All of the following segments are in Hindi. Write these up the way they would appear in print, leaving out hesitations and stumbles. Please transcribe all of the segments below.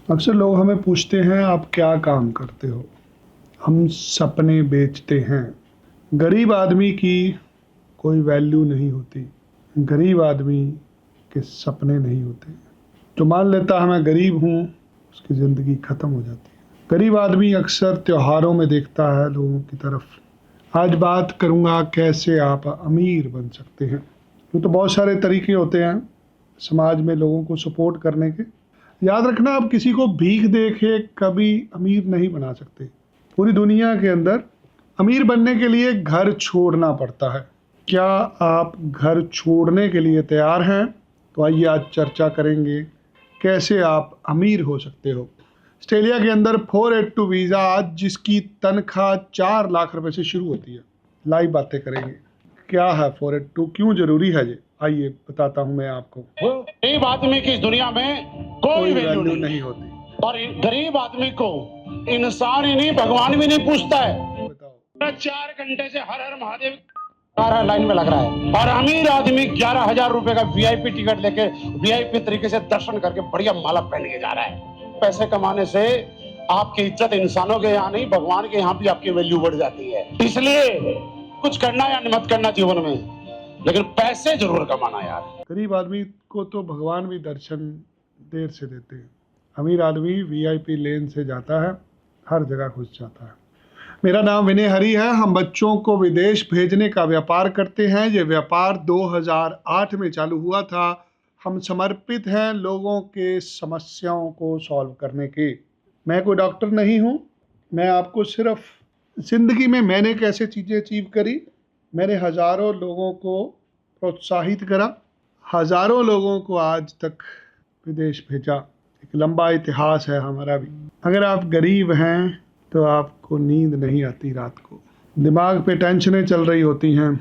अक्सर लोग हमें पूछते हैं आप क्या काम करते हो। हम सपने बेचते हैं। गरीब आदमी की कोई वैल्यू नहीं होती। गरीब आदमी के सपने नहीं होते। जो मान लेता है मैं गरीब हूँ उसकी ज़िंदगी ख़त्म हो जाती है। गरीब आदमी अक्सर त्योहारों में देखता है लोगों की तरफ। आज बात करूँगा कैसे आप अमीर बन सकते हैं। यूँ तो बहुत सारे तरीके होते हैं समाज में लोगों को सपोर्ट करने के। याद रखना, आप किसी को भीख दे के कभी अमीर नहीं बना सकते। पूरी दुनिया के अंदर अमीर बनने के लिए घर छोड़ना पड़ता है। क्या आप घर छोड़ने के लिए तैयार हैं? तो आइए आज चर्चा करेंगे कैसे आप अमीर हो सकते हो। ऑस्ट्रेलिया के अंदर 482 वीज़ा आज जिसकी तनख्वाह 4 लाख रुपए से शुरू होती है। लाइव बातें करेंगे क्या है 482, क्यों जरूरी है ये, आइए बताता हूँ मैं आपको। गरीब आदमी की इस दुनिया में कोई वैल्यू नहीं होती। और गरीब आदमी को इंसान ही नहीं भगवान भी नहीं पूछता है। बताओ। 4 घंटे से हर हर महादेव लाइन में लग रहा है और अमीर आदमी 11,000 रुपए का वीआईपी टिकट लेके वीआईपी तरीके से दर्शन करके बढ़िया माला पहन के जा रहा है। पैसे कमाने से आपकी इज्जत इंसानों के यहाँ नहीं भगवान के यहाँ भी आपकी वैल्यू बढ़ जाती है। इसलिए कुछ करना या मत करना जीवन में, लेकिन पैसे जरूर कमाना यार। गरीब आदमी को तो भगवान भी दर्शन देर से देते हैं। अमीर आदमी वीआईपी लेन से जाता है, हर जगह घुस जाता है। मेरा नाम विनय हरी है। हम बच्चों को विदेश भेजने का व्यापार करते हैं। ये व्यापार 2008 में चालू हुआ था। हम समर्पित हैं लोगों के समस्याओं को सॉल्व करने के। मैं कोई डॉक्टर नहीं हूँ। मैं आपको सिर्फ ज़िंदगी में मैंने कैसे चीज़ें अचीव करी, मैंने हज़ारों लोगों को प्रोत्साहित करा, हज़ारों लोगों को आज तक विदेश भेजा। एक लंबा इतिहास है हमारा भी। अगर आप गरीब हैं तो आपको नींद नहीं आती रात को, दिमाग पे टेंशनें चल रही होती हैं।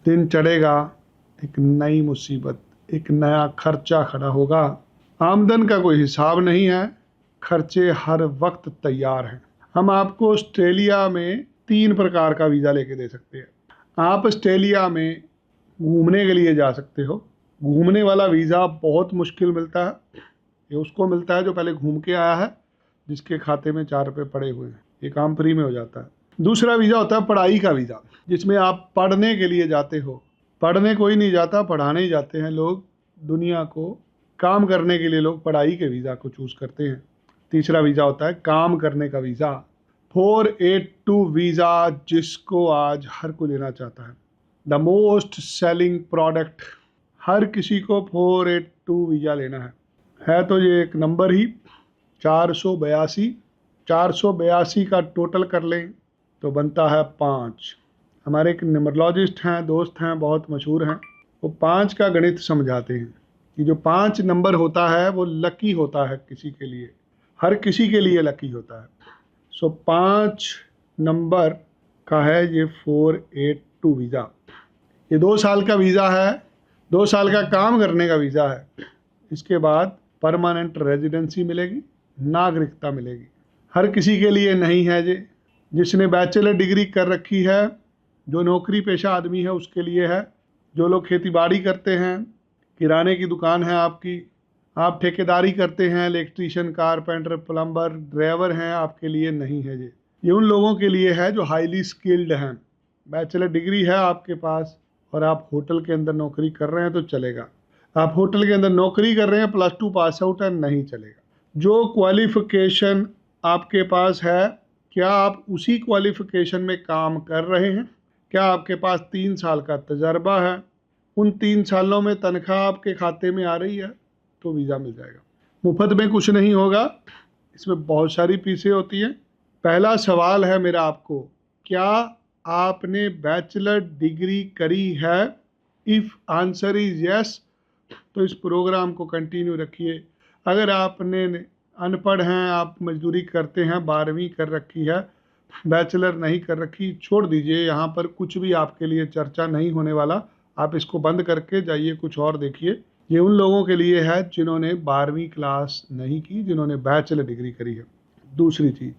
दिन चढ़ेगा, एक नई मुसीबत, एक नया खर्चा खड़ा होगा। आमदन का कोई हिसाब नहीं है, खर्चे हर वक्त तैयार हैं। हम आपको ऑस्ट्रेलिया में 3 प्रकार का वीज़ा लेके दे सकते हैं। आप ऑस्ट्रेलिया में घूमने के लिए जा सकते हो। घूमने वाला वीज़ा बहुत मुश्किल मिलता है। ये उसको मिलता है जो पहले घूम के आया है, जिसके खाते में 4 रुपये पड़े हुए हैं। ये काम फ्री में हो जाता है। दूसरा वीज़ा होता है पढ़ाई का वीज़ा, जिसमें आप पढ़ने के लिए जाते हो। पढ़ने कोई नहीं जाता, पढ़ाने ही जाते हैं लोग दुनिया को। काम करने के लिए लोग पढ़ाई के वीज़ा को चूज़ करते हैं। तीसरा वीज़ा होता है काम करने का वीज़ा, 482 वीज़ा, जिसको आज हर कोई लेना चाहता है। The most selling product. हर किसी को 482 वीज़ा लेना है तो ये एक नंबर ही 482 का टोटल कर लें तो बनता है 5। हमारे एक न्यूमरोलॉजिस्ट हैं, दोस्त हैं, बहुत मशहूर हैं। वो 5 का गणित समझाते हैं कि जो 5 नंबर होता है वो लकी होता है किसी के लिए, हर किसी के लिए लकी होता है। सो 5 नंबर का है ये 482 वीज़ा। ये 2 साल का वीज़ा है, 2 साल का काम करने का वीज़ा है। इसके बाद परमानेंट रेजिडेंसी मिलेगी, नागरिकता मिलेगी। हर किसी के लिए नहीं है ये। जिसने बैचलर डिग्री कर रखी है, जो नौकरी पेशा आदमी है उसके लिए है। जो लोग खेती बाड़ी करते हैं, किराने की दुकान है आपकी, आप ठेकेदारी करते हैं, इलेक्ट्रीशियन, कारपेंटर, प्लम्बर, ड्राइवर हैं, आपके लिए नहीं है ये उन लोगों के लिए है जो हाईली स्किल्ड हैं। बैचलर डिग्री है आपके पास और आप होटल के अंदर नौकरी कर रहे हैं तो चलेगा। आप होटल के अंदर नौकरी कर रहे हैं, +2 पास आउट है, नहीं चलेगा। जो क्वालिफ़िकेशन आपके पास है, क्या आप उसी क्वालिफ़िकेशन में काम कर रहे हैं? क्या आपके पास 3 साल का तजर्बा है? उन 3 सालों में तनख्वाह आपके खाते में आ रही है तो वीज़ा मिल जाएगा। मुफ्त में कुछ नहीं होगा, इसमें बहुत सारी फीसें होती हैं। पहला सवाल है मेरा आपको, क्या आपने बैचलर डिग्री करी है? इफ़ आंसर इज़ यस तो इस प्रोग्राम को कंटिन्यू रखिए। अगर आपने अनपढ़ हैं, आप मजदूरी करते हैं, 12वीं कर रखी है, बैचलर नहीं कर रखी, छोड़ दीजिए। यहाँ पर कुछ भी आपके लिए चर्चा नहीं होने वाला। आप इसको बंद करके जाइए, कुछ और देखिए। ये उन लोगों के लिए है जिन्होंने 12वीं क्लास नहीं की, जिन्होंने बैचलर डिग्री करी है। दूसरी चीज़,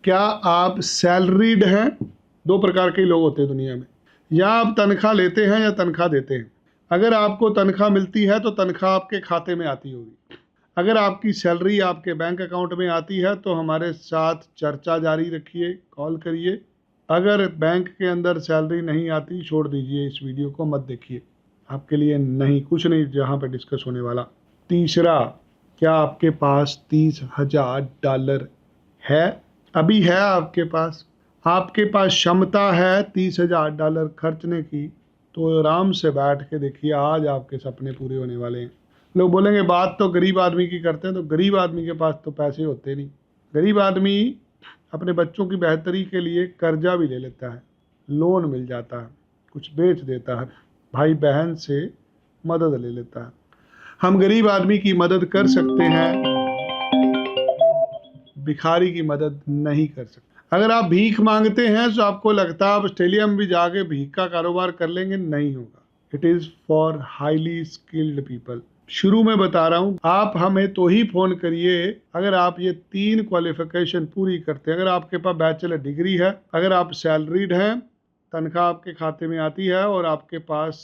क्या आप सैलरीड हैं? 2 प्रकार के लोग होते हैं दुनिया में, या आप तनख्वाह लेते हैं या तनख्वाह देते हैं। अगर आपको तनख्वाह मिलती है तो तनख्वाह आपके खाते में आती होगी। अगर आपकी सैलरी आपके बैंक अकाउंट में आती है तो हमारे साथ चर्चा जारी रखिए, कॉल करिए। अगर बैंक के अंदर सैलरी नहीं आती, छोड़ दीजिए, इस वीडियो को मत देखिए, आपके लिए नहीं, कुछ नहीं जहाँ पे डिस्कस होने वाला। तीसरा, क्या आपके पास $30,000 है? अभी है आपके पास क्षमता है $30,000 खर्चने की, तो आराम से बैठ के देखिए, आज आपके सपने पूरे होने वाले हैं। लोग बोलेंगे बात तो गरीब आदमी की करते हैं, तो गरीब आदमी के पास तो पैसे होते नहीं। गरीब आदमी अपने बच्चों की बेहतरी के लिए कर्जा भी ले लेता है, लोन मिल जाता है, कुछ बेच देता है, भाई बहन से मदद ले लेता है। हम गरीब आदमी की मदद कर सकते हैं, भिखारी की मदद नहीं कर सकते। अगर आप भीख मांगते हैं तो आपको लगता है आप ऑस्ट्रेलिया में भी जाके भीख का कारोबार कर लेंगे, नहीं होगा। It is for highly skilled people. शुरू में बता रहा हूँ, आप हमें तो ही फ़ोन करिए अगर आप ये 3 क्वालिफिकेशन पूरी करते हैं। अगर आपके पास बैचलर डिग्री है, अगर आप सैलरीड हैं, तनख्वाह आपके खाते में आती है और आपके पास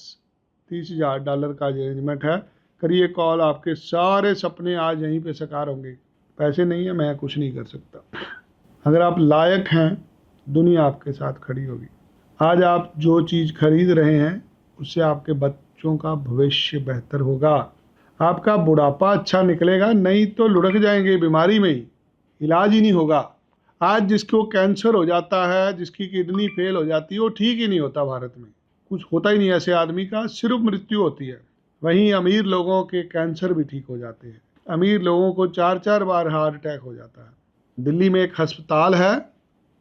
$30,000 का अरेंजमेंट है, करिए कॉल, आपके सारे सपने आज यहीं पे साकार होंगे। पैसे नहीं है, मैं कुछ नहीं कर सकता। अगर आप लायक हैं, दुनिया आपके साथ खड़ी होगी। आज आप जो चीज़ खरीद रहे हैं उससे आपके बच्चों का भविष्य बेहतर होगा, आपका बुढ़ापा अच्छा निकलेगा, नहीं तो लुढ़क जाएंगे बीमारी में ही, इलाज ही नहीं होगा। आज जिसको कैंसर हो जाता है, जिसकी किडनी फेल हो जाती है, वो ठीक ही नहीं होता। भारत में कुछ होता ही नहीं ऐसे आदमी का, सिर्फ मृत्यु होती है। वहीं अमीर लोगों के कैंसर भी ठीक हो जाते हैं। अमीर लोगों को 4-4 बार हार्ट अटैक हो जाता है। दिल्ली में एक अस्पताल है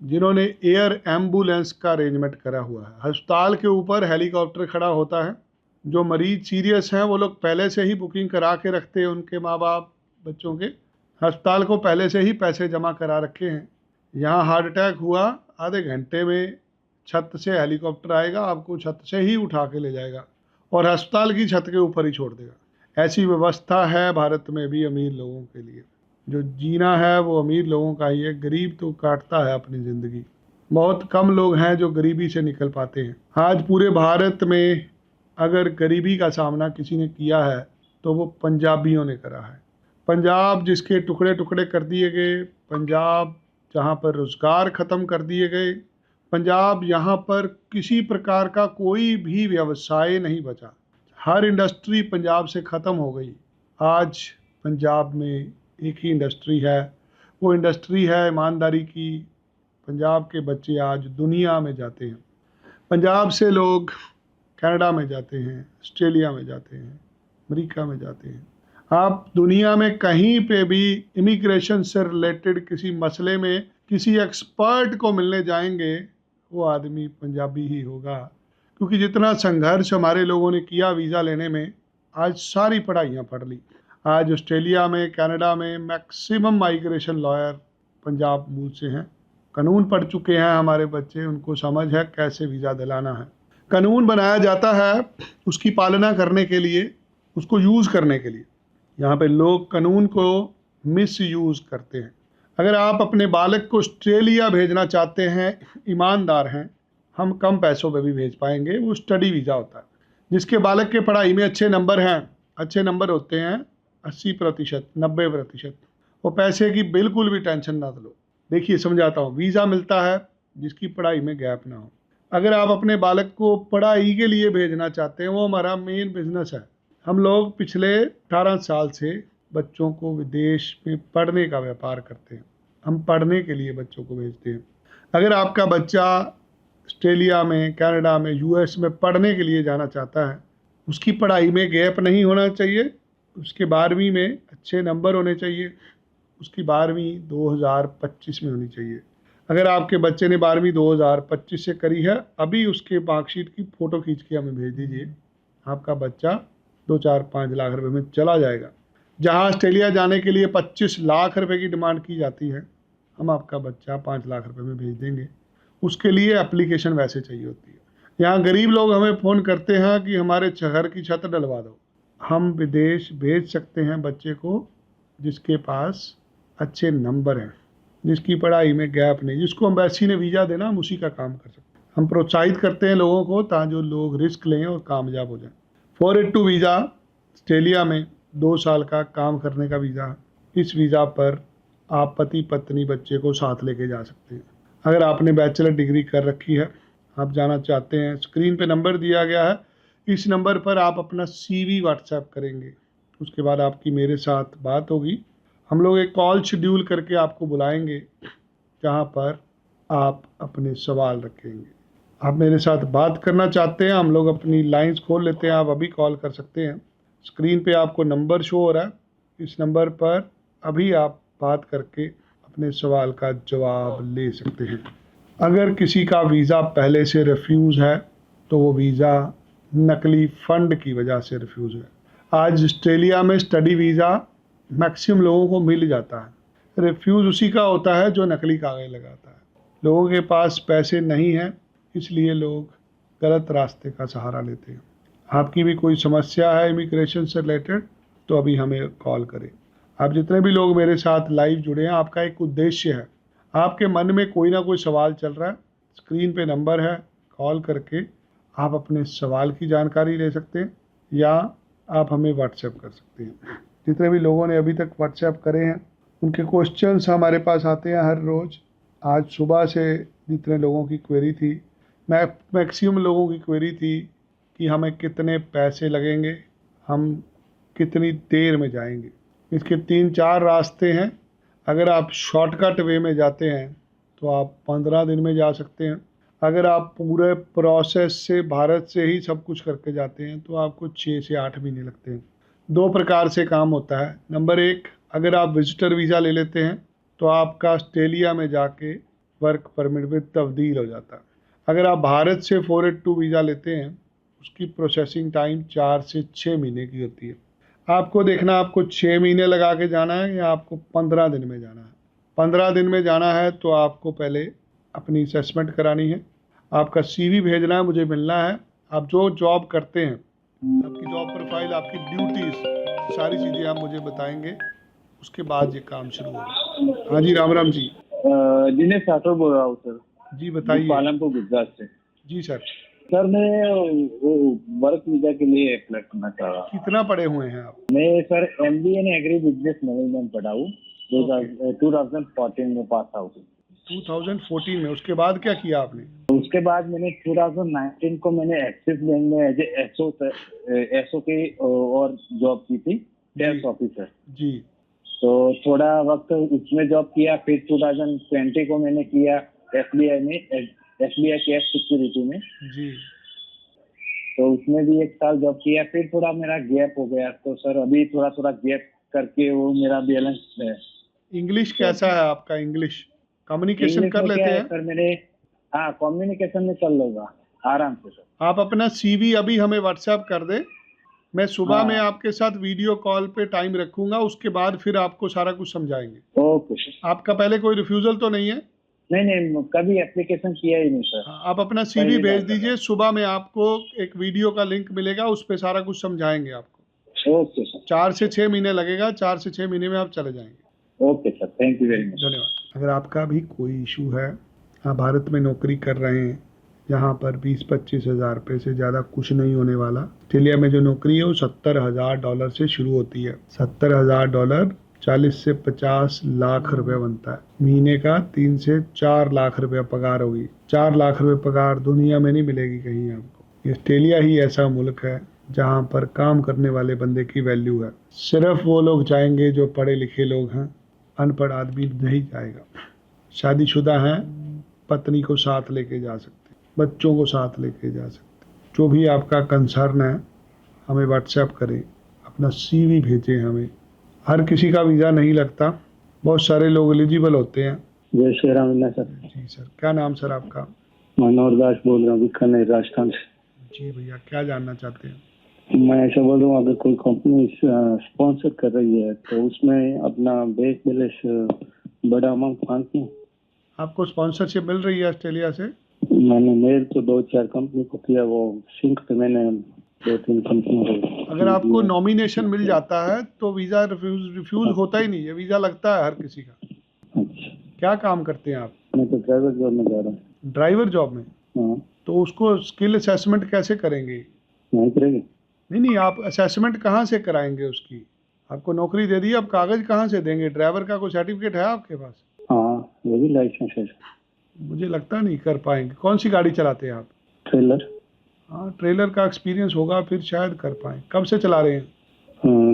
जिन्होंने एयर एम्बुलेंस का अरेंजमेंट करा हुआ है। अस्पताल के ऊपर हेलीकॉप्टर खड़ा होता है। जो मरीज सीरियस हैं वो लोग पहले से ही बुकिंग करा के रखते हैं, उनके माँ बाप बच्चों के, अस्पताल को पहले से ही पैसे जमा करा रखे हैं। यहाँ हार्ट अटैक हुआ, आधे घंटे में छत से हेलीकॉप्टर आएगा, आपको छत से ही उठा के ले जाएगा और अस्पताल की छत के ऊपर ही छोड़ देगा। ऐसी व्यवस्था है भारत में भी अमीर लोगों के लिए। जो जीना है वो अमीर लोगों का ही है, गरीब तो काटता है अपनी ज़िंदगी। बहुत कम लोग हैं जो गरीबी से निकल पाते हैं। आज पूरे भारत में अगर गरीबी का सामना किसी ने किया है तो वो पंजाबियों ने करा है। पंजाब जिसके टुकड़े टुकड़े कर दिए गए, पंजाब जहाँ पर रोज़गार ख़त्म कर दिए गए, पंजाब यहाँ पर किसी प्रकार का कोई भी व्यवसाय नहीं बचा, हर इंडस्ट्री पंजाब से ख़त्म हो गई। आज पंजाब में एक ही इंडस्ट्री है, वो इंडस्ट्री है ईमानदारी की। पंजाब के बच्चे आज दुनिया में जाते हैं, पंजाब से लोग कनाडा में जाते हैं, ऑस्ट्रेलिया में जाते हैं, अमेरिका में जाते हैं। आप दुनिया में कहीं पे भी इमिग्रेशन से रिलेटेड किसी मसले में किसी एक्सपर्ट को मिलने जाएंगे, वो आदमी पंजाबी ही होगा। क्योंकि जितना संघर्ष हमारे लोगों ने किया वीज़ा लेने में, आज सारी पढ़ाइयाँ पढ़ ली। आज ऑस्ट्रेलिया में, कनाडा में मैक्सिमम माइग्रेशन लॉयर पंजाब मूल से हैं। कानून पढ़ चुके हैं हमारे बच्चे, उनको समझ है कैसे वीज़ा दिलाना है। कानून बनाया जाता है उसकी पालना करने के लिए, उसको यूज़ करने के लिए। यहाँ पे लोग कानून को मिस यूज़ करते हैं। अगर आप अपने बालक को ऑस्ट्रेलिया भेजना चाहते हैं, ईमानदार हैं, हम कम पैसों पे भी भेज पाएंगे। वो स्टडी वीज़ा होता है। जिसके बालक के पढ़ाई में अच्छे नंबर हैं, अच्छे नंबर होते हैं 80%, 90%, वो पैसे की बिल्कुल भी टेंशन ना लो। देखिए समझाता हूँ, वीज़ा मिलता है जिसकी पढ़ाई में गैप ना हो। अगर आप अपने बालक को पढ़ाई के लिए भेजना चाहते हैं, वो हमारा मेन बिजनेस है। हम लोग पिछले 18 साल से बच्चों को विदेश में पढ़ने का व्यापार करते हैं। हम पढ़ने के लिए बच्चों को भेजते हैं। अगर आपका बच्चा ऑस्ट्रेलिया में, कनाडा में, यूएस में पढ़ने के लिए जाना चाहता है, उसकी पढ़ाई में गैप नहीं होना चाहिए, उसके 12वीं में अच्छे नंबर होने चाहिए, उसकी 12वीं 2025 में होनी चाहिए। अगर आपके बच्चे ने 12वीं 2025 से करी है, अभी उसके मार्कशीट की फ़ोटो खींच के हमें भेज दीजिए। आपका बच्चा 2-4-5 लाख रुपए में चला जाएगा। जहां ऑस्ट्रेलिया जाने के लिए 25 लाख रुपए की डिमांड की जाती है, हम आपका बच्चा 5 लाख रुपए में भेज देंगे। उसके लिए एप्लीकेशन वैसे चाहिए होती है। यहाँ गरीब लोग हमें फ़ोन करते हैं कि हमारे घर की छत डलवा दो। हम विदेश भेज सकते हैं बच्चे को जिसके पास अच्छे नंबर हैं, जिसकी पढ़ाई में गैप नहीं, जिसको एम्बेसी ने वीज़ा देना, हम उसी का काम कर सकते हैं। हम प्रोत्साहित करते हैं लोगों को ताकि जो लोग रिस्क लें और कामयाब हो जाएं। 482 वीज़ा ऑस्ट्रेलिया में 2 साल का काम करने का वीज़ा है। इस वीज़ा पर आप पति पत्नी बच्चे को साथ लेके जा सकते हैं। अगर आपने बैचलर डिग्री कर रखी है, आप जाना चाहते हैं, स्क्रीन पे नंबर दिया गया है, इस नंबर पर आप अपना CV व्हाट्सएप करेंगे। उसके बाद आपकी मेरे साथ बात होगी। हम लोग एक कॉल शेड्यूल करके आपको बुलाएंगे, जहाँ पर आप अपने सवाल रखेंगे। आप मेरे साथ बात करना चाहते हैं, हम लोग अपनी लाइंस खोल लेते हैं, आप अभी कॉल कर सकते हैं। स्क्रीन पे आपको नंबर शो हो रहा है, इस नंबर पर अभी आप बात करके अपने सवाल का जवाब ले सकते हैं। अगर किसी का वीज़ा पहले से रिफ्यूज़ है तो वो वीज़ा नकली फ़ंड की वजह से रिफ्यूज़ है। आज ऑस्ट्रेलिया में स्टडी वीज़ा मैक्सिमम लोगों को मिल जाता है। रिफ्यूज़ उसी का होता है जो नकली कागज़ लगाता है। लोगों के पास पैसे नहीं हैं, इसलिए लोग गलत रास्ते का सहारा लेते हैं। आपकी भी कोई समस्या है इमिग्रेशन से रिलेटेड तो अभी हमें कॉल करें। आप जितने भी लोग मेरे साथ लाइव जुड़े हैं, आपका एक उद्देश्य है, आपके मन में कोई ना कोई सवाल चल रहा है, स्क्रीन पे नंबर है, कॉल करके आप अपने सवाल की जानकारी ले सकते हैं या आप हमें व्हाट्सएप कर सकते हैं। जितने भी लोगों ने अभी तक व्हाट्सएप करे हैं उनके क्वेश्चंस हमारे पास आते हैं हर रोज़। आज सुबह से जितने लोगों की क्वेरी थी, मैक्सिमम लोगों की क्वेरी थी कि हमें कितने पैसे लगेंगे, हम कितनी देर में जाएंगे। इसके 3-4 रास्ते हैं। अगर आप शॉर्टकट वे में जाते हैं तो आप 15 दिन में जा सकते हैं। अगर आप पूरे प्रोसेस से भारत से ही सब कुछ करके जाते हैं तो आपको 6 से 8 महीने लगते हैं। 2 प्रकार से काम होता है। नंबर 1, अगर आप विजिटर वीज़ा ले लेते हैं तो आपका ऑस्ट्रेलिया में जाके वर्क परमिट में तब्दील हो जाता है। अगर आप भारत से 482 वीज़ा लेते हैं, उसकी प्रोसेसिंग टाइम 4 से 6 महीने की होती है। आपको देखना आपको 6 महीने लगा के जाना है या आपको 15 दिन में जाना है। 15 दिन में जाना है तो आपको पहले अपनी असेसमेंट करानी है, आपका CV भेजना है, मुझे मिलना है। आप जो जॉब करते हैं, आपकी जॉब प्रोफाइल, आपकी ड्यूटीज़, सारी चीज़ें आप मुझे बताएंगे, उसके बाद ये काम शुरू होगा। हाँ जी, राम राम जी। दिनेश राठौर बोल रहा हूँ सर। जी बताइए। पालमपुर गुजरात से। जी सर। सर मैं वो वर्क वीजा के लिए अप्लाई करना चाह रहा हूँ। कितना पढ़े हुए हैं आप? मैं सर MBA इन एग्री बिजनेस मैनेजमेंट पढ़ा हूँ। 2014 में पास आउट। 2014 में। उसके बाद क्या किया आपने? उसके बाद मैंने 2019 को मैंने एक्सिस बैंक में एज एसओ की और जॉब की थी, टैक्स ऑफिसर जी। तो थोड़ा वक्त उसमें जॉब किया। फिर 2020 को मैंने किया SBI में, SBI कैश सिक्योरिटी में जी। तो उसमें भी 1 साल जॉब किया। फिर थोड़ा मेरा गैप हो गया तो सर अभी थोड़ा गैप करके वो मेरा बैलेंस है। इंग्लिश कैसा है आपका? इंग्लिश कम्युनिकेशन कर लेते हैं? सर मैंने हाँ कम्युनिकेशन में कर लूँगा आराम से सर। आप अपना CV अभी हमें व्हाट्सएप कर दें, मैं सुबह में आपके साथ वीडियो कॉल पे टाइम रखूंगा, उसके बाद फिर आपको सारा कुछ समझाएंगे। Okay sir. आपका पहले कोई रिफ्यूज़ल तो नहीं है? नहीं कभी एप्लीकेशन किया ही नहीं सर। आप अपना CV भेज दीजिए, सुबह में आपको एक वीडियो का लिंक मिलेगा, उस पर सारा कुछ समझाएंगे आपको। Okay sir. 4 से 6 महीने लगेगा, 4 से 6 महीने में आप चले जाएंगे। Okay sir, thank you very much. धन्यवाद। अगर आपका भी कोई इशू है, आप भारत में नौकरी कर रहे हैं जहाँ पर 20-25 हज़ार रुपये से ज़्यादा कुछ नहीं होने वाला। ऑस्ट्रेलिया में जो नौकरी है वो $70,000 से शुरू होती है। $70,000 40 से 50 लाख रुपए बनता है। महीने का 3 से 4 लाख रुपए पगार होगी। 4 लाख रुपए पगार दुनिया में नहीं मिलेगी कहीं आपको। ऑस्ट्रेलिया ही ऐसा मुल्क है जहाँ पर काम करने वाले बंदे की वैल्यू है। सिर्फ वो लोग जाएंगे जो पढ़े लिखे लोग हैं, अनपढ़ आदमी नहीं जाएगा। शादीशुदा हैं, पत्नी को साथ लेके जा सकते, बच्चों को साथ लेके जा सकते। जो भी आपका कंसर्न है हमें व्हाट्सएप करें, अपना CV भेजें हमें। हर किसी का वीज़ा नहीं लगता, बहुत सारे लोग एलिजिबल होते हैं। जय श्री राम सर। जी सर। क्या नाम सर आपका? मनोहर दास बोल रहा हूँ बीकानेर राजस्थान से। जी भैया, क्या जानना चाहते हैं? मैं ऐसा बोल रहा हूँ, अगर कोई कंपनी स्पॉन्सर कर रही है तो उसमें अपना बैंक बैलेंस बड़ा अमाउंट मांगती है। आपको स्पॉन्सरशिप मिल रही है ऑस्ट्रेलिया से? मैंने मेल तो 2-4 कंपनी को किया, वो सिंक पे मैंने 2-3 कंपनी को। अगर आपको नॉमिनेशन मिल जाता है तो वीज़ा रिफ्यूज़ होता ही नहीं है, वीज़ा लगता है हर किसी का। अच्छा, क्या काम करते हैं आप? मैं तो ड्राइवर जॉब में जा रहा हूँ। ड्राइवर जॉब में? हाँ। तो उसको स्किल असेसमेंट कैसे करेंगे? नहीं करेंगे। नहीं, आप असेसमेंट कहाँ से कराएंगे उसकी? आपको नौकरी दे दी, अब कागज कहाँ से देंगे? ड्राइवर का कोई सर्टिफिकेट है आपके पास? हाँ, वो भी लाइसेंस है। मुझे लगता नहीं कर पाएंगे। कौन सी गाड़ी चलाते हैं आप? ट्रेलर। हाँ, ट्रेलर का एक्सपीरियंस होगा फिर शायद कर पाए। कब से चला रहे हैं?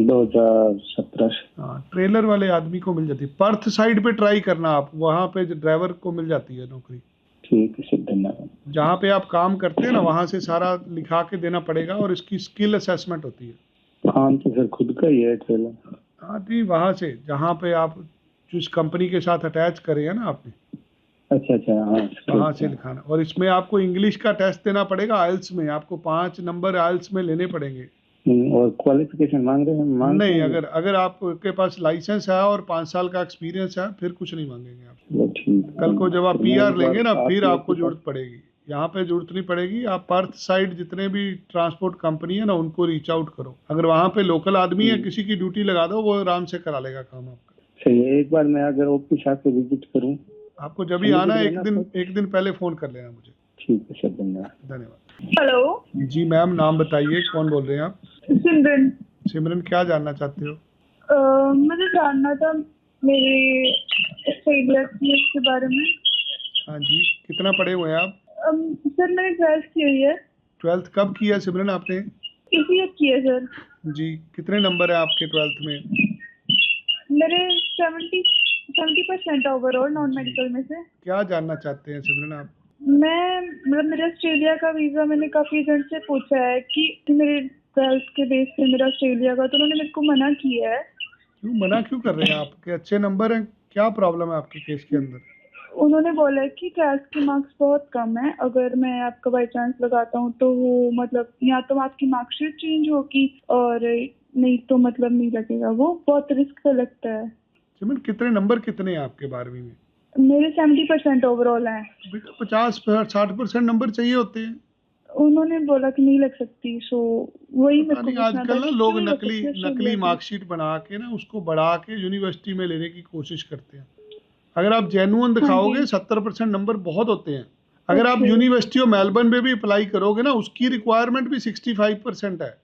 2017 से। हाँ, ट्रेलर वाले आदमी को मिल जाती है। पर्थ साइड पे ट्राई करना आप, वहाँ पे ड्राइवर को मिल जाती है नौकरी। ठीक है सर, धन्यवाद। जहाँ पे आप काम करते हैं ना, वहाँ से सारा लिखा के देना पड़ेगा और इसकी स्किल असेसमेंट होती है। हाँ तो सर खुद का ही है ट्रेलर। हाँ नहीं, वहाँ से जहाँ पे आप जिस कंपनी के साथ अटैच करे हैं ना आपने, अच्छा अच्छा, हाँ वहाँ से लिखाना। और इसमें आपको इंग्लिश का टेस्ट देना पड़ेगा। आइल्स में आपको 5 नंबर आइल्स में लेने पड़ेंगे। और क्वालिफिकेशन मांग रहे हैं? नहीं, अगर आपके पास लाइसेंस है और 5 साल का एक्सपीरियंस है फिर कुछ नहीं मांगेंगे आप। चलो ठीक है। कल को जब आप तो मैं PR एक बार लेंगे ना, फिर आप आपको जरूरत पड़ेगी। यहाँ पे जरूरत नहीं पड़ेगी। आप पर्थ साइड जितने भी ट्रांसपोर्ट कंपनी है ना, उनको रीच आउट करो। अगर वहाँ पे लोकल आदमी है, किसी की ड्यूटी लगा दो, वो आराम से करा लेगा काम आपका। सही है, एक बार मैं अगर ऑफिस आके विजिट करूँ? आपको जब भी आना है, एक दिन पहले फोन कर लेना मुझे। ठीक है सर, धन्यवाद। धन्यवाद। हेलो जी मैम, नाम बताइए, कौन बोल रहे हैं आप? सिमरन। सिमरन, क्या जानना चाहते हो? मुझे जानना था मेरे के बारे में। हाँ जी, कितना पढ़े हुए हैं आप? सर मैंने 12th की हुई है। 12th कब किया सिमरन आपने? इसी ईयर की है सर। जी, कितने नंबर है आपके 12th में? मेरे 70% ओवरऑल नॉन मेडिकल में से। क्या जानना चाहते हैं सिमरन आप? मैं मतलब मेरे ऑस्ट्रेलिया का वीजा मैंने काफी एजेंट से पूछा है कि मेरे 12th के बेस पे मेरा ऑस्ट्रेलिया का, तो उन्होंने मेरे को मना किया है। क्यों मना क्यों कर रहे हैं? आपके अच्छे नंबर हैं, क्या प्रॉब्लम है आपके केस के अंदर? उन्होंने बोला है कि 12th के मार्क्स बहुत कम है, अगर मैं आपका बाई चांस लगाता हूँ तो वो मतलब या तो आपकी मार्कशीट चेंज होगी और नहीं तो मतलब नहीं लगेगा। वो बहुत रिस्क लगता है। सिमरन, कितने नंबर कितने हैं आपके 12वीं में? मेरे 70% ओवरऑल है। बेटा 50-60% नंबर चाहिए होते हैं। उन्होंने बोला कि नहीं लग सकती, सो वही मेरे को नहीं, पूछना आजकल था ना कि लोग क्यों नहीं लग सकती नकली ऑस्ट्रेलिया की? मार्कशीट बना के ना उसको बढ़ा के यूनिवर्सिटी में लेने की कोशिश करते हैं। अगर आप जेन्युइन दिखाओगे, 70% नंबर बहुत होते हैं। अगर आप यूनिवर्सिटी ऑफ मेलबर्न में भी अप्लाई करोगे ना, उसकी रिक्वायरमेंट भी 65% है।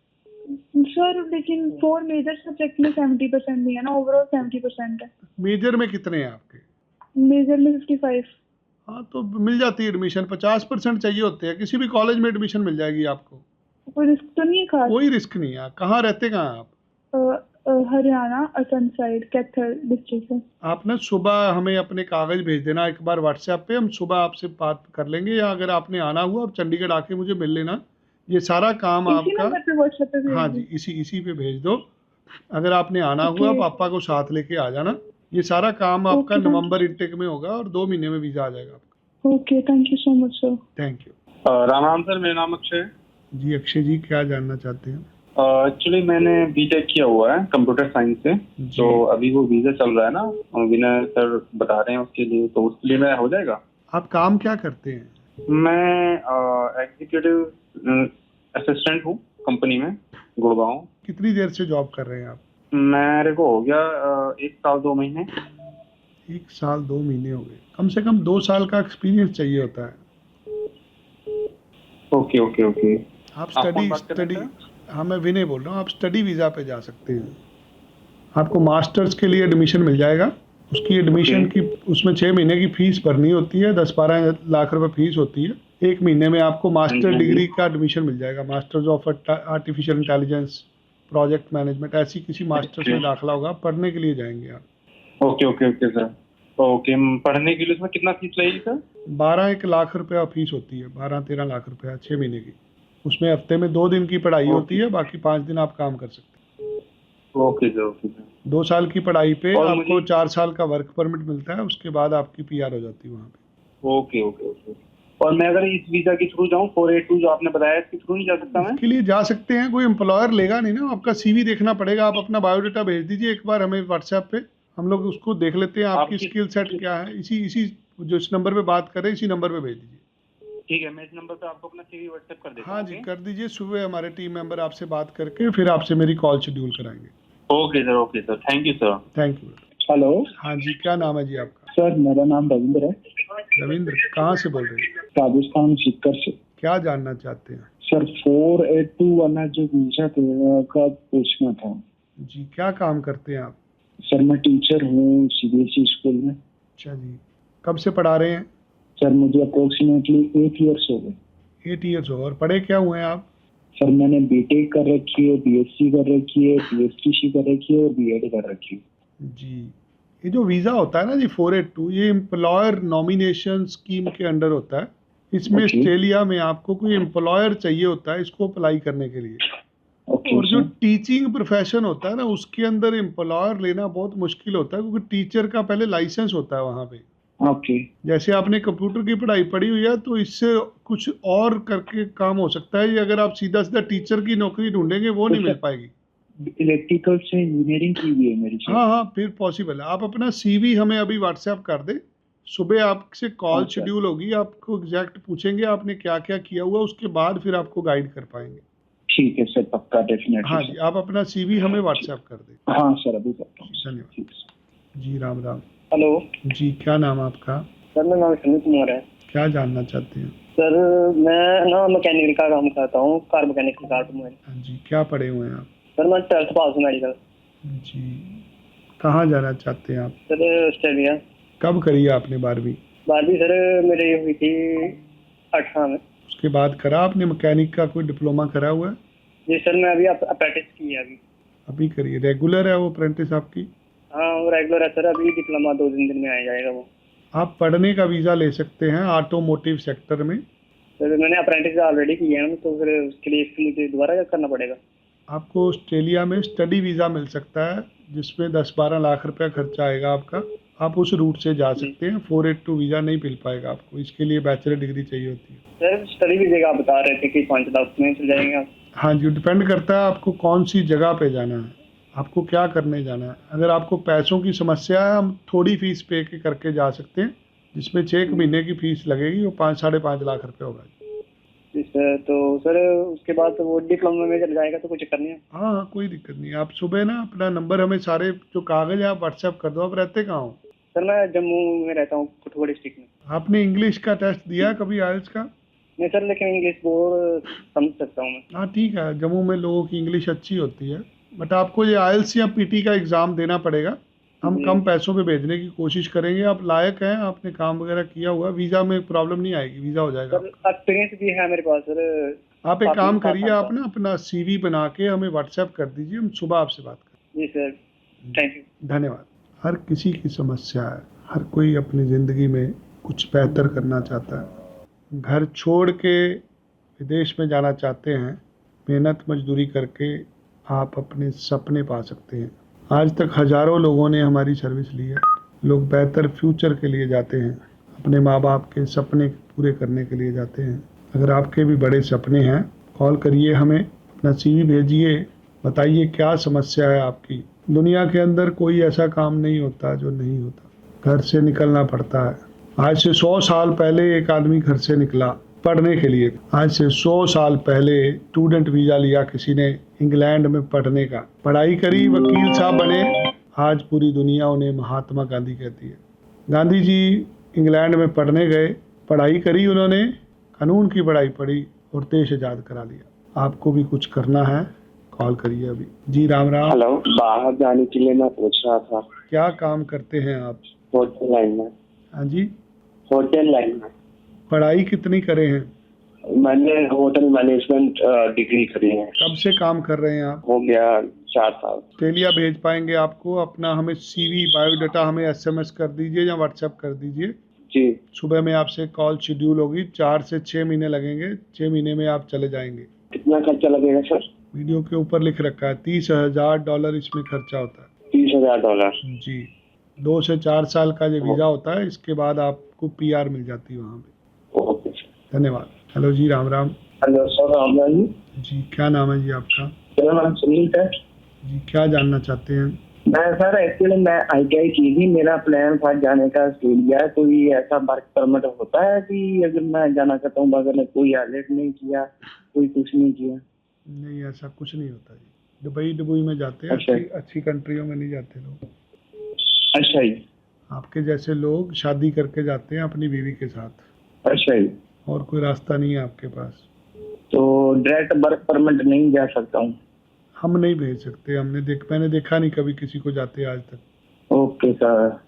सर लेकिन 4 मेजर सब्जेक्ट में 70% नहीं है ना, ओवरऑल 70% है। मेजर में कितने हैं आपके? मेजर में 55। हाँ तो मिल जाती है एडमिशन। 50% चाहिए होते हैं, किसी भी कॉलेज में एडमिशन मिल जाएगी आपको। कोई रिस्क तो नहीं है खास? कोई रिस्क नहीं है। कहाँ रहते कहाँ आप? हरियाणा, असम साइड, कैथल डिस्ट्रिक्ट है। आप ना सुबह हमें अपने कागज भेज देना एक बार व्हाट्सएप पे, हम सुबह आपसे बात कर लेंगे। या अगर आपने आना हुआ, आप चंडीगढ़ आके मुझे मिल लेना। ये सारा काम इसी आपका। नंबर पे व्हाट्सएप पे भेज हाँ दूं? जी, इसी पे भेज दो। अगर आपने आना हुआ, पापा को साथ लेके आ जाना। ये सारा काम आपका नवंबर इंटेक में होगा और 2 महीने में वीजा आ जाएगा आपका। Okay, thank you so much sir. Thank you. Ram Ram sir, मेरा नाम अक्षय है। जी अक्षय जी, क्या जानना चाहते हैं? एक्चुअली मैंने बीटेक किया हुआ है कंप्यूटर साइंस से। तो अभी वो वीजा चल रहा है ना, विनय सर बता रहे हैं उसके लिए, तो उसके लिए मेरा हो जाएगा। आप काम क्या करते हैं? मैं एग्जीक्यूटिव असिस्टेंट हूँ कंपनी में, गुड़गांव। कितनी देर से जॉब कर रहे हैं आप? मेरे को हो गया 1 साल 2 महीने। 1 साल 2 महीने हो गए। कम से कम 2 साल का एक्सपीरियंस चाहिए होता है। Okay okay okay. आप स्टडी हाँ, मैं विनय बोल रहा हूँ। आप स्टडी वीज़ा पे जा सकते हैं। आपको मास्टर्स के लिए एडमिशन मिल जाएगा। उसकी एडमिशन की उसमें 6 महीने की फीस भरनी होती है। 10-12 लाख रुपए फीस होती है। 1 महीने में आपको मास्टर डिग्री का एडमिशन मिल जाएगा। Masters of artificial intelligence, project management, ऐसी किसी मास्टर्स में दाखिला होगा। पढ़ने के लिए जाएंगे आप। Okay okay okay sir. Okay, पढ़ने के लिए उसमें कितना फीस लगेगी सर? 12-1 लाख रुपया फीस होती है। 12-13 लाख रुपया 6 महीने की। उसमें हफ्ते में 2 दिन की पढ़ाई होती है, बाकी 5 दिन आप काम कर सकते हैं। Okay sir, okay sir. 2 साल की पढ़ाई पे और आपको 4 साल का वर्क परमिट मिलता है। उसके बाद आपकी PR हो जाती है वहाँ पे। Okay okay okay. और मैं अगर इस वीजा के थ्रू जाऊँ, 482 जो आपने बताया, इसके थ्रू नहीं जा सकता मैं? इसके लिए जा सकते हैं, कोई एम्प्लॉयर लेगा नहीं ना। आपका CV देखना पड़ेगा। आप अपना बायोडाटा भेज दीजिए एक बार हमें व्हाट्सएप पे, हम लोग उसको देख लेते हैं आपकी स्किल सेट क्या है। इसी जो इस नंबर पे बात कर रहे हैं, इसी नंबर पे भेज दीजिए। ठीक है, मैं इस नंबर पे आपको अपना CV व्हाट्सएप कर देता हूँ। हाँ जी, कर दीजिए। सुबह हमारे टीम मेंबर आपसे बात करके फिर आपसे मेरी कॉल शेड्यूल कराएंगे। Okay sir, thank you sir. Thank you. Hello. हाँ जी, क्या नाम है जी आपका? सर मेरा नाम रविंद्र है। रविंद्र, कहाँ से बोल रहे हैं? राजस्थान सीकर से। क्या जानना चाहते हैं? सर 482 वाला जो वीजा का पूछना था। जी, क्या काम करते हैं आप? सर मैं टीचर हूँ सीबीएसई स्कूल में। अच्छा जी, कब से पढ़ा रहे हैं? सर मुझे अप्रोक्सीमेटली 8 ईयर्स हो गए। 8 ईयर्स हो, और पढ़े क्या हुए हैं आप? सर मैंने बीटेक कर रखी है, बीएससी कर रखी है, पीएचडी कर रखी है और बीएड कर रखी है। जी, ये जो वीज़ा होता है ना जी 482, ये एम्प्लॉयर नॉमिनेशन स्कीम के अंडर होता है। इसमें Okay. ऑस्ट्रेलिया में आपको कोई एम्प्लॉयर चाहिए होता है इसको अप्लाई करने के लिए। ओके और जो सर। टीचिंग प्रोफेशन होता है ना, उसके अंदर एम्प्लॉयर लेना बहुत मुश्किल होता है, क्योंकि टीचर का पहले लाइसेंस होता है वहाँ पे। ओके। जैसे आपने कंप्यूटर की पढ़ाई पढ़ी हुई है, तो इससे कुछ और करके काम हो सकता है। ये अगर आप सीधा सीधा टीचर की नौकरी ढूंढेंगे वो नहीं मिल पाएगी। इलेक्ट्रिकल से इंजीनियरिंग की हुई है मेरी सर। हाँ हाँ, फिर पॉसिबल है। आप अपना सीवी हमें अभी व्हाट्सएप कर दें, सुबह आपसे कॉल अच्छा। शेड्यूल होगी, आपको एग्जैक्ट पूछेंगे आपने क्या क्या किया हुआ, उसके बाद फिर आपको गाइड कर पाएंगे। ठीक है सर, पक्का डेफिनेटली। हाँ जी, आप अपना सीवी हमें व्हाट्सएप कर दें। हाँ सर, अभी करता हूँ। धन्यवाद। ठीक है। जी राम राम। हेलो जी, क्या नाम आपका? सर, मेरा नाम सुनील कुमार है। क्या जानना चाहते हैं? सर मैं ना मैकेनिकल का काम करता हूँ, कार मैकेनिकल कार में। हाँ जी, क्या पढ़े हुए हैं आप? सर मैं 12th पास हूँ मेडिकल। जी, कहाँ जाना चाहते हैं आप? Sir Australia. कब करी है आपने 12वीं? 12वीं सर मेरी हुई थी 18 में। उसके बाद करा आपने मैकेनिक का कोई डिप्लोमा करा हुआ है? जी सर, मैं अभी अप्रेंटिस की है अभी। अभी करिए। रेगुलर है वो अप्रेंटिस आपकी? हाँ वो रेगुलर है सर, अभी डिप्लोमा 2-3 दिन में आ जाएगा वो। आप पढ़ने का वीज़ा ले सकते हैं ऑटोमोटिव सेक्टर में। सर मैंने अप्रेंटिस ऑलरेडी की है ना, तो फिर उसके लिए मुझे दोबारा करना पड़ेगा। आपको ऑस्ट्रेलिया में स्टडी वीज़ा मिल सकता है, जिसमें 10-12 लाख रुपया खर्चा आएगा आपका। आप उस रूट से जा सकते हैं। 482 वीज़ा नहीं मिल पाएगा आपको, इसके लिए बैचलर डिग्री चाहिए होती है। सर स्टडी भी जगह आप बता रहे थे कि 5 लाख में चल जाएंगे आप। हाँ जी, डिपेंड करता है आपको कौन सी जगह पे जाना है, आपको क्या करने जाना है। अगर आपको पैसों की समस्या है, हम थोड़ी फीस पे के करके जा सकते हैं, जिसमें 6 महीने की फीस लगेगी, वो 5-5.5 लाख रुपये होगा। जी सर, तो सर उसके बाद तो वो डिप्लोमा में चल जाएगा, तो कुछ चक्कर नहीं है। हाँ हाँ, कोई दिक्कत नहीं। आप सुबह ना अपना नंबर हमें सारे जो कागज़ है आप व्हाट्सएप कर दो। आप रहते कहाँ हो? सर मैं जम्मू में रहता हूँ, कठुआ डिस्ट्रिक्ट में। आपने इंग्लिश का टेस्ट दिया है कभी, आइल्स का? नहीं सर, लेकिन इंग्लिश बोर्ड समझ सकता हूँ मैं। हाँ ठीक है, जम्मू में लोगों की इंग्लिश अच्छी होती है, बट आपको ये आइल्स या पीटी का एग्ज़ाम देना पड़ेगा। हम जी। कम पैसों पे भेजने की कोशिश करेंगे। आप लायक हैं, आपने काम वगैरह किया हुआ, वीज़ा में प्रॉब्लम नहीं आएगी, वीज़ा हो जाएगा। सर एक्सपीरियंस भी है मेरे पास सर। आप एक काम करिए, 7 साल आप ना अपना सीवी बना के हमें व्हाट्सएप कर दीजिए, हम सुबह आपसे बात करें। जी सर, थैंक यू। धन्यवाद। हर किसी की समस्या है, हर कोई अपनी ज़िंदगी में कुछ बेहतर करना चाहता है। घर छोड़ के विदेश में जाना चाहते हैं, मेहनत मजदूरी करके आप अपने सपने पा सकते हैं। आज तक हज़ारों लोगों ने हमारी सर्विस ली है। लोग बेहतर फ्यूचर के लिए जाते हैं, अपने माँ बाप के सपने पूरे करने के लिए जाते हैं। अगर आपके भी बड़े सपने हैं, कॉल करिए हमें, अपना सीवी भेजिए, बताइए क्या समस्या है आपकी। दुनिया के अंदर कोई ऐसा काम नहीं होता जो नहीं होता, घर से निकलना पड़ता है। आज से 100 साल पहले एक आदमी घर से निकला पढ़ने के लिए। आज से 100 साल पहले स्टूडेंट वीज़ा लिया किसी ने इंग्लैंड में पढ़ने का, पढ़ाई करी, वकील साहब बने। आज पूरी दुनिया उन्हें महात्मा गांधी कहती है। गांधी जी इंग्लैंड में पढ़ने गए, पढ़ाई करी उन्होंने, कानून की पढ़ाई पढ़ी और देश आज़ाद करा लिया। आपको भी कुछ करना है, कॉल करिए अभी। जी राम राम। हेलो, बाहर जाने के लिए मैं पूछ रहा था। क्या काम करते हैं आप? होटल लाइन में। हाँ जी, होटल लाइन में। पढ़ाई कितनी करे हैं? मैंने होटल मैनेजमेंट डिग्री करी है। कब से काम कर रहे हैं आप? हो गया 4 साल। ऑस्ट्रेलिया भेज पाएंगे आपको? अपना हमें सीवी बायोडाटा हमें एसएमएस कर दीजिए या व्हाट्सएप कर दीजिए। जी। सुबह में आपसे कॉल शेड्यूल होगी। 4 से 6 महीने लगेंगे, 6 महीने में आप चले जाएंगे। कितना खर्चा लगेगा सर? वीडियो के ऊपर लिख रखा है $30,000 इसमें खर्चा होता है। $30,000। जी, 2 से 4 साल का ये वीज़ा होता है, इसके बाद आपको PR मिल जाती है वहाँ पे। Okay sir. धन्यवाद। Hello ji Ram Ram. Hello sir, Ram Ram जी। जी, क्या नाम है जी आपका? मेरा नाम सुनील है। जी, क्या जानना चाहते हैं? मैं सर एक्चुअली मैं ITI की थी, मेरा प्लान था जाने का ऑस्ट्रेलिया। कोई ऐसा वर्क परमिट होता है कि अगर मैं जाना चाहता हूँ, अगर कोई हाईलाइट नहीं किया, कोई कुछ नहीं किया? नहीं, ऐसा कुछ नहीं होता जी। दुबई में जाते हैं, अच्छा। अच्छी कंट्रियों में नहीं जाते लोग। अच्छा जी। आपके जैसे लोग शादी करके जाते हैं अपनी बीवी के साथ। अच्छा जी। और कोई रास्ता नहीं है आपके पास। तो डायरेक्ट वर्क परमिट नहीं जा सकता हूँ? हम नहीं भेज सकते, मैंने देखा नहीं कभी किसी को जाते आज तक। ओके सर,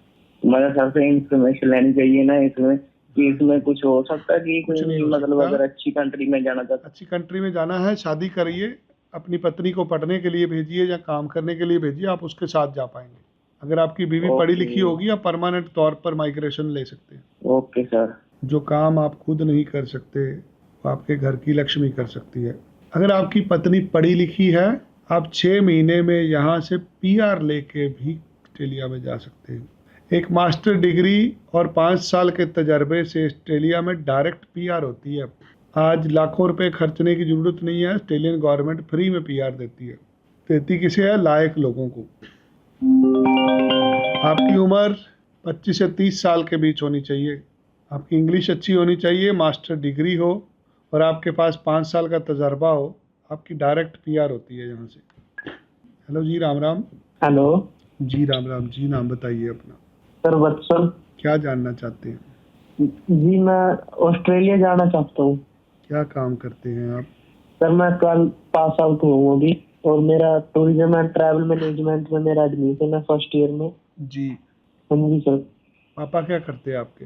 मेरे सर से इंफॉर्मेशन लेनी चाहिए ना इसमें कि इसमें कुछ हो सकता है कि कुछ नहीं हो मतलब सकता। अगर अच्छी कंट्री में जाना चाहता। अच्छी कंट्री में जाना है, शादी करिए, अपनी पत्नी को पढ़ने के लिए भेजिए या काम करने के लिए भेजिए, आप उसके साथ जा पाएंगे। अगर आपकी बीवी पढ़ी लिखी होगी, आप परमानेंट तौर पर माइग्रेशन ले सकते हैं। Okay sir. जो काम आप खुद नहीं कर सकते, वो आपके घर की लक्ष्मी कर सकती है। अगर आपकी पत्नी पढ़ी लिखी है, आप 6 महीने में यहाँ से PR लेके भी ऑस्ट्रेलिया में जा सकते हैं। एक मास्टर डिग्री और 5 साल के तजर्बे से ऑस्ट्रेलिया में डायरेक्ट PR होती है। आज लाखों रुपए खर्चने की ज़रूरत नहीं है, ऑस्ट्रेलियन गवर्नमेंट फ्री में PR देती है। देती किसे है? लायक लोगों को। आपकी उम्र 25 से 30 साल के बीच होनी चाहिए, आपकी इंग्लिश अच्छी होनी चाहिए, मास्टर डिग्री हो और आपके पास 5 साल का तजर्बा हो, आपकी डायरेक्ट PR होती है यहाँ से। हेलो जी, राम राम। हेलो जी राम राम जी, नाम बताइए अपना। सर, वत्सल। क्या जानना चाहते हैं? जी, मैं ऑस्ट्रेलिया जाना चाहता हूँ। क्या काम करते हैं आप? सर, मैं कल पास आउट हुआ अभी और मेरा टूरिज्म एंड ट्रैवल मैनेजमेंट में मेरा एडमिशन है फर्स्ट ईयर में। जी। हाँ जी सर। पापा क्या करते हैं आपके?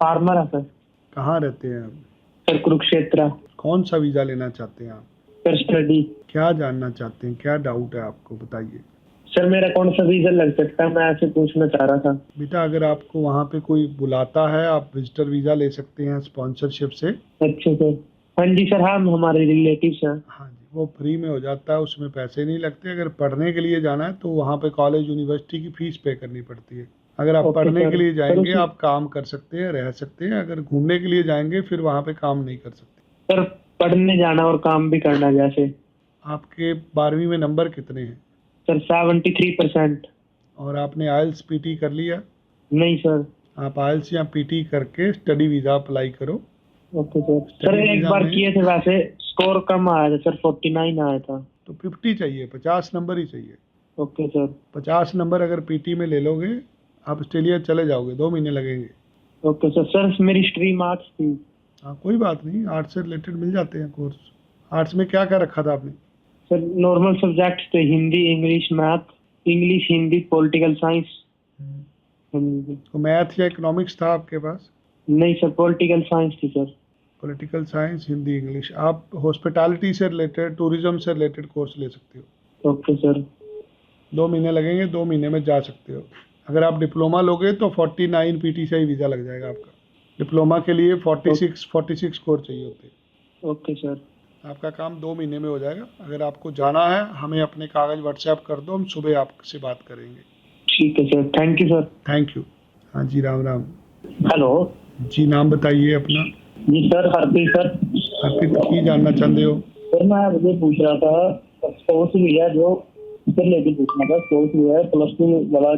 फार्मर है सर। कहाँ रहते हैं आप? सर, कुरुक्षेत्र। कौन सा वीज़ा लेना चाहते हैं आप? Sir, study. क्या जानना चाहते हैं, क्या डाउट है आपको, बताइए। सर, मेरा कौन सा वीजा लग सकता है, मैं ऐसे पूछना चाह रहा था। बेटा, अगर आपको वहाँ पे कोई बुलाता है, आप विजिटर वीज़ा ले सकते हैं स्पॉन्सरशिप से। अच्छा सर। हाँ जी सर, हाँ हमारे रिलेटिव्स हैं। हाँ जी, वो फ्री में हो जाता है, उसमें पैसे नहीं लगते। अगर पढ़ने के लिए जाना है तो वहाँ पे कॉलेज यूनिवर्सिटी की फ़ीस पे करनी पड़ती है। अगर आप ओके पढ़ने सर। के लिए जाएंगे, सर, आप काम कर सकते हैं, रह सकते हैं। अगर घूमने के लिए जाएंगे, फिर वहाँ पे काम नहीं कर सकते। सर, पढ़ने जाना और काम भी करना जैसे। आपके 12वीं में नंबर कितने हैं? सर, 73%। और आपने IELTS PT कर लिया? नहीं सर। आप IELTS या PT करके स्टडी वीज़ा अप्लाई करो। Okay sir. सर, स्टडी एक वीज़ा बार में किए थे, वैसे स्कोर कम आया था सर, 49 आया था। तो 50 चाहिए, 50 नंबर ही चाहिए। Okay sir. 50 नंबर अगर PT में ले लोगे, आप ऑस्ट्रेलिया चले जाओगे, 2 महीने लगेंगे। Okay sir. सर, मेरी स्ट्रीम आर्ट्स थी। हाँ, कोई बात नहीं, आर्ट्स से रिलेटेड मिल जाते हैं कोर्स। आर्ट्स में क्या क्या रखा था आपने? सर, नॉर्मल सब्जेक्ट्स थे, Hindi, English, math, English, Hindi, political science. तो मैथ या इकोनॉमिक्स था आपके पास? नहीं सर, पॉलिटिकल साइंस थी sir. Political science, Hindi, English. आप हॉस्पिटैलिटी से रिलेटेड, टूरिज्म से रिलेटेड कोर्स ले सकते हो। Okay sir. 2 महीने लगेंगे, 2 महीने में जा सकते हो। अगर आप डिप्लोमा लोगे तो 49 PT से ही वीज़ा लग जाएगा आपका। डिप्लोमा के लिए 46 कोर चाहिए होते हैं। Okay sir. आपका काम 2 महीने में हो जाएगा। अगर आपको जाना है, हमें अपने कागज़ व्हाट्सएप कर दो, हम सुबह आपसे बात करेंगे। ठीक है sir, thank you sir. Thank you. हाँ जी, राम राम। हेलो जी, नाम बताइए अपना। जी सर, हरप्रीत सर। अर्पित, की जानना चाहते हो? सर, मैं मुझे पूछ रहा था स्पोर्ट्स वीजा जो सर लेके पूछना था, स्पोर्ट्स वीजा +2 वाला,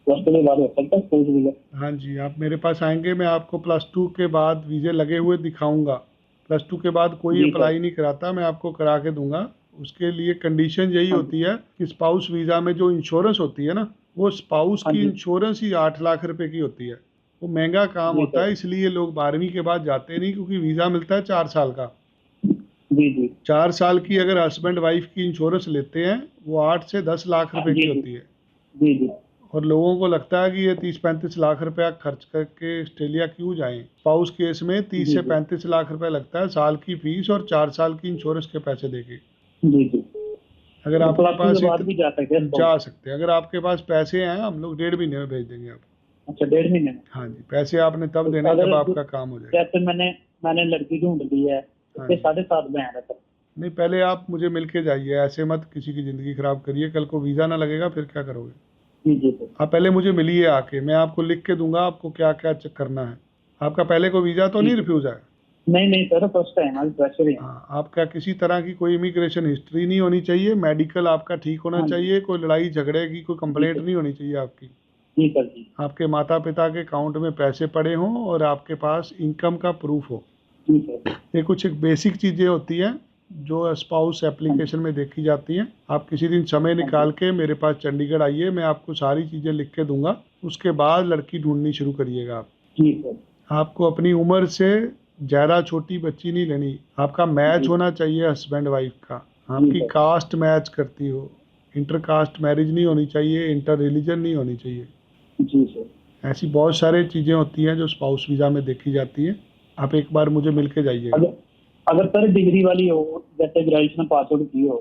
+2 के बाद हो सकता है स्पोर्ट्स वीजा? हाँ जी, आप मेरे पास आएंगे, मैं आपको +2 के बाद वीज़े लगे हुए दिखाऊंगा। +2 के बाद कोई जी सर। अप्लाई नहीं कराता, मैं आपको करा के दूंगा। उसके लिए कंडीशन यही होती है कि स्पाउस वीज़ा में जो इंश्योरेंस होती है ना, वो स्पाउस हाँ की जी। इंश्योरेंस ही 8 लाख रुपए की होती है। वो महंगा काम जी होता सर। है, इसलिए लोग 12वीं के बाद जाते नहीं, क्योंकि वीज़ा मिलता है 4 साल का। जी जी 4 साल की अगर हस्बैंड वाइफ की इंश्योरेंस लेते हैं, वो 8 से 10 लाख रुपए जी, की जी। होती है। जी जी। और लोगों को लगता है कि ये 30-35 लाख रुपया खर्च करके ऑस्ट्रेलिया क्यों जाएं। स्पाउस केस में 30 जी, से जी। 35 लाख रुपया लगता है साल की फीस और 4 साल की इंश्योरेंस के पैसे देके। जी जी। अगर तो आपके +2 पास के बाद भी जा सकते हैं जा सकते हैं, अगर आपके पास पैसे हैं, हम लोग 1.5 महीने में भेज देंगे आपको। अच्छा, 1.5 महीने में? हाँ जी, पैसे आपने तब तो देने अगर जब आपका काम हो जाएगा। जैसे मैंने लड़की ढूंढ ली है, हाँ उसके जी। 7.5 में आया था। नहीं, पहले आप मुझे मिल के जाइए, ऐसे मत किसी की ज़िंदगी ख़राब करिए। कल को वीज़ा ना लगेगा, फिर क्या करोगे? जी जी सर। आप पहले मुझे मिलिए आके, मैं आपको लिख के दूंगा आपको क्या क्या चेक करना है। आपका पहले को वीज़ा तो नहीं ठीक है। रिफ्यूज़ है? नहीं नहीं सर, फर्स्ट टाइम आज प्रेशर है। हाँ, आपका किसी तरह की कोई इमिग्रेशन हिस्ट्री नहीं होनी चाहिए, मेडिकल आपका ठीक होना हाँ जी। चाहिए, कोई लड़ाई झगड़े की कोई कंप्लेंट सर। नहीं होनी चाहिए आपकी। जी सर जी। आपके माता पिता के अकाउंट में पैसे पड़े हों और आपके पास इनकम का प्रूफ हो। जी सर। ये कुछ एक बेसिक चीज़ें होती हैं जो स्पाउस एप्लीकेशन में देखी जाती हैं। आप किसी दिन समय निकाल के मेरे पास चंडीगढ़ आइए, मैं आपको सारी चीज़ें लिख के दूंगा। उसके बाद लड़की ढूंढनी शुरू करिएगा आप। जी सर। आपको अपनी उम्र से ज़्यादा छोटी बच्ची नहीं लेनी, आपका मैच जी। होना चाहिए हस्बैंड वाइफ का। आपकी कास्ट मैच करती हो, इंटर कास्ट मैरिज नहीं होनी चाहिए, इंटर रिलीजन नहीं होनी चाहिए। जी सर। ऐसी बहुत सारी चीज़ें होती हैं जो स्पाउस वीज़ा में देखी जाती हैं। आप एक बार मुझे मिल के जाइएगा। अगर सर डिग्री वाली हो, जैसे ग्रेजुएशन पास आउट की हो,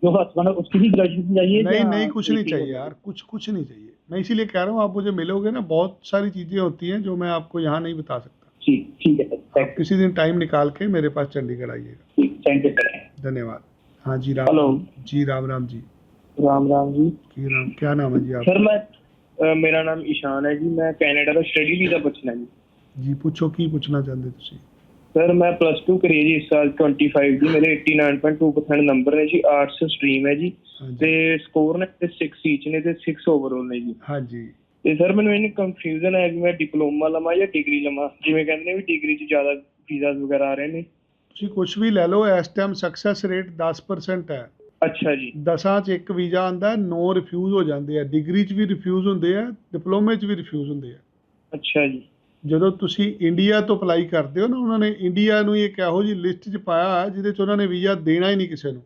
जो हस्बैंड उसकी भी ग्रेजुएशन चाहिए? नहीं नहीं, कुछ नहीं चाहिए यार, कुछ नहीं चाहिए। मैं इसीलिए कह रहा हूँ, आप मुझे मिलोगे ना, बहुत सारी चीज़ें होती हैं जो मैं आपको यहाँ नहीं बता सकता। ठीक है सर। आप किसी दिन टाइम निकाल के मेरे पास चंडीगढ़ आइएगा। Thank you sir. धन्यवाद। हाँ जी राम। हेलो जी राम राम जी। राम राम जी। क्या नाम है जी आप? सर मैं मेरा नाम ईशान है जी, मैं कैनेडा ਦਾ स्टडी वीजा ਪੁੱਛਣਾ जी पूछो, की पूछना चाहते ਤੁਸੀਂ? सर मैं +2 करी है जी इस साल 25 जी, मेरे 89.2% नंबर है जी, आर्ट्स स्ट्रीम है जी, ਤੇ ਸਕੋਰ ਨੇ 6 ਈਚ ਨੇ ਤੇ 6 ਓਵਰਆਲ ਨੇ ਜੀ। हाँ जी। ਤੇ ਸਰ ਮੈਨੂੰ ਇਹਨੀ ਕੰਫਿਊਜ਼ਨ ਹੈ ਵੀ ਮੈਂ ਡਿਪਲੋਮਾ ਲਵਾਂ ਜਾਂ ਡਿਗਰੀ ਲਵਾਂ, ਜਿਵੇਂ ਕਹਿੰਦੇ ਨੇ ਵੀ ਡਿਗਰੀ 'ਚ ਜ਼ਿਆਦਾ ਵੀਜ਼ਾਸ ਵਗੈਰਾ ਆ ਰਹੇ ਨੇ। ਤੁਸੀਂ ਕੁਝ ਵੀ ਲੈ ਲਓ, ਇਸ ਟਾਈਮ ਸਕਸੈਸ ਰੇਟ 10% ਹੈ। ਅੱਛਾ ਜੀ। 10 'ਚ ਇੱਕ ਵੀਜ਼ਾ ਆਉਂਦਾ, 9 ਰਿਫਿਊਜ਼ ਹੋ ਜਾਂਦੇ ਆ। ਡਿਗਰੀ 'ਚ ਵੀ ਰਿਫਿਊਜ਼ ਹੁੰਦੇ ਆ, ਡਿਪਲੋਮੇ 'ਚ ਵੀ ਰਿਫਿਊਜ਼ ਹੁੰਦੇ ਆ। ਅੱਛਾ ਜੀ। ਜਦੋਂ ਤੁਸੀਂ ਇੰਡੀਆ ਤੋਂ ਅਪਲਾਈ ਕਰਦੇ ਹੋ ਨਾ, ਉਹਨਾਂ ਨੇ ਇੰਡੀਆ ਨੂੰ ਇੱਕ ਇਹੋ ਜਿਹੀ ਲਿਸਟ 'ਚ ਪਾਇਆ ਹੈ ਜਿਹਦੇ 'ਚ ਉਹਨਾਂ ਨੇ ਵੀਜ਼ਾ ਦੇਣਾ ਹੀ ਨਹੀਂ ਕਿਸੇ ਨੂੰ।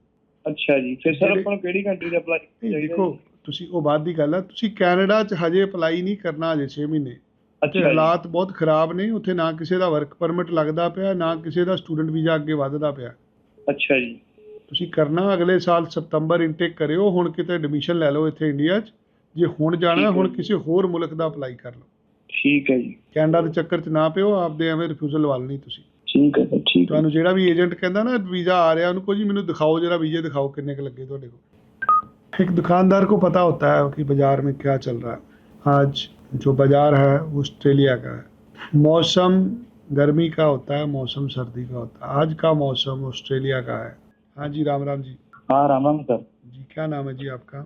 ਅੱਛਾ ਜੀ। ਫਿਰ ਸਰ ਆਪਾਂ ਨੂੰ ਕਿਹੜੀ ਕੰਟਰੀ ਦਾ ਅਪਲਾਈ ਕਰਨਾ ਚਾਹੀਦਾ? ਦੇਖੋ ਤੁਸੀਂ, ਉਹ ਬਾਅਦ ਦੀ ਗੱਲ ਹੈ। ਤੁਸੀਂ ਕੈਨੇਡਾ 'ਚ ਹਜੇ ਅਪਲਾਈ ਨਹੀਂ ਕਰਨਾ, ਹਜੇ 6 ਮਹੀਨੇ। ਉੱਥੇ ਹਾਲਾਤ ਬਹੁਤ ਖਰਾਬ ਨੇ। ਉੱਥੇ ਨਾ ਕਿਸੇ ਦਾ ਵਰਕ ਪਰਮਿਟ ਲੱਗਦਾ ਪਿਆ, ਨਾ ਕਿਸੇ ਦਾ ਸਟੂਡੈਂਟ ਵੀਜ਼ਾ ਅੱਗੇ ਵੱਧਦਾ ਪਿਆ। ਅੱਛਾ ਜੀ। ਤੁਸੀਂ ਕਰਨਾ ਅਗਲੇ ਸਾਲ ਸਤੰਬਰ ਇਨਟੇਕ ਕਰਿਓ। ਹੁਣ ਕਿਤੇ ਐਡਮਿਸ਼ਨ ਲੈ ਲਓ ਇੱਥੇ ਇੰਡੀਆ 'ਚ। ਜੇ ਹੁਣ ਜਾਣਾ, ਹੁਣ ਕਿਸੇ ਹੋਰ ਮੁਲਕ ਦਾ ਅਪਲਾਈ ਕਰ ਲਓ। ਠੀਕ ਹੈ ਜੀ। ਕੈਨੇਡਾ ਦੇ ਚੱਕਰ 'ਚ ਨਾ ਪਿਓ, ਆਪਦੇ ਐਵੇਂ ਰਿਫਿਊਜ਼ਲ ਲਵਾ ਲੈਣੀ ਤੁਸੀਂ। ਠੀਕ ਹੈ ਸਰ। ਠੀਕ। ਤੁਹਾਨੂੰ ਜਿਹੜਾ ਵੀ ਏਜੰਟ ਕਹਿੰਦਾ ਨਾ ਵੀਜ਼ਾ आ रहा है, उनको जी मैंने दिखाओ जरा वीज़े दिखाओ कितने के लगे ਤੁਹਾਡੇ को। एक दुकानदार को पता होता है कि बाज़ार में क्या चल रहा है। आज जो बाज़ार है वो ऑस्ट्रेलिया का है। मौसम गर्मी का होता है, मौसम सर्दी का होता है। आज का मौसम ऑस्ट्रेलिया का है। हाँ जी राम राम जी। हाँ राम राम सर। जी क्या नाम है जी आपका?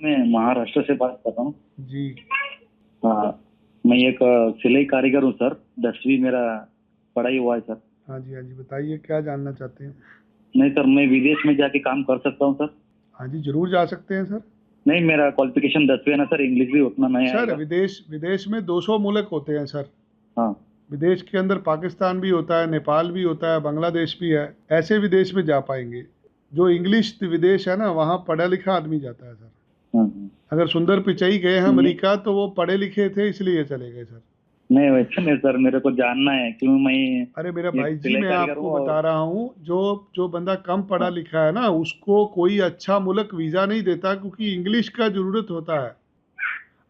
मैं महाराष्ट्र से बात कर रहा हूँ जी। हाँ, मैं एक सिलाई कारीगर हूँ सर, 10वीं मेरा पढ़ाई हुआ है सर। हाँ जी बताइए, क्या जानना चाहते हैं? नहीं सर, मैं विदेश में जाके काम कर सकता हूँ सर? हाँ जी जरूर जा सकते हैं सर। नहीं, मेरा क्वालिफिकेशन 10वीं है ना सर, इंग्लिश भी उतना नहीं सर आएगा। विदेश में 200 मुल्क होते हैं सर। हाँ। विदेश के अंदर पाकिस्तान भी होता है, नेपाल भी होता है, बांग्लादेश भी है। ऐसे विदेश में जा पाएंगे। जो इंग्लिश विदेश है ना, वहाँ पढ़ा लिखा आदमी जाता है सर। हाँ। अगर सुंदर पिचाई गए हैं अमेरिका, तो वो पढ़े लिखे थे इसलिए चले गए सर। नहीं वैसे नहीं सर, मेरे को जानना है क्यों मैं। अरे मेरा भाई जी, सिलाई मैं कारीगर आपको हूँ बता रहा हूँ, जो बंदा कम पढ़ा लिखा है ना, उसको कोई अच्छा मुल्क वीज़ा नहीं देता, क्योंकि इंग्लिश का ज़रूरत होता है।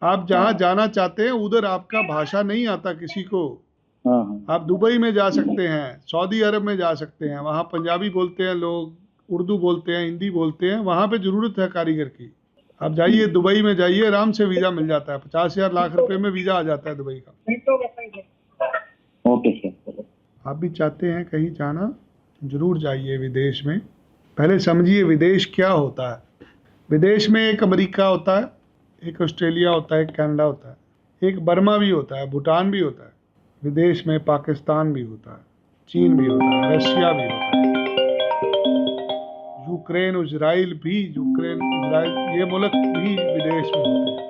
आप जहाँ जाना चाहते हैं उधर आपका भाषा नहीं आता किसी को। हाँ। आप दुबई में जा सकते हैं, सऊदी अरब में जा सकते हैं, वहाँ पंजाबी बोलते हैं लोग, उर्दू बोलते हैं, हिंदी बोलते हैं। वहाँ पे ज़रूरत है कारीगर की। आप जाइए दुबई में जाइए, आराम से वीज़ा मिल जाता है। 50,000 लाख रुपए में वीज़ा आ जाता है दुबई का। Okay sir. आप भी चाहते हैं कहीं जाना, ज़रूर जाइए विदेश में। पहले समझिए विदेश क्या होता है। विदेश में एक अमेरिका होता है, एक ऑस्ट्रेलिया होता है, एक कनाडा होता है, एक बर्मा भी होता है, भूटान भी होता है। विदेश में पाकिस्तान भी होता है, चीन भी होता है, रशिया भी होता है, यूक्रेन इजराइल ये मुल्क भी विदेश में होते हैं।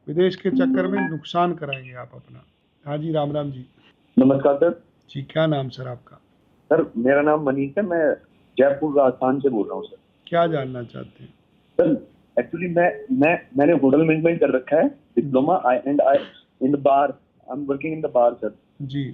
विदेश के चक्कर में नुकसान कराएंगे आप अपना। हाँ जी राम राम जी। नमस्कार सर। जी क्या नाम सर आपका? सर मेरा नाम मनीष है, मैं जयपुर राजस्थान से बोल रहा हूँ सर। क्या जानना चाहते हैं? सर एक्चुअली मैंने होटल मैनेजमेंट कर रखा है, diploma in the bar. I am working in the bar sir. जी।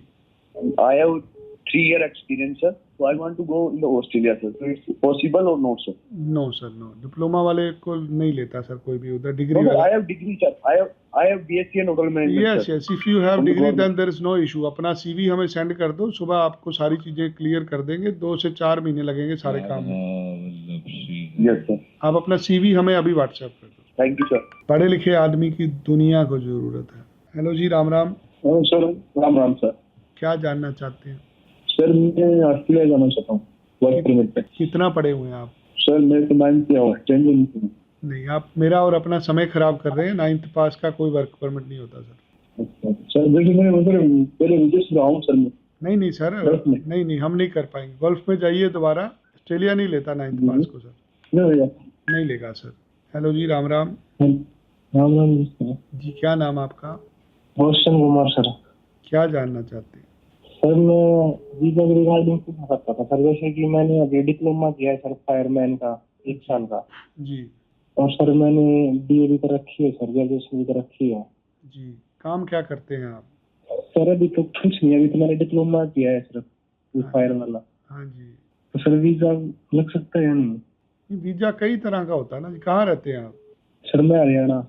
I have 3 year experience sir, so I want to go in the Australia sir, so it's possible or not sir? No sir no, diploma वाले को नहीं लेता सर कोई भी उधर। डिग्री No, sir, वाला। I have degree sir, I have BSc in hotel management yes sir. Yes, if you have From the degree then government. There is no issue. अपना सीवी हमें सेंड कर दो, सुबह आपको सारी चीज़ें क्लियर कर देंगे। 2 से 4 महीने लगेंगे सारे काम में। Yes sir. आप अपना सीवी हमें अभी व्हाट्सएप कर दो। Thank you sir. पढ़े लिखे आदमी की दुनिया को ज़रूरत है। Hello ji Ram Ram. Sir Ram Ram sir. क्या जानना चाहते हैं? सर मैं ऑस्ट्रेलिया जाना चाहता हूँ वर्क परमिट पे। कितना पढ़े हुए हैं आप? सर मेरे को 9th किया हुआ है, 10th नहीं। नहीं, आप मेरा और अपना समय खराब कर रहे हैं। 9th पास का कोई वर्क परमिट नहीं होता सर। अच्छा सर, देखिए मैं उधर पहले विदेश में रहा हूँ सर। मैं नहीं सर, गल्फ में। नहीं हम नहीं कर पाएंगे। गल्फ में जाइए दोबारा। ऑस्ट्रेलिया नहीं लेता 9th पास को सर। नहीं भैया। नहीं लेगा सर। हेलो जी राम राम। राम राम जी क्या नाम आपका? रोशन कुमार सर। क्या जानना चाहते हैं? सर मैं वीजा के रिगार्डिंग पूछना सकता था सर, जैसे कि मैंने अभी डिप्लोमा किया है सर फायरमैन का 1 साल का, जी और सर मैंने BA भी कर रखी है सर, ग्रेजुएशन भी कर रखी है। जी। काम क्या करते हैं आप? सर अभी तो कुछ नहीं, अभी तो मैंने डिप्लोमा किया है सर फायर वाला। हाँ जी। तो सर वीजा लग सकता है या नहीं? ये वीजा कई तरह का होता है ना जी। कहाँ रहते हैं आप? सर मैं हरियाणा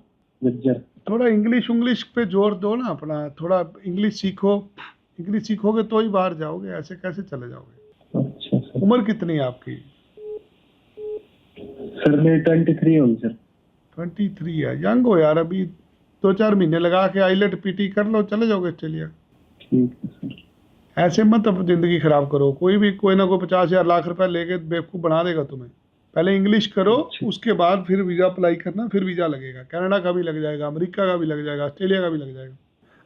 जज्जर। थोड़ा इंग्लिश पे जोर दो ना अपना, थोड़ा इंग्लिश सीखो। इंग्लिश सीखोगे तो ही बाहर जाओगे, ऐसे कैसे चले जाओगे? अच्छा सर। उम्र कितनी है आपकी? सर मेरी 23 होगी सर। 23 है, यंग हो यार। अभी 2-4 महीने लगा के आईलेट PT कर लो, चले जाओगे ऑस्ट्रेलिया। ठीक है सर। ऐसे मत अब जिंदगी खराब करो। कोई ना कोई 50,000 लाख रुपए लेके बेवकूफ़ बना देगा तुम्हें। पहले इंग्लिश करो, उसके बाद फिर वीज़ा अप्लाई करना, फिर वीज़ा लगेगा। कनाडा का भी लग जाएगा, अमेरिका का भी लग जाएगा, ऑस्ट्रेलिया का भी लग जाएगा।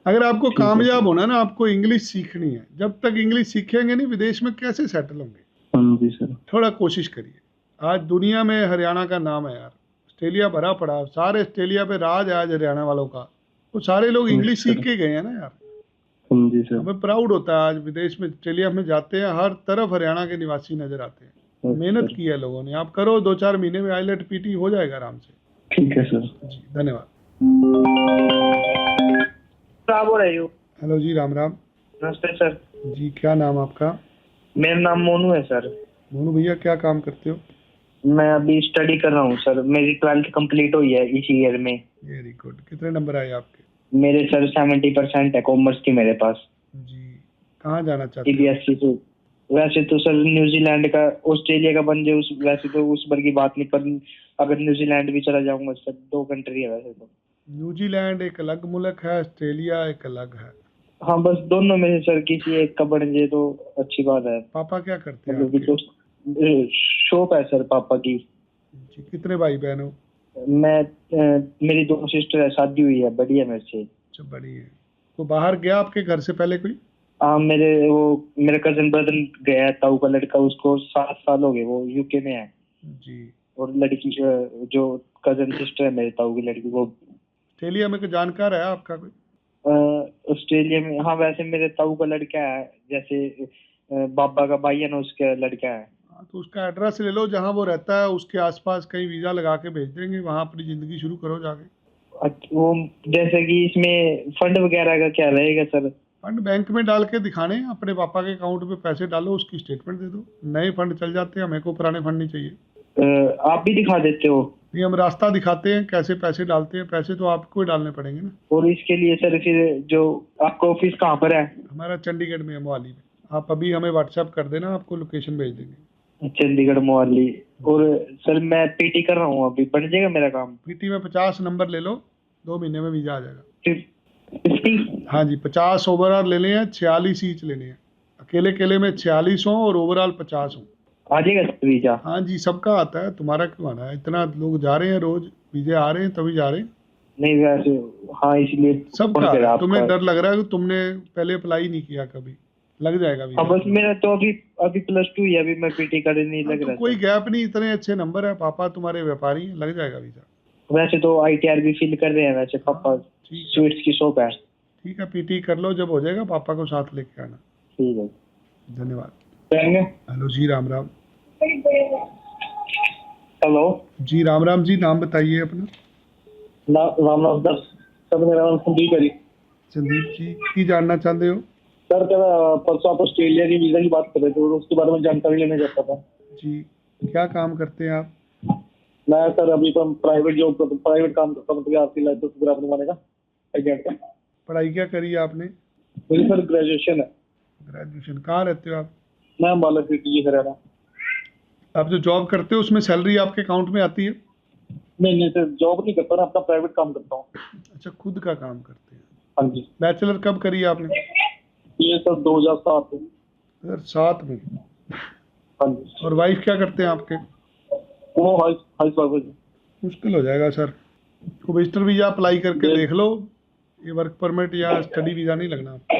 अगर आपको कामयाब होना ना, आपको इंग्लिश सीखनी है। जब तक इंग्लिश सीखेंगे नहीं, विदेश में कैसे सेटल होंगे? हाँ जी सर। थोड़ा कोशिश करिए। आज दुनिया में हरियाणा का नाम है यार। ऑस्ट्रेलिया भरा पड़ा, सारे ऑस्ट्रेलिया पे राज है आज हरियाणा वालों का। वो सारे लोग इंग्लिश सीख के गए हैं ना यार। हाँ जी सर। हमें प्राउड होता है आज विदेश में, ऑस्ट्रेलिया में जाते हैं, हर तरफ हरियाणा के निवासी नजर आते हैं। मेहनत की है लोगों ने। आप करो, 2-4 महीने में आईलेट PT हो जाएगा आराम से। ठीक है सर। जी धन्यवाद। क्या बोल रहे हो? हेलो जी, राम राम। नमस्ते सर। जी, क्या नाम आपका? मेरा नाम मोनू है सर। मोनू भैया, क्या काम करते हो? मैं अभी स्टडी कर रहा हूँ सर, मेरी 12th कंप्लीट हुई है इसी ईयर में। Very good. कितने नंबर आए आपके? मेरे सर 70% है, कॉमर्स थी मेरे पास। जी, कहाँ जाना चाहते हो? CBSE से। वैसे तो सर न्यूजीलैंड का, ऑस्ट्रेलिया का बन जाए वैसे तो उस बार की बात नहीं, पर अगर न्यूजीलैंड भी चला जाऊंगा सर, 2 कंट्री है वैसे तो। न्यूजीलैंड एक अलग मुल्क है, ऑस्ट्रेलिया एक अलग है। हाँ बस दोनों में से सर किसी एक का बन जाए तो अच्छी बात है। पापा क्या करते हैं मतलब कि आपके? तो शॉप है सर पापा की। जी, कितने भाई बहन हो? मैं मेरी 2 सिस्टर है, शादी हुई है, बड़ी है मेरे से। अच्छा, बड़ी है। तो बाहर गया आपके घर से पहले कोई? हाँ मेरे कजन ब्रदर गया है, ताऊ का लड़का, उसको 7 साल हो गए, वो UK में है। जी। और लड़की जो कजन सिस्टर है मेरे ताऊ की लड़की, वो ऑस्ट्रेलिया में कोई जानकार है आपका कोई? ऑस्ट्रेलिया में। हाँ वैसे मेरे ताऊ का लड़का है, जैसे बाबा का भाई है ना, उसका लड़का है। हाँ, तो उसका एड्रेस ले लो, जहाँ वो रहता है उसके आसपास कहीं वीज़ा लगा के भेज देंगे, वहाँ अपनी ज़िंदगी शुरू करो जाके। वो जैसे कि इसमें फंड वगैरह का क्या रहेगा सर? फंड बैंक में डाल के दिखाने, अपने पापा के अकाउंट में पैसे डालो, उसकी स्टेटमेंट दे दो। नए फंड चल जाते हैं, हमें को पुराने फंड नहीं चाहिए। आप भी दिखा देते हो? नहीं, हम रास्ता दिखाते हैं कैसे पैसे डालते हैं। पैसे तो आपको ही डालने पड़ेंगे ना। और इसके लिए सर फिर जो आपका ऑफिस कहाँ पर है? हमारा चंडीगढ़ में है, मोहाली में। आप अभी हमें व्हाट्सएप कर देना, आपको लोकेशन भेज देंगे। चंडीगढ़ मोहाली। और सर मैं PT कर रहा हूँ, अभी बन जाएगा मेरा काम? PT में 50 नंबर ले लो, 2 महीने में वीज़ा आ जाएगा। 50? हाँ जी, 50 ओवरऑल लेने हैं, 46 ईच लेने हैं। अकेले में 46 हो और ओवरऑल 50 हो। आ जाएगा सर वीजा? हाँ जी, सबका आता है, तुम्हारा क्यों आना है? इतना लोग जा रहे हैं, रोज वीजे आ रहे हैं, तभी जा रहे हैं। नहीं वैसे हाँ, इसलिए सबका फोन आता करा है। आपका। तुम्हें डर लग रहा है कि तुमने पहले अप्लाई नहीं किया कभी। लग जाएगा हाँ बस वीजा। मेरा तो अभी +2 ही है, अभी मैं PT करने नहीं लग तो रहा कोई था। गैप नहीं, इतने अच्छे नंबर है, पापा तुम्हारे व्यापारी हैं, लग जाएगा वीजा। वैसे तो ITR भी फिल कर रहे हैं वैसे पापा, ठीक है, स्वीट्स की शॉप है। ठीक है, PT कर लो, जब हो जाएगा पापा को साथ लेके आना। ठीक है, धन्यवाद। करेंगे। हेलो जी, राम राम। हेलो जी, राम राम जी, नाम बताइए अपना। राम राम सर। सर मेरा नाम संदीप है जी। संदीप जी, की जानना चाहते हो? सर परसों आप ऑस्ट्रेलिया की वीजा की बात कर रहे थे, और उसके बारे में जानकारी लेना चाहता था। जी, क्या काम करते हैं आप? मैं सर अभी तो प्राइवेट काम करता हूँ, मतलब आपकी लाइसेंस वगैरह बनवाने का, एजेंट का। पढ़ाई क्या करी है आपने? मेरी सर ग्रेजुएशन है। ग्रेजुएशन। कहाँ रहते हो आप? मैं अम्बाला सिटी हरियाणा। आप जो जॉब करते हो उसमें सैलरी आपके अकाउंट में आती है? नहीं सर, जॉब नहीं करता ना, अपना प्राइवेट काम करता हूँ। अच्छा, खुद का काम करते हैं। हाँ जी। बैचलर कब करी है आपने? ये सर 2007 में। 2007 में। हाँ जी। और वाइफ क्या करते हैं आपके? वो हाई सर्विस। मुश्किल हो जाएगा सर। को विजिटर वीजा अप्लाई करके देख लो, ये वर्क परमिट या स्टडी वीजा नहीं लगना आपको।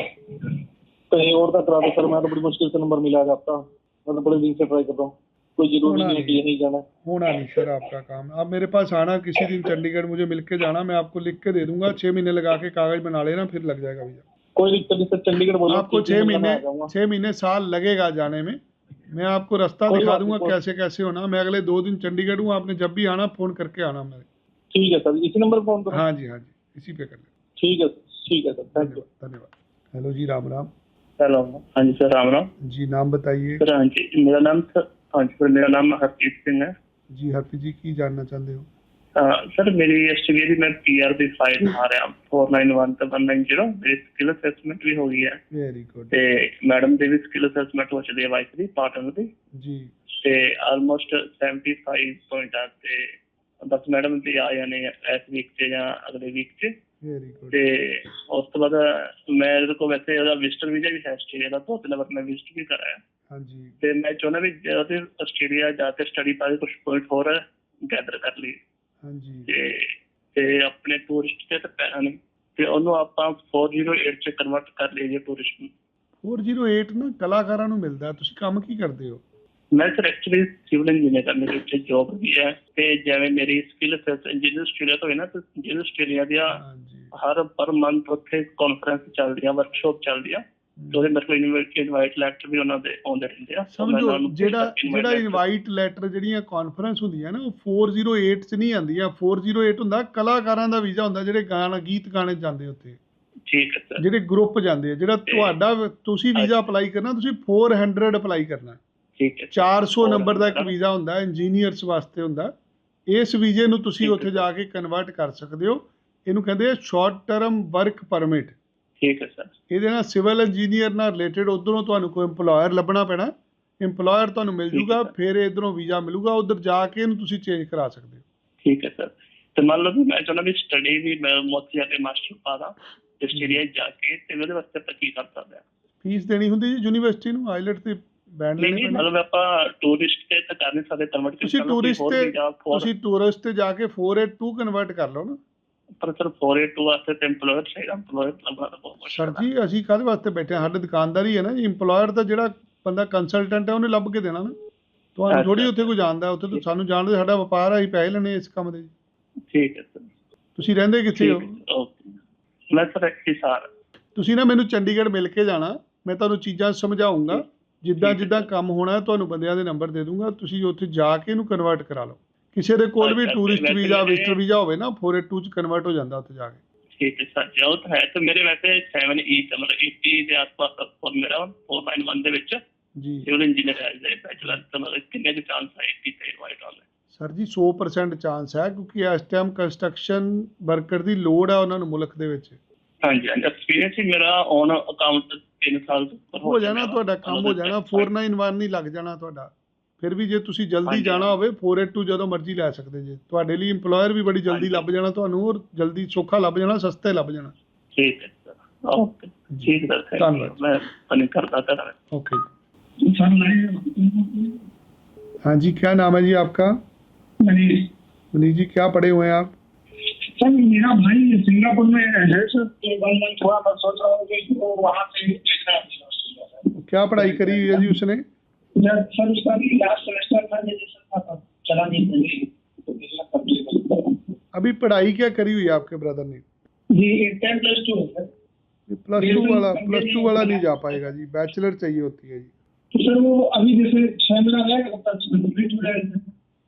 कहीं और का करा दो सर, मैं तो बड़ी मुश्किल से नंबर मिला है आपका, मैं तो बड़े दिन से ट्राई कर रहा हूँ। कोई जरूरी नहीं है कि यहीं जाना। होना नहीं सर आपका काम। आप मेरे पास आना किसी दिन चंडीगढ़, मुझे मिल के जाना, मैं आपको लिख के दे दूंगा। 6 महीने लगा के कागज बना लेना, फिर लग जाएगा वीजा। कोई दिक्कत नहीं सर, चंडीगढ़ बोलो। आपको ठीक है, 6 मैं महीने आ जाऊंगा। 6 महीने साल लगेगा जाने में। मैं आपको रास्ता कोई दिखा बात दूंगा नहीं, कैसे कैसे होना। मैं अगले 2 दिन चंडीगढ़ हूँ, आपने जब भी आना फ़ोन करके आना मेरे। ठीक है सर, इसी नंबर पर फोन करो। हाँ जी, हाँ जी, इसी पे कर लें। ठीक है सर, थैंक यू। धन्यवाद धन्यवाद। हेलो जी, राम राम हेलो, हाँ जी सर, राम राम जी। नाम बताइए सर। हाँ जी, मेरा नाम सर, हाँ जी सर, मेरा नाम हरप्रीत सिंह है। जी। हरप्रीत जी, की जानना चाहते हो? सर मेरी एक्चुअली मैं PRB फाइल आ ਰਿਹਾ 491 ਤੇ 190 ਮੇਰੀ ਸਕਿੱਲ ਅਸੈਸਮੈਂਟ ਵੀ ਹੋ ਗਈ ਹੈ वेरी गुड ਤੇ ਮੈਡਮ ਦੀ ਵੀ ਸਕਿੱਲ ਅਸੈਸਮੈਂਟ ਹੋ ਚੁੱਕੀ ਹੈ ਵਾਈਫ ਦੀ, ਪਾਰਟਨਰ ਦੀ, जी। ਤੇ ਆਲਮੋਸਟ 75 ਪੁਆਇੰਟ ਆ ਤੇ ਬਸ ਮੈਡਮ ਦੀ ਆ ਜਾਣੇ ਇਸ ਵੀਕ 'ਚ ਜਾਂ ਅਗਲੇ ਵੀਕ 'ਚ। Very good. ਤੇ ਉਸ ਤੋਂ ਬਾਅਦ ਮੈਂ ਇਹਦੇ ਕੋਲ ਵੈਸੇ ਉਹਦਾ ਵਿਜ਼ਟਰ ਵੀਜ਼ਾ ਵੀ ਹੈ ਆਸਟ੍ਰੇਲੀਆ ਦਾ, ਤੋਂ ਤਿੰਨ ਵਾਰ ਮੈਂ ਵਿਜ਼ਟ ਵੀ ਕਰਾਇਆ। हाँ जी। ਤੇ ਮੈਂ ਚਾਹੁੰਦਾ ਵੀ ਉਹਦੇ ਆਸਟ੍ਰੇਲੀਆ ਜਾ ਕੇ ਸਟੱਡੀ ਬਾਰੇ ਕੁਝ ਪੁਆਇੰਟ ਹੋਰ ਗੈਦਰ ਕਰ ਲਈ हाँ जी। ਤੇ ਆਪਣੇ ਟੂਰਿਸਟ ਤੇ ਤਾਂ ਪੈਣਾ ਨਹੀਂ, ਤੇ ਉਹਨੂੰ ਆਪਾਂ 408 ਚ ਕਨਵਰਟ ਕਰ ਲਈਏ ਟੂਰਿਸਟ ਨੂੰ। 408 ਨਾ ਕਲਾਕਾਰਾਂ ਨੂੰ ਮਿਲਦਾ ਹੈ। ਤੁਸੀਂ ਕੰਮ ਕੀ ਕਰਦੇ ਹੋ? ਮੈਂ ਸਰ ਐਕਚੁਅਲੀ ਸਿਵਲ ਇੰਜੀਨੀਅਰ ਦਾ ਮੇਰੇ ਉੱਤੇ ਜੋਬ ਵੀ ਹੈ, ਤੇ ਜਿਵੇਂ ਮੇਰੀ ਸਕਿੱਲ ਇੰਜੀਨੀਅਰ ਆਸਟ੍ਰੇਲੀਆ ਤੋਂ ਹੈ ਨਾ, ਤੇ ਇੰਜੀਨੀਅਰ ਆਸਟ੍ਰੇਲੀਆ ਦੀਆਂ हाँ जी। ਹਰ ਪਰ ਮੰਥ ਉੱਥੇ ਕਾਨਫਰੰਸ ਚੱਲਦੀਆਂ, ਵਰਕਸ਼ਾਪ ਚੱਲਦੀਆਂ, ਤੇ ਉਹਦੇ ਮੇਰੇ ਕੋਲ ਇਨਵਾਈਟ ਲੈਟਰ ਵੀ ਉਹਨਾਂ ਦੇ ਆਉਂਦੇ ਰਹਿੰਦੇ ਆ। ਸਮਝੋ ਜਿਹੜਾ ਇਨਵਾਈਟ ਲੈਟਰ ਜਿਹੜੀਆਂ ਕਾਨਫਰੰਸ ਹੁੰਦੀਆਂ ਨਾ, ਉਹ 408 ਚ ਨਹੀਂ ਆਉਂਦੀਆਂ। 408 ਹੁੰਦਾ ਕਲਾਕਾਰਾਂ ਦਾ ਵੀਜ਼ਾ ਹੁੰਦਾ, ਜਿਹੜੇ ਗੀਤ ਗਾਣੇ ਜਾਂਦੇ ਉੱਥੇ, ਠੀਕ ਹੈ ਸਰ, ਜਿਹੜੇ ਗਰੁੱਪ ਜਾਂਦੇ ਆ। ਜਿਹੜਾ ਤੁਹਾਡਾ ਤੁਸੀਂ ਵੀਜ਼ਾ ਅਪਲਾਈ ਕਰਨਾ, ਤੁਸੀਂ 400 ਅਪਲਾਈ ਕਰਨਾ। ਠੀਕ ਹੈ 400 ਨੰਬਰ ਦਾ ਇੱਕ ਵੀਜ਼ਾ ਹੁੰਦਾ, ਇੰਜੀਨੀਅਰਸ ਵਾਸਤੇ ਹੁੰਦਾ। ਇਸ ਵੀਜ਼ੇ ਨੂੰ ਤੁਸੀਂ ਉੱਥੇ ਜਾ ਕੇ ਕਨਵਰਟ ਕਰ ਸਕਦੇ ਹੋ। ਇਹਨੂੰ ਕਹਿੰਦੇ ਆ ਸ਼ਾਰਟ ਟਰਮ ਵਰਕ ਪਰਮਿਟ। ਠੀਕ ਹੈ ਸਰ। ਇਹਦੇ ਨਾਲ ਸਿਵਲ ਇੰਜੀਨੀਅਰ ਨਾਲ ਰਿਲੇਟਡ ਉੱਧਰੋਂ ਤੁਹਾਨੂੰ ਕੋਈ EMPLOYER ਲੱਭਣਾ ਪੈਣਾ। EMPLOYER ਤੁਹਾਨੂੰ ਮਿਲ ਜੂਗਾ, ਫਿਰ ਇੱਧਰੋਂ ਵੀਜ਼ਾ ਮਿਲੂਗਾ, ਉੱਧਰ ਜਾ ਕੇ ਇਹਨੂੰ ਤੁਸੀਂ ਚੇਂਜ ਕਰਾ ਸਕਦੇ ਹੋ। ਠੀਕ ਹੈ ਸਰ। ਤੇ ਮੰਨ ਲਓ ਵੀ ਮੈਂ ਚਾਹੁੰਦਾ ਵੀ ਸਟੱਡੀ ਵੀ ਮੈਂ ਉੱਥੇ ਜਾ ਕੇ ਮਾਸਟਰ ਪਾਦਾ ਆਸਟ੍ਰੇਲੀਆ ਜਾ ਕੇ, ਤੇ ਉਹਦੇ ਵਾਸਤੇ ਆਪਾਂ ਕੀ ਕਰ ਸਕਦੇ ਹਾਂ? ਫੀਸ ਦੇਣੀ ਹੁੰਦੀ ਜੀ ਯੂਨੀਵਰਸਿਟੀ ਨੂੰ, ਆਈਲੈਟ ਤੇ ਬੈਂਡ ਲੈਣੇ ਨਹੀਂ, ਪੈਣੇ। ਮਤਲਬ ਆਪਾਂ ਟੂਰਿਸਟ ਤੇ ਤਾਂ ਕਰ ਨਹੀਂ ਸਕਦੇ ਕਨਵਰਟ। ਤੁਸੀਂ ਟੂਰਿਸਟ ਤੇ ਜਾ ਕੇ 482 ਕਨਵਰਟ ਕਰ ਲਓ ਨਾ। ਪਰ ਸਰ 482 ਵਾਸਤੇ ਤੇ EMPLOYER ਚਾਹੀਦਾ, EMPLOYER ਲੱਭਣਾ ਤਾਂ ਬਹੁਤ ਮੁਸ਼ਕਿਲ ਸਰ ਜੀ, ਅਸੀਂ ਕਾਹਦੇ ਵਾਸਤੇ ਬੈਠੇ ਹਾਂ? ਸਾਡੇ ਦੁਕਾਨਦਾਰੀ ਹੈ ਨਾ ਜੀ। EMPLOYER ਤਾਂ ਜਿਹੜਾ ਬੰਦਾ ਕੰਸਲਟੈਂਟ ਹੈ ਉਹਨੇ ਲੱਭ ਕੇ ਦੇਣਾ ਨਾ। ਤੁਹਾਨੂੰ ਥੋੜੀ ਉੱਥੇ ਕੋਈ ਜਾਣਦਾ, ਉੱਥੇ ਤਾਂ ਸਾਨੂੰ ਜਾਣਦੇ, ਸਾਡਾ ਵਪਾਰ ਆ, ਅਸੀਂ ਪੈਸੇ ਲੈਣੇ ਇਸ ਕੰਮ ਦੇ। ਠੀਕ ਹੈ ਸਰ। ਤੁਸੀਂ ਰਹਿੰਦੇ ਕਿੱਥੇ ਹੋ? ਓਕੇ, ਮੈਂ ਸਰ ਹਿਸਾਰ। ਤੁਸੀਂ ਨਾ ਮੈਨੂੰ ਚੰਡੀਗੜ੍ਹ ਮਿਲ ਕੇ ਜਾਣਾ, ਮੈਂ ਤੁਹਾਨੂੰ ਚੀਜ਼ਾਂ ਸਮਝਾਊਂਗਾ। ਜਿੱਦਾਂ ਕੰਮ ਹੋਣਾ ਤੁਹਾਨੂੰ ਬੰਦਿਆਂ ਦੇ ਨੰਬਰ ਦੇ ਦੂੰਗਾ, ਤੁਸੀਂ ਉੱਥੇ ਜਾ ਕੇ ਇਹਨੂੰ ਕਨਵਰਟ ਕਰਾ ਲਓ। ਕਿਸੇ ਦੇ ਕੋਲ ਵੀ ਟੂਰਿਸਟ ਵੀਜ਼ਾ, ਵਿਜ਼ਟਰ ਵੀਜ਼ਾ ਹੋਵੇ ਨਾ, 482 ਚ ਕਨਵਰਟ ਹੋ ਜਾਂਦਾ ਉੱਥੇ ਜਾ ਕੇ। ਠੀਕ ਹੈ ਸਰ, ਜੋ ਤਾਂ ਹੈ। ਤੇ ਮੇਰੇ ਵੈਸੇ 7E ਮਤਲਬ 80 ਦੇ ਆਸ-ਪਾਸ ਫੋਰ ਮੇਰਾ 491 ਦੇ ਵਿੱਚ ਜੀ। ਸਿਵਲ ਇੰਜੀਨੀਅਰ ਹੈ ਦੇ ਬੈਚਲਰ, ਤਾਂ ਮਤਲਬ ਕਿੰਨੇ ਦੇ ਚਾਂਸ ਹੈ 80 ਤੇ ਇਨਵਾਈਟ ਆਉਣ ਦੇ? ਸਰ ਜੀ 100% ਚਾਂਸ ਹੈ, ਕਿਉਂਕਿ ਇਸ ਟਾਈਮ ਕੰਸਟਰਕਸ਼ਨ ਵਰਕਰ ਦੀ ਲੋੜ ਹੈ ਉਹਨਾਂ ਨੂੰ ਮੁਲਕ ਦੇ ਵਿੱਚ। ਹਾਂਜੀ ਹਾਂਜੀ, ਐਕਸਪੀਰੀਅੰਸ ਹੀ ਮੇਰਾ ਔਨ ਅਕਾਊਂਟ 3 ਸਾਲ ਤੋਂ ਉੱਪਰ ਹੋ ਜਾਣਾ ਤੁਹਾਡਾ ਕੰਮ, ਹੋ ਜਾਣਾ। 491 ਨਹੀਂ ਲੱਗ ਜਾਣਾ ਤੁਹਾਡਾ। ਫਿਰ ਵੀ ਜੇ ਤੁਸੀਂ ਜਲਦੀ ਜਾਣਾ ਹੋਵੇ 482 ਜਦੋਂ ਮਰਜ਼ੀ ਲੈ ਸਕਦੇ ਜੇ। ਤੁਹਾਡੇ ਲਈ EMPLOYER ਵੀ ਬੜੀ ਜਲਦੀ ਲੱਭ ਜਾਣਾ ਤੁਹਾਨੂੰ, ਔਰ ਜਲਦੀ ਸੌਖਾ ਲੱਭ ਜਾਣਾ, ਸਸਤੇ ਲੱਭ ਜਾਣਾ। ਠੀਕ ਹੈ ਸਰ, ਓਕੇ, ਠੀਕ ਹੈ ਸਰ, ਧੰਨਵਾਦ। ਮੈਂ ਤੁਹਾਨੂੰ करता था। ओके हाँ जी, क्या नाम है जी आपका? मनीष जी, क्या पढ़े हुए हैं आप? सर मेरा भाई सिंगापुर में है सर, 1 मंथ हुआ, मैं सोच रहा हूँ कि वो वहाँ से क्या पढ़ाई करी हुई है जी उसने? सर उसका भी लास्ट सेमेस्टर था, था चला नहीं तो अभी पढ़ाई क्या करी हुई है आपके ब्रदर ने? जी 10+2 है सर। प्लस टू वाला नहीं जा पाएगा जी, बैचलर चाहिए होती है जी। तो सर वो अभी जैसे 6 महीना रहेगा तब तक कंप्लीट हो जाएगा।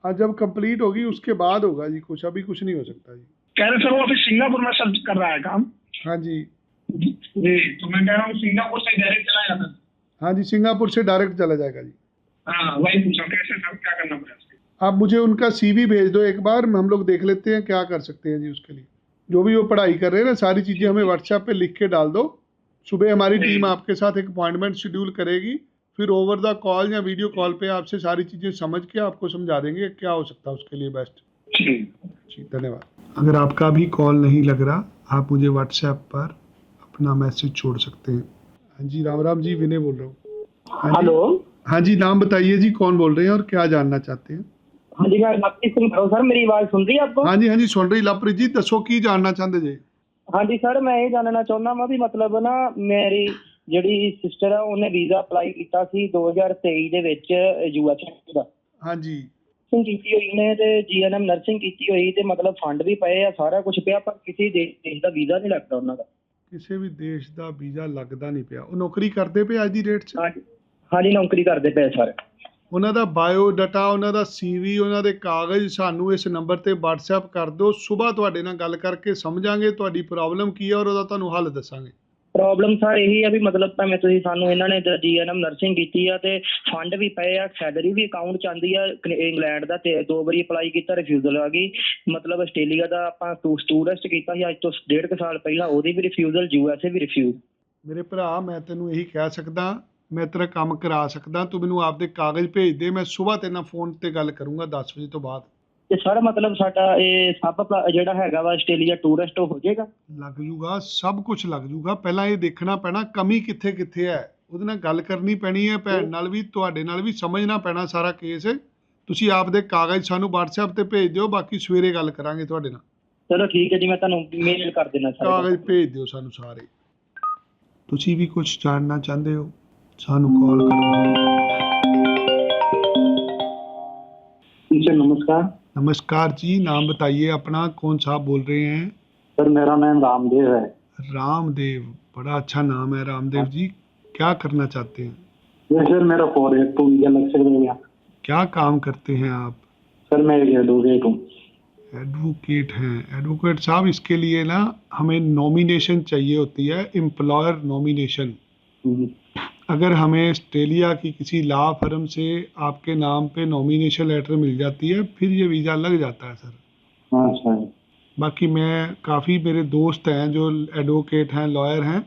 हाँ, जब कंप्लीट होगी उसके बाद होगा जी कुछ, अभी कुछ नहीं हो सकता जी। कह रहे सर वो अभी सिंगापुर में सर्च कर रहा है काम। हाँ जी जी, तो मैं कह रहा हूँ सिंगापुर से डायरेक्ट चला जाता। हाँ जी, सिंगापुर से डायरेक्ट चला जाएगा जी। हाँ वही पूछा कैसे सर, क्या करना पड़ेगा? आप मुझे उनका CV भेज दो एक बार, हम लोग देख लेते हैं क्या कर सकते हैं जी उसके लिए। जो भी वो पढ़ाई कर रहे हैं ना, सारी चीज़ें हमें WhatsApp पे लिख के डाल दो। सुबह हमारी टीम आपके साथ एक अपॉइंटमेंट शेड्यूल करेगी, फिर ओवर द कॉल या वीडियो कॉल पे आपसे सारी चीज़ें समझ के आपको समझा देंगे क्या हो सकता है उसके लिए बेस्ट। जी धन्यवाद। अगर आपका भी कॉल नहीं लग रहा, आप मुझे WhatsApp पर अपना मैसेज छोड़ सकते हैं। हाँ जी, राम राम जी, विनय बोल रहा हूँ। हेलो, हाँ जी, नाम बताइए जी, कौन बोल रहे हैं और क्या जानना चाहते हैं? हाँ जी, मैं लवप्रीत सिंह सर, मेरी आवाज़ सुन रही है आपको? हाँ जी सुन रही। लवप्रीत जी दसो की जानना चाहते जी? हाँ जी सर, मैं ये जानना चाਹੁੰਦਾ ਵਾਂ ਵੀ ਮਤਲਬ ਨਾ ਮੇਰੀ ਜਿਹੜੀ ਸਿਸਟਰ ਆ ਉਹਨੇ ਵੀਜ਼ਾ ਅਪਲਾਈ ਕੀਤਾ ਸੀ 2023 ਦੇ ਵਿੱਚ USA ਦਾ। हाँ जी। ਨਰਸਿੰਗ ਕੀਤੀ ਹੋਈ ਨੇ ਤੇ GNM ਨਰਸਿੰਗ ਕੀਤੀ ਹੋਈ ਤੇ ਮਤਲਬ ਫੰਡ ਵੀ ਪਏ ਆ, ਸਾਰਾ ਕੁਝ ਪਿਆ, ਪਰ ਕਿਸੇ ਦੇਸ਼ ਦਾ ਵੀਜ਼ਾ ਨਹੀਂ ਲੱਗਦਾ ਉਹਨਾਂ ਦਾ। ਕਿਸੇ ਵੀ ਦੇਸ਼ ਦਾ ਵੀਜ਼ਾ ਲੱਗਦਾ ਨਹੀਂ ਪਿਆ। ਉਹ ਨੌਕਰੀ ਕਰਦੇ ਪਏ ਅੱਜ ਦੀ ਡੇਟ 'ਚ? ਹਾਂਜੀ ਨੌਕਰੀ ਕਰਦੇ ਪਏ ਸਰ। ਉਹਨਾਂ ਦਾ ਬਾਇਓ ਡਾਟਾ, ਉਹਨਾਂ ਦਾ CV, ਉਹਨਾਂ ਦੇ ਕਾਗਜ਼ ਸਾਨੂੰ ਇਸ ਨੰਬਰ ਤੇ WhatsApp ਕਰ ਦਿਓ। ਸਵੇਰ ਤੁਹਾਡੇ ਨਾਲ ਗੱਲ ਕਰਕੇ ਸਮਝਾਂਗੇ ਤੁਹਾਡੀ ਪ੍ਰੋਬਲਮ ਕੀ ਹੈ ਔਰ ਉਹਦਾ ਤੁਹਾਨੂੰ ਹੱਲ ਦੱਸਾਂਗੇ। ਪ੍ਰੋਬਲਮ ਸਰ ਇਹੀ ਆ ਵੀ ਮਤਲਬ ਭਾਵੇਂ ਤੁਸੀਂ ਸਾਨੂੰ ਇਹਨਾਂ ਨੇ GNM ਨਰਸਿੰਗ ਕੀਤੀ ਆ ਤੇ ਫੰਡ ਵੀ ਪਏ ਆ, ਸੈਲਰੀ ਵੀ ਅਕਾਊਂਟ 'ਚ ਆਉਂਦੀ ਆ ਇੰਗਲੈਂਡ ਦਾ, ਤੇ 2 ਵਾਰੀ ਅਪਲਾਈ ਕੀਤਾ, ਰਿਫਿਊਜ਼ਲ ਆ ਗਈ। ਮਤਲਬ ਆਸਟ੍ਰੇਲੀਆ ਦਾ ਆਪਾਂ ਸਟੂਡੈਂਟ ਕੀਤਾ ਸੀ ਅੱਜ ਤੋਂ 1.5 ਸਾਲ ਪਹਿਲਾਂ, ਉਹਦੀ ਵੀ ਰਿਫਿਊਜ਼ਲ, USA ਵੀ ਰਿਫਿਊਜ਼। ਮੇਰੇ ਭਰਾ, ਮੈਂ ਤੈਨੂੰ ਇਹੀ ਕਹਿ ਸਕਦਾ, ਮੈਂ ਤੇਰਾ ਕੰਮ ਕਰਾ ਸਕਦਾ। ਤੂੰ ਮੈਨੂੰ ਆਪਦੇ ਕਾਗਜ਼ ਭੇਜ ਦੇ, ਮੈਂ ਸਵੇਰ ਤੇਰੇ ਨਾਲ ਫੋਨ ਤੇ ਗੱਲ ਕਰੂੰਗਾ 10 ਵਜੇ ਤੋਂ ਬਾਅਦ। ਤੇ ਸਰ ਮਤਲਬ ਸਾਡਾ ਇਹ ਸਭ ਜਿਹੜਾ ਹੈਗਾ ਵਾ ਆਸਟ੍ਰੇਲੀਆ ਟੂਰਿਸਟ ਹੋ ਜਾਏਗਾ? ਲੱਗ ਜੂਗਾ, ਸਭ ਕੁਝ ਲੱਗ ਜੂਗਾ। ਪਹਿਲਾਂ ਇਹ ਦੇਖਣਾ ਪੈਣਾ ਕਮੀ ਕਿੱਥੇ ਕਿੱਥੇ ਹੈ, ਉਹਦੇ ਨਾਲ ਗੱਲ ਕਰਨੀ ਪੈਣੀ ਹੈ, ਭੈਣ ਨਾਲ ਵੀ, ਤੁਹਾਡੇ ਨਾਲ ਵੀ ਸਮਝਣਾ ਪੈਣਾ ਸਾਰਾ ਕੇਸ। ਤੁਸੀਂ ਆਪਦੇ ਕਾਗਜ਼ ਸਾਨੂੰ WhatsApp ਤੇ ਭੇਜ ਦਿਓ, ਬਾਕੀ ਸਵੇਰੇ ਗੱਲ ਕਰਾਂਗੇ ਤੁਹਾਡੇ ਨਾਲ। ਚਲੋ ਠੀਕ ਹੈ ਜੀ, ਮੈਂ ਤੁਹਾਨੂੰ ਮੇਲ ਕਰ ਦੇਣਾ ਸਰ। ਕਾਗਜ਼ ਭੇਜ ਦਿਓ ਸਾਨੂੰ ਸਾਰੇ। ਤੁਸੀਂ ਵੀ ਕੁਝ ਜਾਣਨਾ ਚਾਹੁੰਦੇ ਹੋ ਸਾਨੂੰ कॉल करो। सर नमस्कार। नमस्कार जी, नाम बताइए अपना, कौन साहब बोल रहे हैं? सर मेरा नाम रामदेव है। रामदेव, बड़ा अच्छा नाम है रामदेव जी। क्या करना चाहते हैं? ये सर मेरा फॉरेन तो वीजा लग सकता है। क्या काम करते हैं आप? सर मैं एक एडवोकेट हूँ। एडवोकेट हैं? एडवोकेट साहब, इसके लिए ना हमें नॉमिनेशन चाहिए होती है, एम्प्लॉयर नॉमिनेशन। अगर हमें ऑस्ट्रेलिया की किसी लॉ फर्म से आपके नाम पे नॉमिनेशन लेटर मिल जाती है, फिर ये वीज़ा लग जाता है सर। हाँ सर। बाकी मैं काफ़ी, मेरे दोस्त हैं जो एडवोकेट हैं, लॉयर हैं,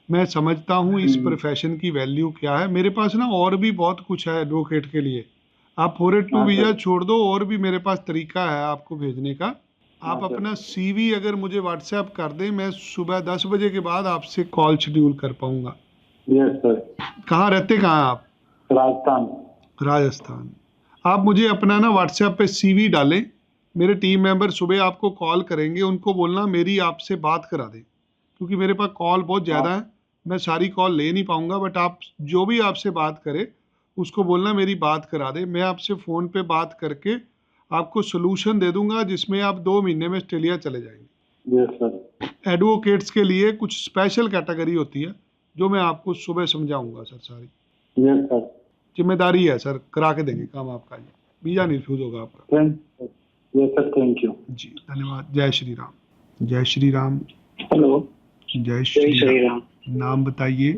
मैं समझता हूँ इस प्रोफेशन की वैल्यू क्या है। मेरे पास ना और भी बहुत कुछ है एडवोकेट के लिए। आप 482 वीज़ा छोड़ दो, और भी मेरे पास तरीका है आपको भेजने का। आप अपना CV अगर मुझे WhatsApp कर दें, मैं सुबह 10 बजे के बाद आपसे कॉल शेड्यूल कर पाऊँगा। Yes sir. कहाँ रहते, कहाँ हैं आप? राजस्थान। राजस्थान। आप मुझे अपना ना WhatsApp पे CV डालें, मेरे टीम मेंबर सुबह आपको कॉल करेंगे, उनको बोलना मेरी आपसे बात करा दें, क्योंकि मेरे पास कॉल बहुत ज़्यादा है, मैं सारी कॉल ले नहीं पाऊँगा। बट आप जो भी आपसे बात करे उसको बोलना मेरी बात करा दे। मैं आपसे फ़ोन पे बात करके आपको सोल्यूशन दे दूँगा, जिसमें आप 2 महीने में ऑस्ट्रेलिया चले जाएंगे। Yes sir. एडवोकेट्स के लिए कुछ स्पेशल कैटेगरी होती है जो मैं आपको सुबह समझाऊंगा सर सारी। Yes sir. जिम्मेदारी है सर, करा के देंगे काम आपका, वीज़ा नहीं रिफ्यूज़ होगा आपका। यस सर, थैंक यू जी, धन्यवाद। जय श्री राम। जय श्री राम। हेलो। जय श्री राम। नाम बताइए।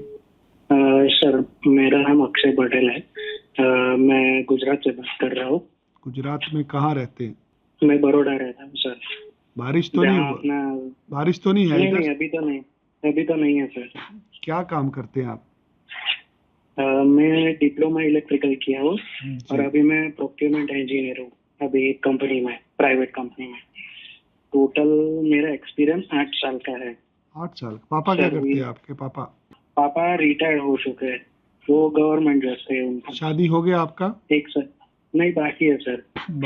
सर मेरा नाम अक्षय पटेल है। मैं गुजरात से बात कर रहा हूँ। गुजरात में कहाँ रहते हैं? मैं बड़ौदा रहता हूँ सर। बारिश तो नहीं अपना बारिश तो नहीं है नहीं, इधर? नहीं अभी तो नहीं है सर। क्या काम करते हैं आप? मैं डिप्लोमा इलेक्ट्रिकल किया हूँ और अभी मैं प्रोक्योरमेंट इंजीनियर हूँ अभी एक कंपनी में, प्राइवेट कंपनी में। टोटल मेरा एक्सपीरियंस 8 साल का है। 8 साल। पापा क्या करते हैं आपके? पापा रिटायर्ड हो चुके हैं, वो गवर्नमेंट जॉब से है उनका। शादी हो गया आपका? एक सर नहीं, बाकी है सर,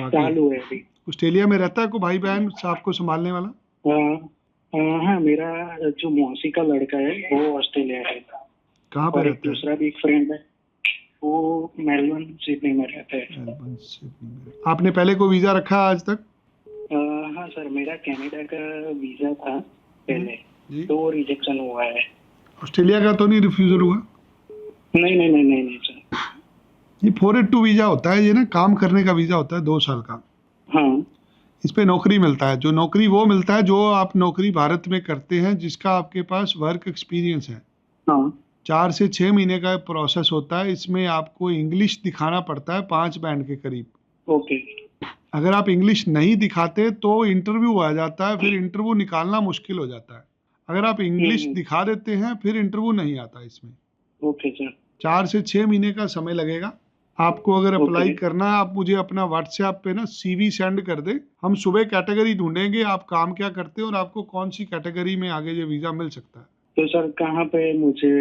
चालू है अभी। ऑस्ट्रेलिया में रहता है कोई भाई बहन आपको संभालने वाला? हाँ, मेरा जो मौसी का लड़का है वो ऑस्ट्रेलिया है। कहाँ पे रहता है? दूसरा भी एक फ्रेंड है, वो मेलबर्न सिडनी में रहता है। मेलबर्न सिडनी में। आपने पहले कोई वीज़ा रखा आज तक? हाँ सर, मेरा कनाडा का वीजा था पहले जी। तो वो रिजेक्शन हुआ है। ऑस्ट्रेलिया का तो नहीं रिफ्यूजल हुआ? नहीं सर। ये 482 वीज़ा होता है, ये ना काम करने का वीज़ा होता है 2 साल का। हाँ। इस पे नौकरी मिलता है, जो नौकरी वो मिलता है जो आप नौकरी भारत में करते हैं, जिसका आपके पास वर्क एक्सपीरियंस है। हाँ। 4 से 6 महीने का प्रोसेस होता है। इसमें आपको इंग्लिश दिखाना पड़ता है 5 बैंड के करीब। ओके। अगर आप इंग्लिश नहीं दिखाते तो इंटरव्यू आ जाता है, फिर इंटरव्यू निकालना मुश्किल हो जाता है। अगर आप इंग्लिश दिखा देते हैं फिर इंटरव्यू नहीं आता इसमें। Okay sir. 4 से 6 महीने का समय लगेगा। आपको अगर अप्लाई करना है, आप मुझे अपना व्हाट्सएप पे ना CV सेंड कर दें, हम सुबह कैटेगरी ढूंढेंगे, आप काम क्या करते हैं और आपको कौन सी कैटेगरी में आगे ये वीज़ा मिल सकता है। तो सर कहाँ पे मुझे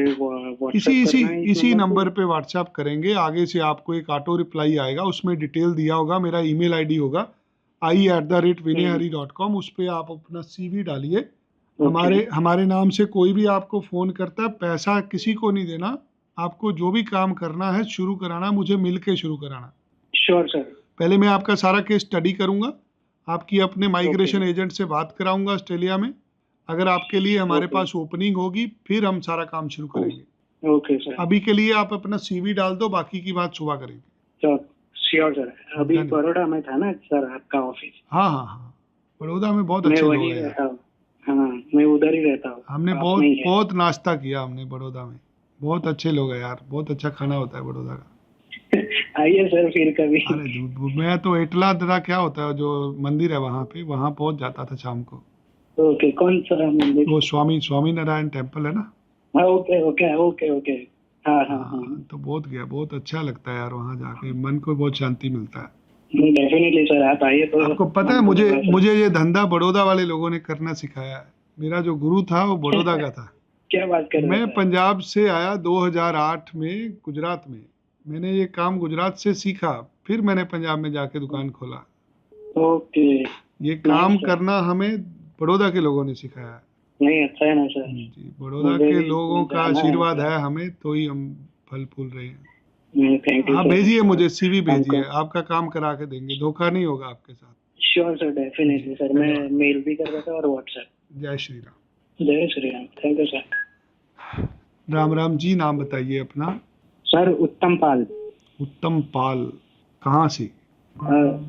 इसी नंबर पे व्हाट्सएप करेंगे। आगे से आपको एक ऑटो रिप्लाई आएगा, उसमें डिटेल दिया होगा, मेरा ईमेल ID होगा i@vinayhari.com। उस पर आप अपना CV डालिए। हमारे नाम से कोई भी आपको फ़ोन करता है, पैसा किसी को नहीं देना। आपको जो भी काम करना है, शुरू कराना, मुझे मिल के शुरू कराना। Sure sir. पहले मैं आपका सारा केस स्टडी करूंगा, आपकी अपने माइग्रेशन एजेंट से बात कराऊंगा ऑस्ट्रेलिया में। अगर आपके लिए हमारे पास ओपनिंग होगी फिर हम सारा काम शुरू करेंगे। Okay sir. अभी के लिए आप अपना CV डाल दो, बाकी की बात सुबह करेंगे। तो श्योर सर। अभी धन्यवाद। बड़ौदा में था ना सर आपका ऑफिस? हाँ हाँ हाँ, बड़ौदा में बहुत मैं अच्छे लोग वहीं हैं यार। रहता हूँ। हाँ, मैं उधर ही रहता हूँ। हमने पास बहुत में ही है। बहुत नाश्ता किया हमने बड़ौदा में, बहुत अच्छे लोग हैं यार, बहुत अच्छा खाना होता है बड़ौदा का। आइए सर फिर कभी। अरे मैं तो एटला दरा क्या होता है जो मंदिर है वहाँ पे, वहाँ पहुँच जाता था शाम को। ओके, कौन सा मंदिर? वो स्वामी नारायण टेम्पल है ना। हाँ, ओके ओके ओके ओके। हाँ हाँ हाँ। हाँ, तो बहुत गया, बहुत अच्छा लगता है यार वहाँ जाके, मन को बहुत शांति मिलता है। डेफिनेटली सर, आप आइए तो। आपको पता है मन को मुझे थोड़ा सा- मुझे ये धंधा बड़ौदा वाले लोगों ने करना सिखाया है। मेरा जो गुरु था वो बड़ौदा का था। क्या बात कर रहे मैं हैं सर? पंजाब से आया 2008 में गुजरात में, मैंने ये काम गुजरात से सीखा, फिर मैंने पंजाब में जाके दुकान खोला। ओके। ये काम Nice, sir. करना हमें बड़ौदा के लोगों ने सिखाया है। नहीं, अच्छा है ना सर। जी, बड़ौदा मुझे के भी लोगों का जाना है आशीर्वाद सर। है हमें, तो ही हम फल फूल रहे हैं। थैंक यू आप सर। भेजिए मुझे CV भेजिए, हमको- आपका काम करा के देंगे, धोखा नहीं होगा आपके साथ। Sure sir, definitely sir. मैं धन्यवाद। मेल भी कर देता और व्हाट्सएप। जय श्री राम। जय Shri Ram. Thank you sir. Ram Ram ji, नाम बताइए अपना। सर उत्तम पाल। उत्तम पाल, कहाँ से?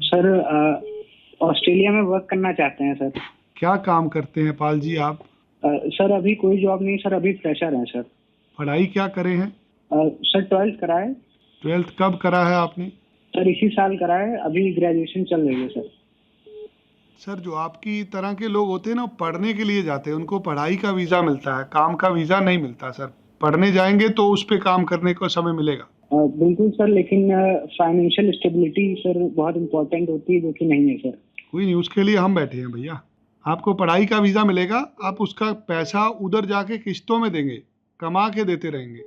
सर ऑस्ट्रेलिया में वर्क करना चाहते हैं सर। क्या काम करते हैं पाल जी आप? सर अभी कोई जॉब नहीं सर, अभी फ्रेशर हैं सर। पढ़ाई क्या करे हैं? सर 12th करा है। 12th कब करा है आपने? सर इसी साल करा है, अभी ग्रेजुएशन चल रही है सर। सर जो आपकी तरह के लोग होते हैं ना, वो पढ़ने के लिए जाते हैं, उनको पढ़ाई का वीज़ा मिलता है, काम का वीज़ा नहीं मिलता सर। पढ़ने जाएंगे तो उस पे काम करने को समय मिलेगा। बिल्कुल सर, लेकिन फाइनेंशियल स्टेबिलिटी सर बहुत इम्पोर्टेंट होती है, जो कि नहीं है सर। कोई नहीं, उसके लिए हम बैठे हैं भैया। आपको पढ़ाई का वीज़ा मिलेगा, आप उसका पैसा उधर जाके किस्तों में देंगे, कमा के देते रहेंगे।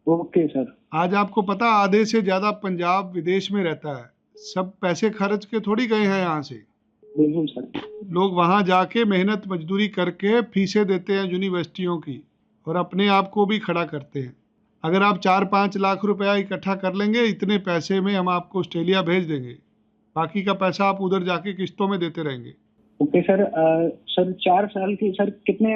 Okay sir. आज आपको पता, आधे से ज़्यादा पंजाब विदेश में रहता है, सब पैसे खर्च के थोड़ी गए हैं यहाँ से। बिल्कुल सर। लोग वहाँ जाके मेहनत मजदूरी करके फीसें देते हैं यूनिवर्सिटियों की, और अपने आप को भी खड़ा करते हैं। अगर आप 4-5 लाख रुपया इकट्ठा कर लेंगे, इतने पैसे में हम आपको ऑस्ट्रेलिया भेज देंगे, बाकी का पैसा आप उधर जाके किस्तों में देते रहेंगे। Okay sir. सर 4 साल की सर कितने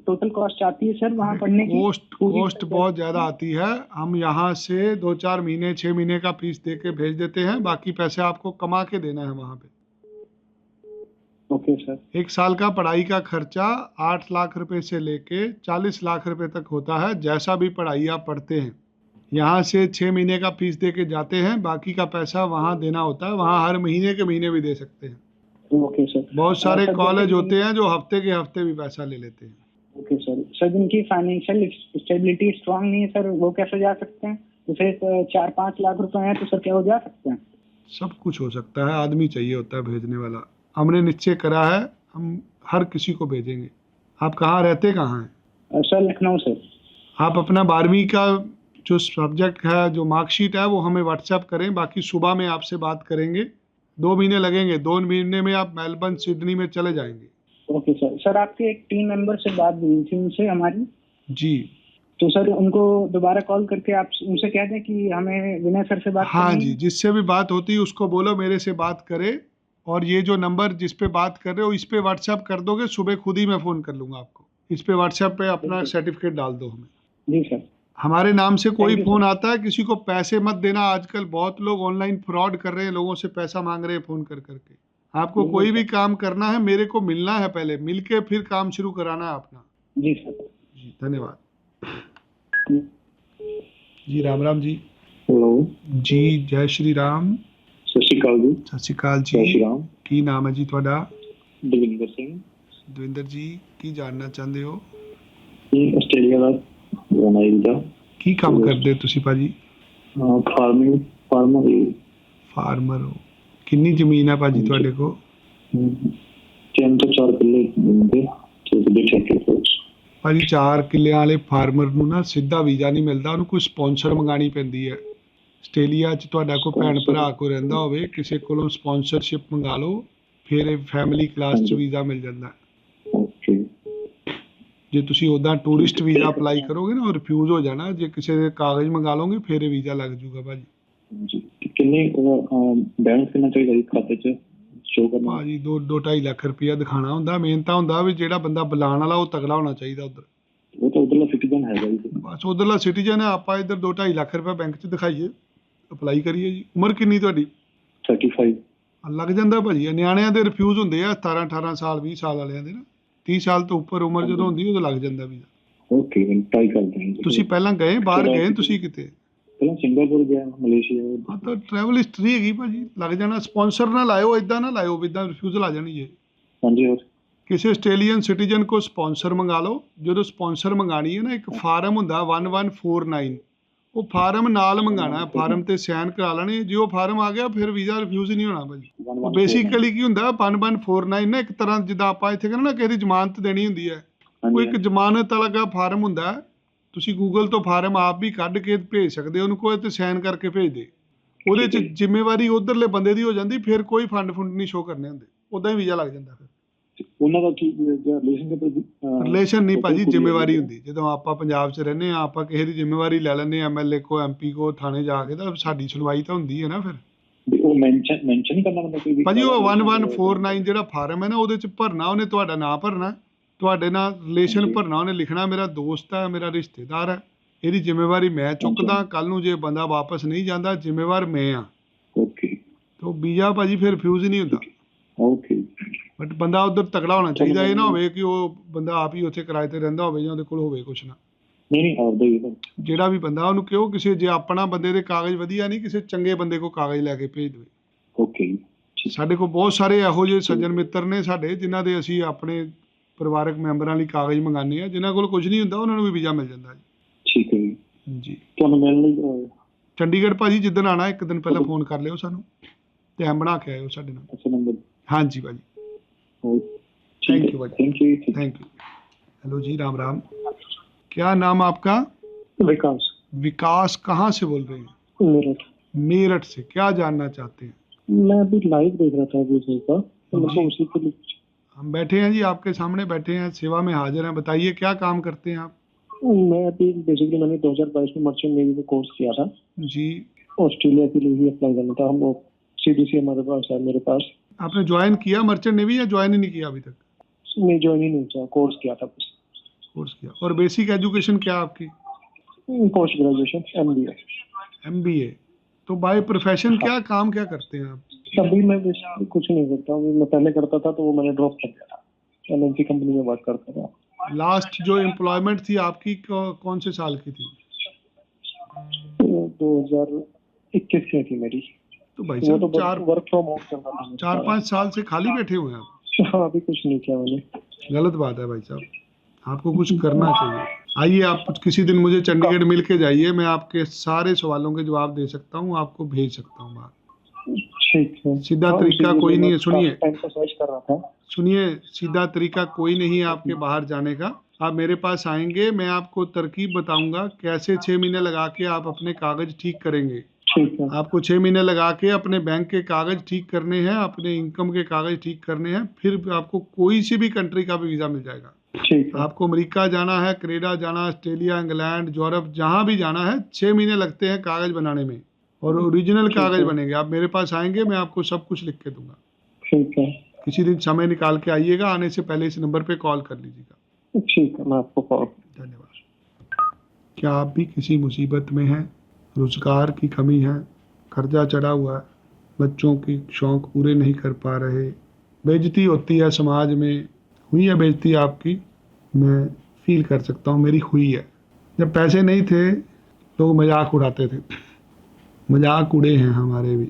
टोटल कॉस्ट आती है सर वहाँ पढ़ने की? कॉस्ट बहुत ज़्यादा आती है। हम यहाँ से 2-4 महीने 6 महीने का फीस दे के भेज देते हैं, बाकी पैसे आपको कमा के देना है वहाँ पे। Okay sir. 1 साल का पढ़ाई का खर्चा 8 लाख रुपए से लेके 40 लाख रुपए तक होता है, जैसा भी पढ़ाई आप पढ़ते हैं। यहाँ से 6 महीने का फीस दे के जाते हैं, बाकी का पैसा वहाँ देना होता है। वहाँ हर महीने के महीने भी दे सकते हैं। Okay sir. बहुत सारे सर, कॉलेज जैसे होते हैं जो हफ्ते के हफ्ते भी पैसा ले लेते हैं। Okay sir. सर जिनकी फाइनेंशियल स्टेबिलिटी स्ट्रांग नहीं है सर, वो कैसे जा सकते हैं? जैसे 4-5 लाख रुपए हैं तो सर क्या वो जा सकते हैं? सब कुछ हो सकता है, आदमी चाहिए होता है भेजने वाला। हमने निश्चय करा है, हम हर किसी को भेजेंगे। आप कहाँ रहते, कहाँ हैं? सर लखनऊ से। आप अपना 12वीं का जो सब्जेक्ट है, जो मार्कशीट है, वो हमें व्हाट्सएप करें, बाकी सुबह में आपसे बात करेंगे। 2 महीने लगेंगे, 2 महीने में आप मेलबर्न सिडनी में चले जाएंगे। Okay sir. सर आपके एक टीम मेंबर से बात हुई थी उनसे हमारी, जी तो सर उनको दोबारा कॉल करके आप उनसे कह दें कि हमें विनय सर से बात हाँ करनी जी, है। जिससे भी बात होती है उसको बोलो मेरे से बात करे, और ये जो नंबर जिस पे बात कर रहे हो इस पे व्हाट्सएप कर दोगे, सुबह खुद ही मैं फ़ोन कर लूँगा आपको। इस पे व्हाट्सएप पे अपना सर्टिफिकेट डाल दो हमें। जी सर। हमारे नाम से कोई Thank you, फ़ोन आता है, किसी को पैसे मत देना। आजकल बहुत लोग ऑनलाइन फ्रॉड कर रहे हैं, लोगों से पैसा मांग रहे हैं फ़ोन कर करके। आपको बिल्कुल कोई भी सर। काम करना है, मेरे को मिलना है पहले, मिल के फिर काम शुरू कराना है अपना। जी सर। जी धन्यवाद जी। राम राम जी। हेलो, जी जय श्री राम। सत श्री अकाल जी। सत श्री अकाल जय श्री जी। राम। की नाम है जी ਤੁਹਾਡਾ? ਦਵਿੰਦਰ ਸਿੰਘ ਦਵਿੰਦਰ ਜੀ, ਕੀ ਜਾਣਨਾ ਚਾਹੁੰਦੇ ਹੋ? ਇਹ ਆਸਟ੍ਰੇਲੀਆ ਦਾ ਬਣਾਈ ਦਾ ਕੀ ਕੰਮ ਕਰਦੇ ਤੁਸੀਂ ਭਾਜੀ? ਫਾਰਮਰ ਫਾਰਮਰ ਹੋ? ਕਿੰਨੀ ਜ਼ਮੀਨ ਹੈ ਭਾਜੀ ਤੁਹਾਡੇ ਕੋਲ? 3 ਤੋਂ 4 ਕਿੱਲੇ ਹੁੰਦੇ ਤੇ ਦੇ ਠੇਕੇ ਤੇ। ਭਾਜੀ 4 ਕਿੱਲਿਆਂ ਵਾਲੇ ਫਾਰਮਰ ਨੂੰ ਨਾ ਸਿੱਧਾ ਵੀਜ਼ਾ ਨਹੀਂ ਮਿਲਦਾ, ਉਹਨੂੰ ਕੋਈ ਸਪਾਂਸਰ ਮੰਗਾਣੀ ਪੈਂਦੀ ਹੈ। ਆਸਟ੍ਰੇਲੀਆ 'ਚ ਤੁਹਾਡਾ ਕੋਈ ਭੈਣ ਭਰਾ ਕੋਈ ਰਹਿੰਦਾ ਹੋਵੇ, ਕਿਸੇ ਕੋਲੋਂ ਸਪਾਂਸਰਸ਼ਿਪ ਮੰਗਾ ਲਓ, ਫਿਰ ਇਹ ਫੈਮਿਲੀ ਕਲਾਸ 'ਚ ਵੀਜ਼ਾ ਮਿਲ ਜਾਂਦਾ। ਓਕੇ। ਜੇ ਤੁਸੀਂ ਉੱਦਾਂ ਟੂਰਿਸਟ ਵੀਜ਼ਾ ਅਪਲਾਈ ਕਰੋਗੇ ਨਾ, ਉਹ ਰਿਫਿਊਜ਼ ਹੋ ਜਾਣਾ। ਜੇ ਕਿਸੇ ਦੇ ਕਾਗਜ਼ ਮੰਗਾ ਲਓਗੇ ਫਿਰ ਇਹ ਵੀਜ਼ਾ ਲੱਗ ਜੂਗਾ ਭਾਜੀ। ਜੀ ਕਿੰਨੇ ਬੈਲੈਂਸ ਕਿੰਨਾ ਚਾਹੀਦਾ ਜੀ ਖਾਤੇ 'ਚ ਸ਼ੋ ਕਰਨਾ। ਭਾਜੀ 2-2.5 ਲੱਖ ਰੁਪਇਆ ਦਿਖਾਣਾ ਹੁੰਦਾ। ਮੇਨ ਤਾਂ ਹੁੰਦਾ ਵੀ ਜਿਹੜਾ ਬੰਦਾ ਬੁਲਾਉਣ ਵਾਲਾ ਉਹ ਤਗੜਾ ਹੋਣਾ ਚਾਹੀਦਾ ਉੱਧਰ। ਉਹ ਤਾਂ ਉਧਰਲਾ ਸਿਟੀਜ਼ਨ ਹੈਗਾ ਜੀ। ਬਸ ਉੱਧਰਲਾ ਸਿਟੀਜ਼ਨ ਹੈ, ਆਪਾਂ ਇੱਧਰ 2-2.5 ਲੱਖ ਰੁਪਇਆ ਬੈਂਕ 'ਚ ਦਿਖਾਈਏ, ਅਪਲਾਈ ਕਰੀਏ ਜੀ। ਉਮਰ ਕਿੰਨੀ ਤੁਹਾਡੀ? 35। ਲੱਗ ਜਾਂਦਾ ਭਾਜੀ। ਨਿਆਣਿਆਂ ਦੇ ਰਿਫਿਊਜ਼ ਹੁੰਦੇ ਆ 17-18 ਸਾਲ 20 ਸਾਲ ਵਾਲਿਆਂ ਦੇ ਨਾ। 30 ਸਾਲ ਤੋਂ ਉੱਪਰ ਉਮਰ ਜਦੋਂ ਹੁੰਦੀ ਉਦੋਂ ਲੱਗ ਜਾਂਦਾ ਵੀਜ਼ਾ। ਓਕੇ, ਮੈਂ ਟਰਾਈ ਕਰਦੇ ਹਾਂ। ਤੁਸੀਂ ਪਹਿਲਾਂ ਗਏ ਬਾਹਰ ਗਏ ਤੁਸੀਂ ਕਿਤੇ? ਪਹਿਲਾਂ ਸਿੰਗਾਪੁਰ ਗਿਆ, ਮਲੇਸ਼ੀਆ। ਹਾਂ ਤਾਂ ਟਰੈਵਲ ਹਿਸਟਰੀ ਹੈਗੀ ਭਾਜੀ, ਲੱਗ ਜਾਣਾ। ਸਪਾਂਸਰ ਨਾ ਲਾਇਓ, ਇਦਾਂ ਨਾ ਲਾਇਓ, ਇਦਾਂ ਰਿਫਿਊਜ਼ਲ ਆ ਜਾਣੀ ਹੈ। ਹਾਂਜੀ ਹੋਰ। ਕਿਸੇ ਆਸਟ੍ਰੇਲੀਅਨ ਸਿਟੀਜ਼ਨ ਕੋ ਸਪਾਂਸਰ ਮੰਗਾ ਲਓ। ਜਦੋਂ ਸਪਾਂਸਰ ਮੰਗਾਣੀ ਹੈ ਨਾ, ਇੱਕ ਫਾਰਮ ਹੁੰਦਾ 1149, ਉਹ ਫਾਰਮ ਨਾਲ ਮੰਗਾਣਾ। ਫਾਰਮ ਤੇ ਸਾਈਨ ਕਰਾ ਲੈਣੇ। ਜੇ ਉਹ ਫਾਰਮ ਆ ਗਿਆ ਫਿਰ ਵੀਜ਼ਾ ਰਿਫਿਊਜ਼ ਨਹੀਂ ਹੋਣਾ ਭਾਜੀ। ਉਹ ਬੇਸਿਕਲੀ ਕੀ ਹੁੰਦਾ 1149 ਨਾ, ਇੱਕ ਤਰ੍ਹਾਂ ਜਿੱਦਾਂ ਆਪਾਂ ਇੱਥੇ ਕਹਿੰਦੇ ਨਾ ਕਿਸੇ ਦੀ ਜ਼ਮਾਨਤ ਦੇਣੀ ਹੁੰਦੀ ਹੈ, ਉਹ ਇੱਕ ਜ਼ਮਾਨਤ ਵਾਲਾ ਫਾਰਮ ਹੁੰਦਾ। ਤੁਸੀਂ ਗੂਗਲ ਤੋਂ ਫਾਰਮ ਆਪ ਵੀ ਕੱਢ ਕੇ ਭੇਜ ਸਕਦੇ ਹੋ, ਉਹਨੂੰ ਕੋਈ ਤੇ ਸਾਈਨ ਕਰਕੇ ਭੇਜ ਦੇ। ਉਹਦੇ 'ਚ ਜ਼ਿੰਮੇਵਾਰੀ ਉਧਰਲੇ ਬੰਦੇ ਦੀ ਹੋ ਜਾਂਦੀ, ਫਿਰ ਕੋਈ ਫੰਡ ਨਹੀਂ ਸ਼ੋ ਕਰਨੇ ਹੁੰਦੇ, ਉੱਦਾਂ ਹੀ ਵੀਜ਼ਾ ਲੱਗ ਜਾਂਦਾ। ਫਿਰ ਉਹਨਾਂ ਦਾ ਕੀ ਰਿਲੇਸ਼ਨ ਨਹੀਂ ਭਾਜੀ, ਜ਼ਿੰਮੇਵਾਰੀ ਹੁੰਦੀ। ਜਦੋਂ ਆਪਾਂ ਪੰਜਾਬ 'ਚ ਰਹਿੰਦੇ ਹਾਂ, ਆਪਾਂ ਕਿਸੇ ਦੀ ਜ਼ਿੰਮੇਵਾਰੀ ਲੈ ਲੈਂਦੇ ਹਾਂ, MLA ਕੋ MP ਕੋ ਥਾਣੇ ਜਾ ਕੇ, ਤਾਂ ਸਾਡੀ ਸੁਣਵਾਈ ਤਾਂ ਹੁੰਦੀ ਹੈ ਨਾ। ਫਿਰ ਉਹ ਮੈਂਸ਼ਨ ਨਹੀਂ ਕਰਨਾ ਪੈਂਦਾ ਕੋਈ ਵੀ ਭਾਜੀ। ਉਹ 1149 ਜਿਹੜਾ ਫਾਰਮ ਹੈ ਨਾ, ਉਹਦੇ 'ਚ ਭਰਨਾ ਉਹਨੇ, ਤੁਹਾਡਾ ਨਾਂ ਭਰਨਾ, ਤੁਹਾਡੇ ਨਾਲ ਰਿਲੇਸ਼ਨ ਭਰਨਾ ਉਹਨੇ, ਲਿਖਣਾ ਮੇਰਾ ਦੋਸਤ ਹੈ, ਮੇਰਾ ਰਿਸ਼ਤੇਦਾਰ ਹੈ, ਇਹਦੀ ਜ਼ਿੰਮੇਵਾਰੀ ਮੈਂ ਚੁੱਕਦਾ। ਕੱਲ ਨੂੰ ਜੇ ਬੰਦਾ ਵਾਪਸ ਨਹੀਂ ਜਾਂਦਾ, ਜ਼ਿੰਮੇਵਾਰ ਮੈਂ ਆ। ਓਕੇ। ਤਾਂ ਵੀਜ਼ਾ ਭਾਜੀ ਫਿਰ ਰਿਫਿਊਜ਼ ਨਹੀਂ ਹੁੰਦਾ। ਓਕੇ। ਬਟ ਬੰਦਾ ਉੱਧਰ ਤਕੜਾ ਹੋਣਾ ਚਾਹੀਦਾ। ਇਹ ਨਾ ਹੋਵੇ ਕਿ ਉਹ ਬੰਦਾ ਆਪ ਹੀ ਉੱਥੇ ਕਿਰਾਏ ਤੇ ਰਹਿੰਦਾ ਹੋਵੇ ਜਾਂ ਉਹਦੇ ਕੋਲ ਹੋਵੇ ਕੁਛ ਨਾ। ਨਹੀਂ ਆਪਦਾ ਹੀ ਹੈ। ਜਿਹੜਾ ਵੀ ਬੰਦਾ ਉਹਨੂੰ ਕਿਉਂ ਕਿਸੇ, ਜੇ ਆਪਣਾ ਬੰਦੇ ਦੇ ਕਾਗਜ਼ ਵਧੀਆ ਨਹੀਂ, ਕਿਸੇ ਚੰਗੇ ਬੰਦੇ ਕੋਲ ਕਾਗਜ਼ ਲੈ ਕੇ ਭੇਜ ਦੇਵੇ। ਓਕੇ। ਸਾਡੇ ਕੋਲ ਬਹੁਤ ਸਾਰੇ ਇਹੋ ਜਿਹੇ ਸੱਜਣ ਮਿੱਤਰ ਨੇ ਸਾਡੇ, ਜਿਨ੍ਹਾਂ ਦੇ ਅਸੀਂ ਆਪਣੇ ਪਰਿਵਾਰਕ ਮੈਂਬਰਾਂ ਲਈ ਕਾਗਜ਼ ਮੰਗਾਉਂਦੇ ਆ। ਜਿਨ੍ਹਾਂ ਕੋਲ ਕੁਝ ਨਹੀਂ ਹੁੰਦਾ ਉਹਨਾਂ ਨੂੰ ਵੀ ਵੀਜ਼ਾ ਮਿਲ ਜਾਂਦਾ ਜੀ। ਠੀਕ ਹੈ ਜੀ। ਤੁਹਾਨੂੰ ਮਿਲਣ ਲਈ ਚੰਡੀਗੜ੍ਹ ਭਾਜੀ ਜਿੱਦਣ ਆਉਣਾ, ਇੱਕ ਦਿਨ ਪਹਿਲਾਂ ਫੋਨ ਕਰ ਲਿਓ ਸਾਨੂੰ, ਟਾਈਮ ਬਣਾ ਕੇ ਆਇਓ ਸਾਡੇ ਨਾਲ। ਅੱਛਾ ਨੰਬਰ। ਹਾਂਜੀ ਭਾਜੀ। Thank you thank you. Hello ji, Ram Ram. क्या नाम आपका? विकास। विकास कहाँ से बोल रहे हैं? मेरठ। मेरठ से। क्या जानना चाहते हैं? मैं अभी लाइव देख रहा था वीडियो का, तो मुझे उसी के लिए। हम बैठे हैं जी, आपके सामने बैठे हैं, सेवा में हाजिर हैं। बताइए क्या काम करते हैं आप? मैं अभी बेसिकली मैंने 2022 में मर्चेंट नेवी में कोर्स किया था जी। ऑस्ट्रेलिया के लिए ही अप्लाई करना था। हम लोग CDC हमारे पास है, मेरे पास। आपने ज्वाइन किया मर्चेंट नेवी या ज्वाइन ही नहीं किया अभी तक? नहीं, ज्वाइन ही नहीं किया, कोर्स किया था बस। कोर्स किया। और बेसिक एजुकेशन क्या आपकी? Post graduation MBA। MBA। तो बाय प्रोफेशन क्या काम क्या करते हैं आप? अभी मैं बेसिकली कुछ नहीं करता हूँ। मैं पहले करता था तो वो मैंने ड्रॉप कर दिया था। MNC कंपनी में वर्क करता था। लास्ट जो एम्प्लॉयमेंट थी आपकी कौन से साल की थी? 2021 में थी मेरी। तो भाई साहब वर्क फ्रॉम होम चल रहा था। 4-5 साल से खाली बैठे हुए हैं आप। हाँ, अभी कुछ नहीं किया मैंने। गलत बात है भाई साहब, आपको कुछ करना चाहिए। आइए आप किसी दिन मुझे चंडीगढ़ मिल के जाइए, मैं आपके सारे सवालों के जवाब दे सकता हूँ, आपको भेज सकता हूँ बाहर। ठीक है। सीधा तरीका कोई नहीं है। सुनिए सर्च कर रहा था। सुनिए, सीधा तरीका कोई नहीं है आपके बाहर जाने का। आप मेरे पास आएंगे, मैं आपको तरकीब बताऊंगा कैसे 6 महीने लगा के आप अपने कागज ठीक करेंगे। ठीक है। आपको 6 महीने लगा के अपने बैंक के कागज ठीक करने हैं, अपने इनकम के कागज ठीक करने हैं, फिर आपको कोई सी भी कंट्री का भी वीज़ा मिल जाएगा। ठीक है। आपको अमेरिका जाना है, कनाडा जाना, ऑस्ट्रेलिया, इंग्लैंड, यूरोप, जहाँ भी जाना है 6 महीने लगते हैं कागज बनाने में, और ओरिजिनल कागज बनेंगे। आप मेरे पास आएंगे, मैं आपको सब कुछ लिख के दूंगा। ठीक है। किसी दिन समय निकाल के आइएगा, आने से पहले इस नंबर पे कॉल कर लीजिएगा। ठीक है, मैं आपको कॉल। धन्यवाद। क्या आप भी किसी मुसीबत में हैं? रोजगार की कमी है, कर्जा चढ़ा हुआ है, बच्चों के शौक पूरे नहीं कर पा रहे, बेइज्जती होती है समाज में। हुई है बेइज्जती आपकी? मैं फील कर सकता हूँ, मेरी हुई है। जब पैसे नहीं थे लोग मजाक उड़ाते थे, मजाक उड़े हैं हमारे भी,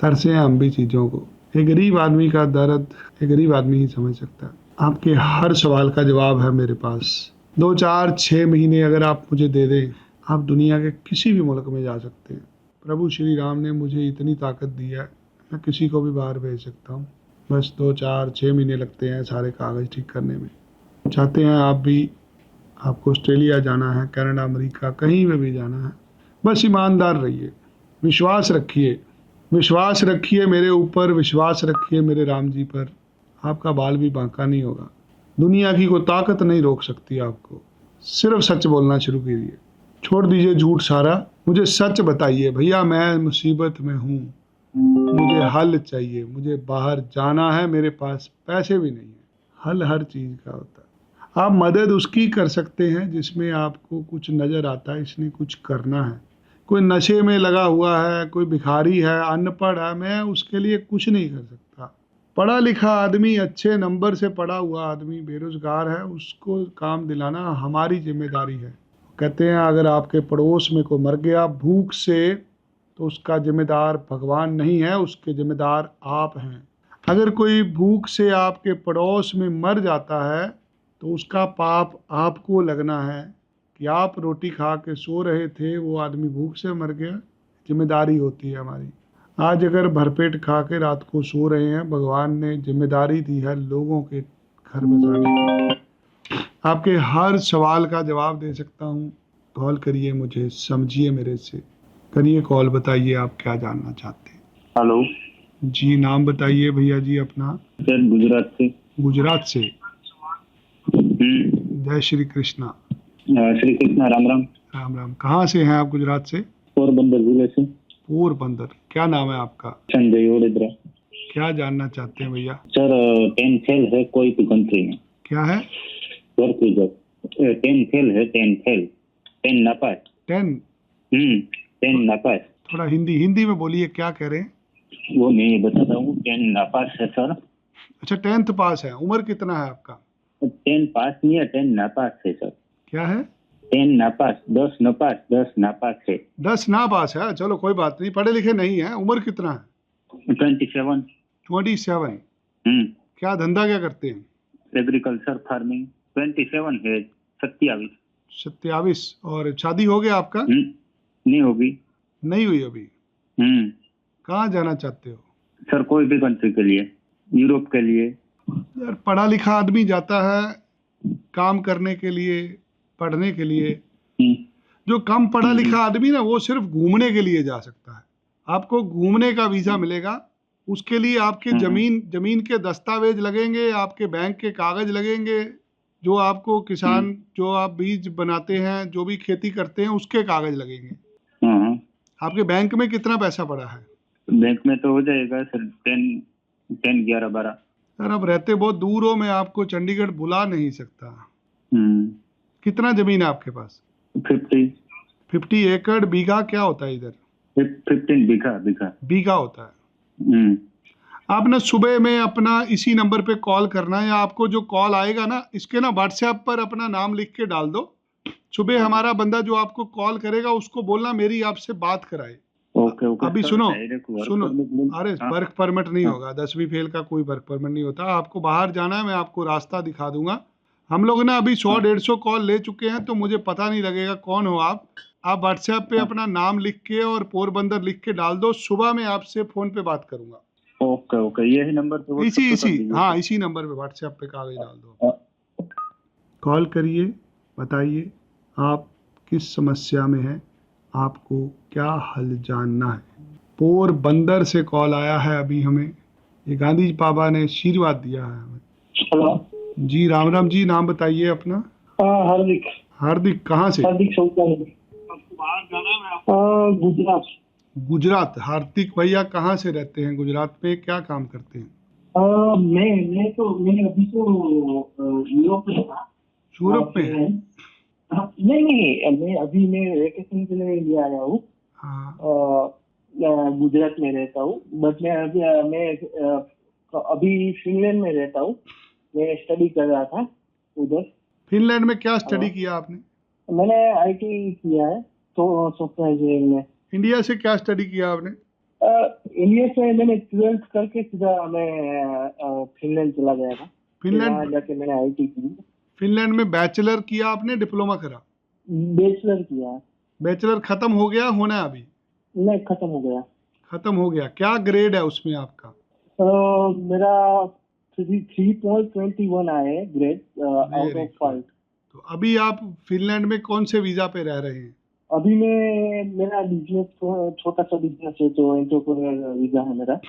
तरसे हैं हम भी चीज़ों को। एक गरीब आदमी का दर्द एक गरीब आदमी ही समझ सकता है। आपके हर सवाल का जवाब है मेरे पास। 2, 4, 6 महीने अगर आप मुझे दे दें, आप दुनिया के किसी भी मुल्क में जा सकते हैं। प्रभु श्री राम ने मुझे इतनी ताकत दी है, मैं किसी को भी बाहर भेज सकता हूँ। बस 2, 4, 6 महीने लगते हैं सारे कागज़ ठीक करने में। चाहते हैं आप भी, आपको ऑस्ट्रेलिया जाना है, कनाडा, अमेरिका, कहीं पे भी जाना है, बस ईमानदार रहिए, विश्वास रखिए, विश्वास रखिए मेरे ऊपर, विश्वास रखिए मेरे राम जी पर। आपका बाल भी बांका नहीं होगा। दुनिया की कोई ताकत नहीं रोक सकती आपको। सिर्फ सच बोलना शुरू कीजिए, छोड़ दीजिए झूठ सारा, मुझे सच बताइए भैया मैं मुसीबत में हूँ, मुझे हल चाहिए, मुझे बाहर जाना है, मेरे पास पैसे भी नहीं है। हल हर चीज़ का होता है। आप मदद उसकी कर सकते हैं जिसमें आपको कुछ नज़र आता है इसने कुछ करना है। कोई नशे में लगा हुआ है, कोई भिखारी है, अनपढ़ है, मैं उसके लिए कुछ नहीं कर सकता। पढ़ा लिखा आदमी, अच्छे नंबर से पढ़ा हुआ आदमी बेरोजगार है, उसको काम दिलाना हमारी जिम्मेदारी है। कहते हैं अगर आपके पड़ोस में कोई मर गया भूख से तो उसका जिम्मेदार भगवान नहीं है, उसके जिम्मेदार आप हैं। अगर कोई भूख से आपके पड़ोस में मर जाता है तो उसका पाप आपको लगना है कि आप रोटी खा के सो रहे थे, वो आदमी भूख से मर गया। जिम्मेदारी होती है हमारी। आज अगर भरपेट खा के रात को सो रहे हैं, भगवान ने जिम्मेदारी दी है लोगों के घर बसाने की। आपके हर सवाल का जवाब दे सकता हूँ। कॉल करिए, मुझे समझिए, मेरे से करिए कॉल, बताइए आप क्या जानना चाहते हैं। हेलो जी, नाम बताइए भैया जी अपना। सर, गुजरात से। गुजरात से। जय श्री कृष्णा। श्री कृष्णा, राम राम। राम राम। कहाँ से हैं आप गुजरात से? पोरबंदर जिले से। पोरबंदर। क्या नाम है आपका? संजय ओडेद्रा। क्या जानना चाहते हैं भैया? सर, 10 फेल है कोई भी कंट्री में। क्या है? सर कोई जॉब 10 फेल है, 10 फेल, 10 नापास। 10? 10 नापास। थोड़ा हिंदी में बोलिए, क्या कह रहे हैं? वो मैं बताता हूँ, 10 नापास है सर। अच्छा, 10th पास है। उम्र कितना है आपका? 10 पास नहीं है, 10 नापास है सर। क्या है? 10 नापास, 10 नापास, 10 नापास है। 10 ना पास है। चलो कोई बात नहीं, पढ़े लिखे नहीं है। उम्र कितना है? 27। 27। क्या धंधा क्या करते हैं? Agriculture farming. 27 है। 27। 27। और शादी हो गया आपका? नहीं होगी। नहीं हुई अभी? कहाँ जाना चाहते हो? सर कोई भी कंट्री के लिए, यूरोप के लिए। यार, पढ़ा लिखा आदमी जाता है काम करने के लिए, पढ़ने के लिए। जो कम पढ़ा लिखा आदमी ना, वो सिर्फ घूमने के लिए जा सकता है। आपको घूमने का वीज़ा मिलेगा। उसके लिए आपके जमीन के दस्तावेज लगेंगे, आपके बैंक के कागज लगेंगे, जो आपको किसान, जो आप बीज बनाते हैं, जो भी खेती करते हैं, उसके कागज लगेंगे। आपके बैंक में कितना पैसा पड़ा है? बैंक में तो हो जाएगा सर 10, 11, 12। सर, अब रहते बहुत दूर हो, मैं आपको चंडीगढ़ बुला नहीं सकता। कितना जमीन है आपके पास? 50 एकड़। बीघा क्या होता है इधर? 15 बीघा। बीघा होता है। आप ना सुबह में अपना इसी नंबर पे कॉल करना, या आपको जो कॉल आएगा ना, इसके ना व्हाट्सएप पर अपना नाम लिख के डाल दो। सुबह हमारा बंदा जो आपको कॉल करेगा उसको बोलना मेरी आपसे बात कराए। ओके। अभी सुनो। अरे वर्क परमिट नहीं होगा, 10वीं फेल का कोई वर्क परमिट नहीं होता। आपको बाहर जाना है, मैं आपको रास्ता दिखा दूंगा। हम लोग ना अभी 100-150 कॉल ले चुके हैं, तो मुझे पता नहीं लगेगा कौन हो आप। व्हाट्सएप पे अपना नाम लिख के और पोरबंदर लिख के डाल दो। सुबह मैं आपसे फोन पे बात करूंगा। ओके, यही नंबर पे इसी नंबर पे व्हाट्सएप पे कागज डाल दो। कॉल करिए, बताइए आप किस समस्या में हैं, आपको क्या हल जानना है। पोरबंदर से कॉल आया है अभी हमें। ये गांधी बाबा ने आशीर्वाद दिया है हमें। हेलो जी, राम राम जी। नाम बताइए अपना। हार्दिक। हार्दिक। कहाँ से? हार्दिक चौधरी। गुजरात। गुजरात। हार्दिक भैया कहाँ से रहते हैं गुजरात में, क्या काम करते हैं? मैं अभी तो यूरोप में था। यूरोप में? नहीं, मैं वेकेशन के लिए इंडिया आया हूँ। गुजरात में रहता हूँ, बट मैं अभी फिनलैंड में रहता हूँ। मैं स्टडी कर रहा था उधर। फिनलैंड में क्या स्टडी किया आपने? मैंने आईटी किया है, तो सॉफ्टवेयर इंजीनियरिंग में। इंडिया से क्या स्टडी किया आपने? इंडिया से मैंने 12th करके सीधा मैं फिनलैंड चला गया था। फिनलैंड जाके मैंने आईटी की। फिनलैंड में बैचलर किया आपने, डिप्लोमा करा? बैचलर किया। बैचलर खत्म हो गया, होना है अभी? नहीं, खत्म हो गया। खत्म हो गया। क्या ग्रेड है उसमें आपका? मेरा 3.21 आया है ग्रेड आउट ऑफ 5। तो अभी आप फिनलैंड में कौन से वीजा पे रह रहे हैं? अभी मेरा बिजनेस, छोटा सा बिजनेस है, तो एंटरप्रेन्योर वीजा है मेरा।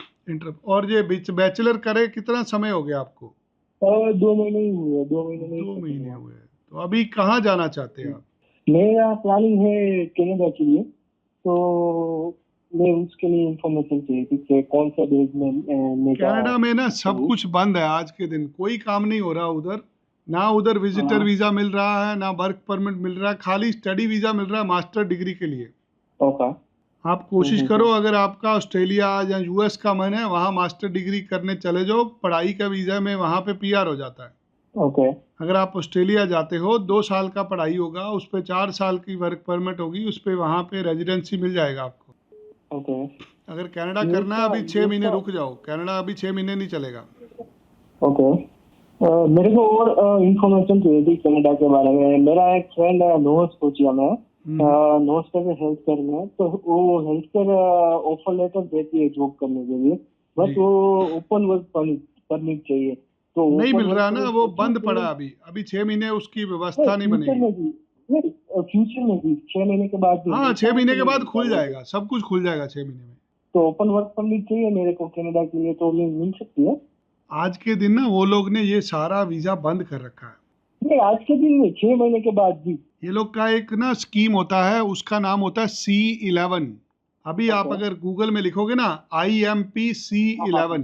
और ये बैचलर करे कितना समय हो गया आपको? 2 महीने ही हुए। 2 महीने हुए। तो अभी कहाँ जाना चाहते हैं आप? मेरा प्लानिंग है कनाडा के लिए। तो मैं उसके लिए इंफॉर्मेशन चाहिए थी कि कौन सा देश में मैं कनाडा में ना सब कुछ बंद है आज के दिन, कोई काम नहीं हो रहा उधर। ना उधर विजिटर वीज़ा मिल रहा है, ना वर्क परमिट मिल रहा है, खाली स्टडी वीज़ा मिल रहा है मास्टर डिग्री के लिए। ओके। आप कोशिश करो, अगर आपका ऑस्ट्रेलिया या यूएस का मन है, वहाँ मास्टर डिग्री करने चले जाओ, पढ़ाई का वीज़ा में वहाँ पे पीआर हो जाता है। ओके। अगर आप ऑस्ट्रेलिया जाते हो 2 साल का पढ़ाई होगा, उस पर 4 साल की वर्क परमिट होगी, उस पर वहाँ पे रेजिडेंसी मिल जाएगा आपको। ओके। अगर कनाडा करना है अभी 6 महीने रुक जाओ, कनाडा अभी 6 महीने नहीं चलेगा। ओके। मेरे को और इंफॉर्मेशन चाहिए थी कनाडा के बारे में। मेरा एक फ्रेंड है नोवा स्कोचिया में, नोवा स्कोचिया हेल्थ केयर में, तो वो हेल्थ केयर ऑफर लेटर देती है जॉब करने के लिए, बस वो ओपन वर्क परमिट चाहिए। तो नहीं मिल रहा ना, वो बंद पड़ा अभी। अभी 6 महीने उसकी व्यवस्था नहीं बनेगी। फ्यूचर में भी 6 महीने के बाद भी। हाँ, 6 महीने के बाद खुल जाएगा, सब कुछ खुल जाएगा 6 महीने में। तो ओपन वर्क परमिट चाहिए मेरे को कनाडा के लिए, तो मिल सकती है? आज के दिन ना वो लोग ने ये सारा वीज़ा बंद कर रखा है। नहीं, आज के दिन में 6 महीने के बाद भी। ये लोग का एक ना स्कीम होता है, उसका नाम होता है C11। अभी आप अगर गूगल में लिखोगे ना IMP C11,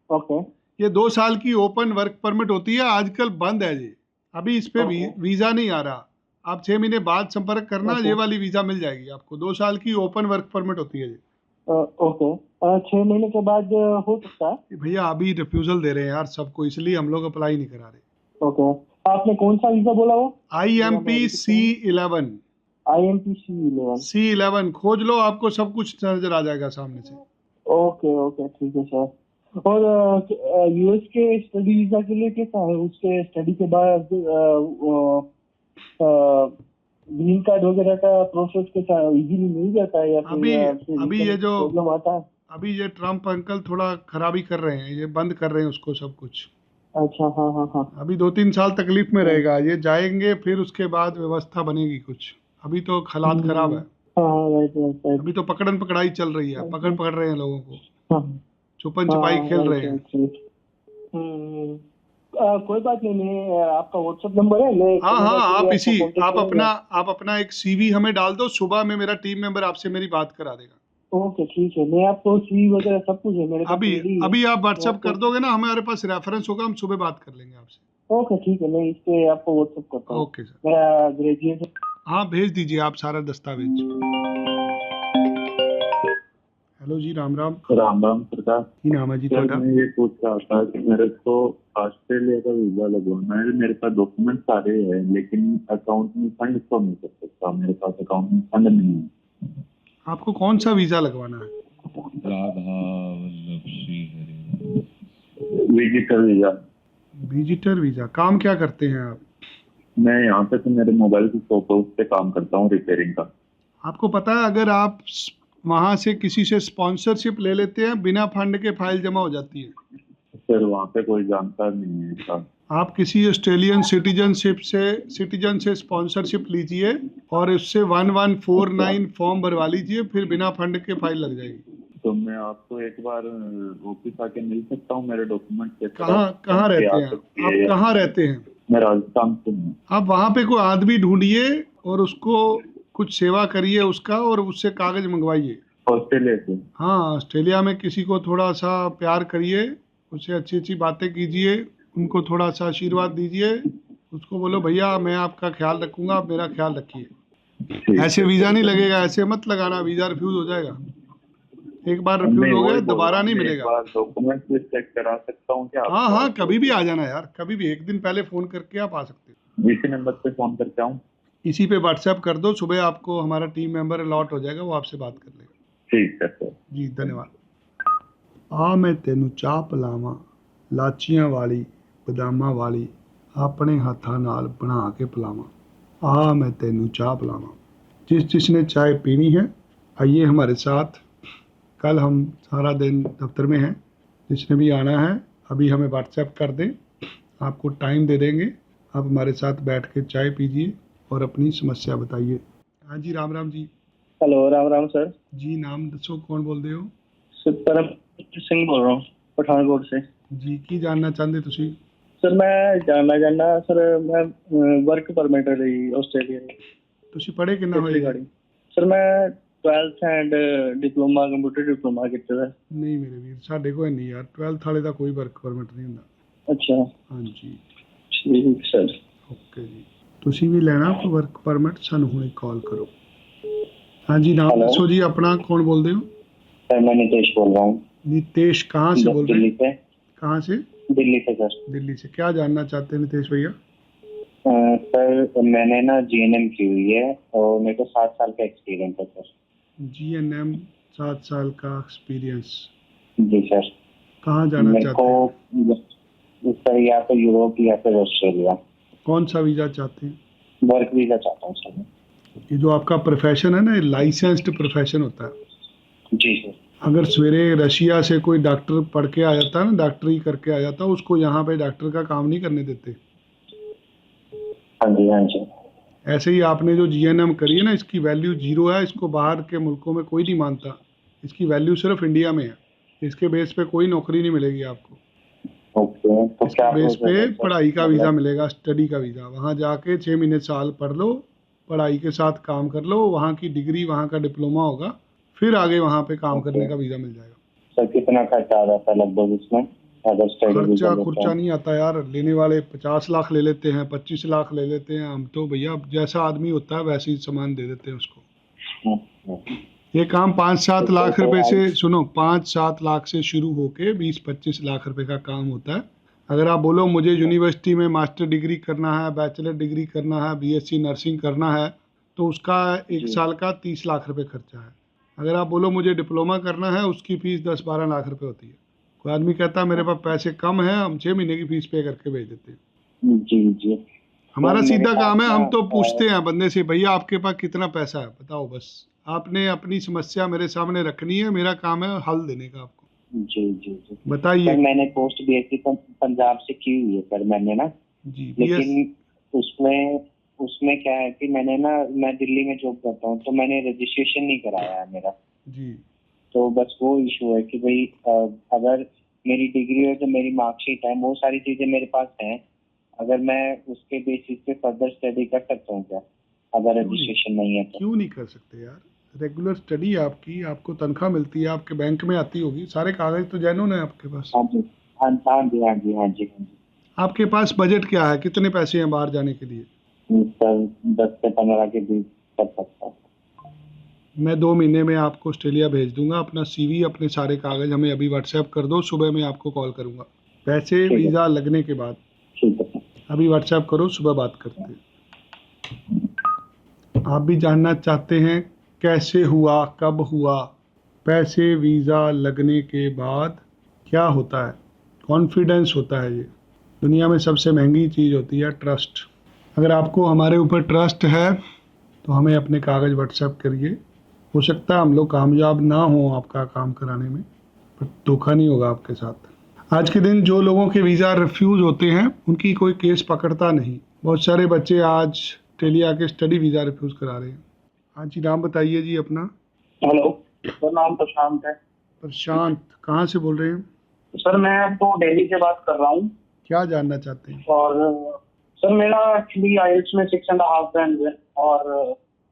ओके। ये 2 साल की ओपन वर्क परमिट होती है, आजकल बंद है ये। अभी इस पे वीज़ा नहीं आ रहा। आप 6 महीने बाद संपर्क करना, ये वाली वीज़ा मिल जाएगी आपको। 2 साल की ओपन वर्क परमिट होती है ये। ओके। 6 महीने के बाद हो सकता है? भैया अभी रिफ्यूजल दे रहे हैं यार सबको, इसलिए हम लोग अप्लाई नहीं करा रहे। ओके। आपने कौन सा वीजा बोला वो? IMP C11। IMP C11। C11 खोज लो, आपको सब कुछ नजर आ जाएगा सामने से। ओके ओके, ठीक है सर। और यूएस के स्टडी वीजा के लिए कैसा है? उसके स्टडी के बाद ग्रीन कार्ड वगैरह का प्रोसेस कैसा इजीली मिल जाता है या फिर अभी ये जो प्रॉब्लम आता है? अभी ये ट्रम्प अंकल थोड़ा खराबी कर रहे हैं, ये बंद कर रहे हैं उसको सब कुछ। अच्छा, हाँ हाँ हाँ। अभी 2-3 साल तकलीफ में रहेगा, ये जाएंगे फिर उसके बाद व्यवस्था बनेगी कुछ। अभी तो हालात खराब है। हाँ, राइट राइट राइट। अभी तो पकड़न पकड़ाई चल रही है, पकड़ रहे हैं लोगों को, हाँ, छुपन छुपाई खेल रहे हैं। कोई बात नहीं, मैं आपका व्हाट्सएप नंबर है, मैं हाँ, आप अपना एक CV हमें डाल दो, सुबह में मेरा टीम मेंबर आपसे मेरी बात करा देगा। ओके, ठीक है। मैं आपको CV वगैरह सब कुछ है मेरे पास। अभी आप व्हाट्सएप कर दोगे ना, हमारे पास रेफरेंस होगा, हम सुबह बात कर लेंगे आपसे। ओके, ठीक है, मैं इस पे आपको व्हाट्सएप करता हूँ। Okay sir. मेरा ग्रेजुएशन। हाँ, भेज दीजिए आप सारा दस्तावेज। हेलो जी, राम राम। राम राम सरकार। की नाम है जी सर, ਤੁਹਾਡਾ? मैं ये पूछ रहा था कि मेरे को ऑस्ट्रेलिया का वीजा लगवाना है। मेरे पास डॉक्यूमेंट सारे हैं, लेकिन अकाउंट में फंड तो नहीं कर सकता। मेरे पास अकाउंट में फंड नहीं है। आपको कौन सा वीजा लगवाना है? Visitor visa. Visitor visa. काम क्या करते हैं आप? मैं यहाँ पे तो मेरे मोबाइल की शॉप है, उस पे काम करता हूँ, रिपेयरिंग का। आपको पता है अगर आप वहाँ से किसी से स्पॉन्सरशिप ले लेते हैं, बिना फंड के फाइल जमा हो जाती है। सर, वहाँ पे कोई जानकार नहीं है इसका। आप किसी ऑस्ट्रेलियन सिटीजन से स्पॉन्सरशिप लीजिए और उससे 1149 फॉर्म भरवा लीजिए, फिर बिना फंड के फाइल लग जाएगी। तो मैं आपको एक बार ऑफिस आके मिल सकता हूँ? मेरे डॉक्यूमेंट कहाँ रहते हैं आप? कहाँ रहते हैं? मैं राजस्थान से हूँ। आप वहाँ पे कोई आदमी ढूंढिए और उसको कुछ सेवा करिए उसका, और उससे कागज मंगवाइए। ऑस्ट्रेलिया से? हाँ, ऑस्ट्रेलिया में किसी को थोड़ा सा प्यार करिए, उससे अच्छी अच्छी बातें कीजिए, उनको थोड़ा सा आशीर्वाद दीजिए, उसको बोलो भैया मैं आपका ख्याल रखूंगा, आप मेरा ख्याल रखिए। ऐसे वीज़ा नहीं लगेगा, ऐसे मत लगाना, वीज़ा रिफ्यूज़ हो जाएगा। एक बार रिफ्यूज़ हो गया दोबारा नहीं मिलेगा। डॉक्यूमेंट चेक करा सकता हूँ क्या? हाँ, कभी भी आ जाना यार, कभी भी, एक दिन पहले फ़ोन करके आप आ सकते हो। इसी नंबर पे फ़ोन करके आऊँ? इसी पे व्हाट्सएप कर दो, सुबह आपको हमारा टीम मेंबर अलॉट हो जाएगा, वो आपसे बात कर लेगा। ठीक है सर जी, धन्यवाद। आ मैं तेनू चाह पिलावां, लाचियां वाली बदामां वाली, अपने हाथां नाल बना के पिलावां। आ मैं तेनू चाह पिलावां। जिसने चाय पीनी है आइए हमारे साथ। कल हम सारा दिन दफ्तर में हैं, जिसने भी आना है अभी हमें व्हाट्सएप कर दें, आपको टाइम दे देंगे, आप हमारे साथ बैठ के चाय पीजिए और अपनी समस्या बताइए। हाँ जी, राम राम जी। हेलो, राम राम सर जी। नाम दसो, कौन बोलते हो? परम सिंह बोल रहा हूँ पठानकोट से जी। की जानना चाहते तुसी? सर मैं जानना चाहना सर, मैं वर्क परमिट ਲਈ ਆਸਟ੍ਰੇਲੀਆ ਦੀ। ਤੁਸੀਂ ਪੜ੍ਹੇ ਕਿੰਨਾ ਹੋਏ? ਸਰ ਮੈਂ 12th and diploma computer diploma ਕੀਤੇ ਦਾ। ਨਹੀਂ ਮੇਰੇ ਵੀਰ, ਸਾਡੇ ਕੋਲ ਨਹੀਂ ਯਾਰ, 12th ਵਾਲੇ ਦਾ ਕੋਈ ਵਰਕ ਪਰਮਿਟ ਨਹੀਂ ਹੁੰਦਾ। ਅੱਛਾ ਹਾਂਜੀ ਠੀਕ ਸਰ। ਓਕੇ ਜੀ, ਤੁਸੀਂ ਵੀ ਲੈਣਾ ਕੋਈ ਵਰਕ ਪਰਮਿਟ ਸਾਨੂੰ ਹੁਣੇ ਕਾਲ ਕਰੋ। ਹਾਂਜੀ नाम हेलो। ਦੱਸੋ ਜੀ अपना, कौन बोल रहे हो? सर मैं नितेश बोल रहा हूँ नितेश, कहाँ से बोल रहे दिल्ली हैं? से। कहाँ से? दिल्ली से सर। दिल्ली से। क्या जानना चाहते हैं नितेश भैया? सर मैंने ना जीएनएम की हुई है और मेरे को 7 साल का एक्सपीरियंस है सर। जीएनएम 7 साल का एक्सपीरियंस। जी सर। कहाँ जाना मेरे चाहते हैं? को सर या तो यूरोप या फिर ऑस्ट्रेलिया। कौन सा वीज़ा चाहते हैं? वर्क वीजा चाहता हूँ सर। ये जो आपका प्रोफेशन है ना, लाइसेंस्ड प्रोफेशन होता है। जी सर। अगर सवेरे रशिया से कोई डॉक्टर पढ़ के आ जाता है ना, डॉक्टरी करके आ जाता है, उसको यहाँ पे डॉक्टर का काम नहीं करने देते। हाँ जी हाँ जी। ऐसे ही आपने जो जीएनएम करी है ना, इसकी वैल्यू 0 है, इसको बाहर के मुल्कों में कोई नहीं मानता। इसकी वैल्यू सिर्फ इंडिया में है। इसके बेस पे कोई नौकरी नहीं मिलेगी आपको। ओके तो इसके क्या बेस पे process है, सर? पढ़ाई का मतलब- वीज़ा मिलेगा, स्टडी का वीज़ा। वहाँ जाके 6 महीने साल पढ़ लो, पढ़ाई के साथ काम कर लो, वहाँ की डिग्री, वहाँ का डिप्लोमा होगा, फिर आगे वहाँ पे काम ओके। करने का वीज़ा मिल जाएगा। सर कितना खर्चा आ जाता है लगभग इसमें अगर स्टडी वीजा खर्चा लेते खुर्चा हैं? नहीं आता यार। लेने वाले 50 लाख ले लेते हैं, 25 लाख ले लेते हैं। हम तो भैया जैसा आदमी होता है वैसे ही सामान दे देते हैं उसको। हम्म। ये काम 5-7 तो लाख तो रुपए से, आज- सुनो, 5-7 लाख से शुरू होके 20-25 लाख रुपए का काम होता है। अगर आप बोलो मुझे यूनिवर्सिटी में मास्टर डिग्री करना है, बैचलर डिग्री करना है, बीएससी नर्सिंग करना है, तो उसका 1 जी। साल का 30 लाख रुपए खर्चा है। अगर आप बोलो मुझे डिप्लोमा करना है, उसकी फ़ीस 10-12 लाख रुपए होती है। कोई आदमी कहता है मेरे पास पैसे कम हैं, हम 6 महीने की फ़ीस पे करके भेज देते हैं। जी जी। हमारा मेरे सीधा पास काम है, हम ना, तो पूछते हैं बंदे से, भैया आपके पास कितना पैसा है बताओ, बस आपने अपनी समस्या मेरे सामने रखनी है, मेरा काम है हल देने का आपको। जी जी जी। बताइए। सर मैंने पोस्ट बीएससी पंजाब से की हुई है सर मैंने ना, जी बीएस लेकिन उसमें क्या है कि मैंने ना, मैं दिल्ली में जॉब करता हूँ तो मैंने रजिस्ट्रेशन नहीं कराया है मेरा। जी तो बस वो इशू है कि भाई अगर मेरी डिग्री है तो मेरी मार्कशीट है, वो सारी चीजें मेरे पास हैं, अगर मैं उसके बेसिस पे फर्दर स्टडी कर सकता हूँ क्या अगर रजिस्ट्रेशन नहीं है तो? क्यों नहीं कर सकते यार? रेगुलर स्टडी है आपकी, आपको तनख्वाह मिलती है, आपके बैंक में आती होगी, सारे कागज तो जेन्युइन है आपके पास। हाँ जी हाँ हाँ जी हाँ जी हाँ जी हाँ जी। आपके पास बजट क्या है, कितने पैसे हैं बाहर जाने के लिए? सर 10 से 15 के बीच कर सकता हूँ। मैं 2 महीने में आपको ऑस्ट्रेलिया भेज दूंगा। अपना सीवी, अपने सारे कागज हमें अभी व्हाट्सएप कर दो, सुबह मैं आपको कॉल करूंगा। पैसे ठीक है। वीज़ा लगने के बाद ठीक है। अभी व्हाट्सएप करो, सुबह बात करते हैं। आप भी जानना चाहते हैं कैसे हुआ, कब हुआ? पैसे वीज़ा लगने के बाद क्या होता है? कॉन्फिडेंस होता है। ये दुनिया में सबसे महंगी चीज़ होती है ट्रस्ट। अगर आपको हमारे ऊपर ट्रस्ट है तो हमें अपने कागज़ व्हाट्सएप करिए। हो सकता है हम लोग कामयाब ना हो आपका काम कराने में, पर धोखा नहीं होगा आपके साथ। आज के दिन जो लोगों के वीज़ा रिफ्यूज़ होते हैं उनकी कोई केस पकड़ता नहीं। बहुत सारे बच्चे आज ऑस्ट्रेलिया के स्टडी वीज़ा रिफ्यूज़ करा रहे हैं। हाँ जी, नाम बताइए जी अपना। हेलो सर, नाम प्रशांत है। प्रशांत, कहाँ से बोल रहे हैं? सर मैं तो दिल्ली से बात कर रहा हूँ क्या जानना चाहते हैं? और सर मेरा एक्चुअली आईएल्स में 6.5 बैंड है और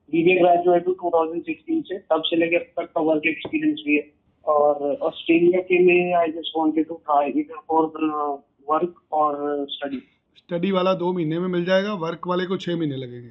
बीबीए ग्रेजुएट हूँ 2016 से, तब से लेकर अब तक का वर्क एक्सपीरियंस भी है। और ऑस्ट्रेलिया के लिए I just wanted to try इधर फॉर वर्क और स्टडी। स्टडी वाला 2 महीने में मिल जाएगा, वर्क वाले को 6 महीने लगेंगे।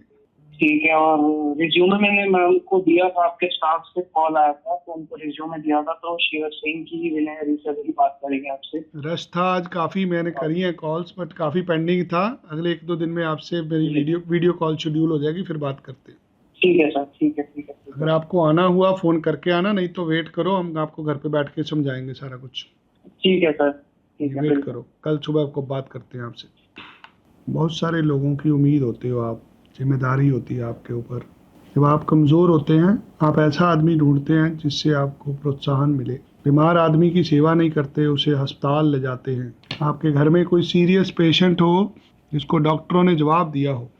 ठीक है। और रिज्यूमे मैंने मैम को दिया था, आपके स्टाफ से कॉल आया था तो उनको रिज्यूमे दिया था, तो शी वाज सेइंग कि विनय हरीशा की बात करेंगे आपसे। रश था आज काफ़ी, मैंने करी है कॉल्स, बट काफ़ी पेंडिंग था। अगले 1-2 दिन में आपसे मेरी वीडियो कॉल शेड्यूल हो जाएगी, फिर बात करते हैं। ठीक है सर, ठीक है ठीक है ठीक अगर आपको आना हुआ फ़ोन करके आना, नहीं तो वेट करो, हम आपको घर पे बैठ के समझाएंगे सारा कुछ। है सर, ठीक है। वेट करो, कल सुबह आपको बात करते हैं आपसे। बहुत सारे लोगों की उम्मीद होते हो आप, जिम्मेदारी होती है आपके ऊपर। जब आप कमज़ोर होते हैं, आप ऐसा आदमी ढूंढते हैं जिससे आपको प्रोत्साहन मिले। बीमार आदमी की सेवा नहीं करते, उसे अस्पताल ले जाते हैं। आपके घर में कोई सीरियस पेशेंट हो जिसको डॉक्टरों ने जवाब दिया हो,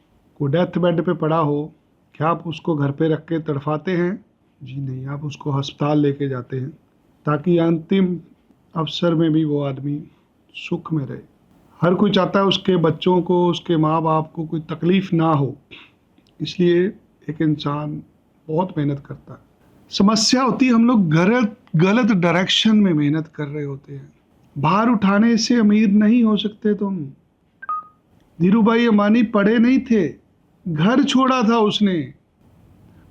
कोई डेथ बेड पे पड़ा हो, क्या आप उसको घर पे रख के तड़फाते हैं? जी नहीं, आप उसको अस्पताल लेके जाते हैं ताकि अंतिम अवसर में भी वो आदमी सुख में रहे। हर कोई चाहता है उसके बच्चों को, उसके माँ बाप को कोई तकलीफ़ ना हो, इसलिए एक इंसान बहुत मेहनत करता है। समस्या होती है हम लोग गलत डायरेक्शन में मेहनत कर रहे होते हैं। भार उठाने से अमीर नहीं हो सकते तुम। धीरू भाई अंबानी पढ़े नहीं थे, घर छोड़ा था उसने।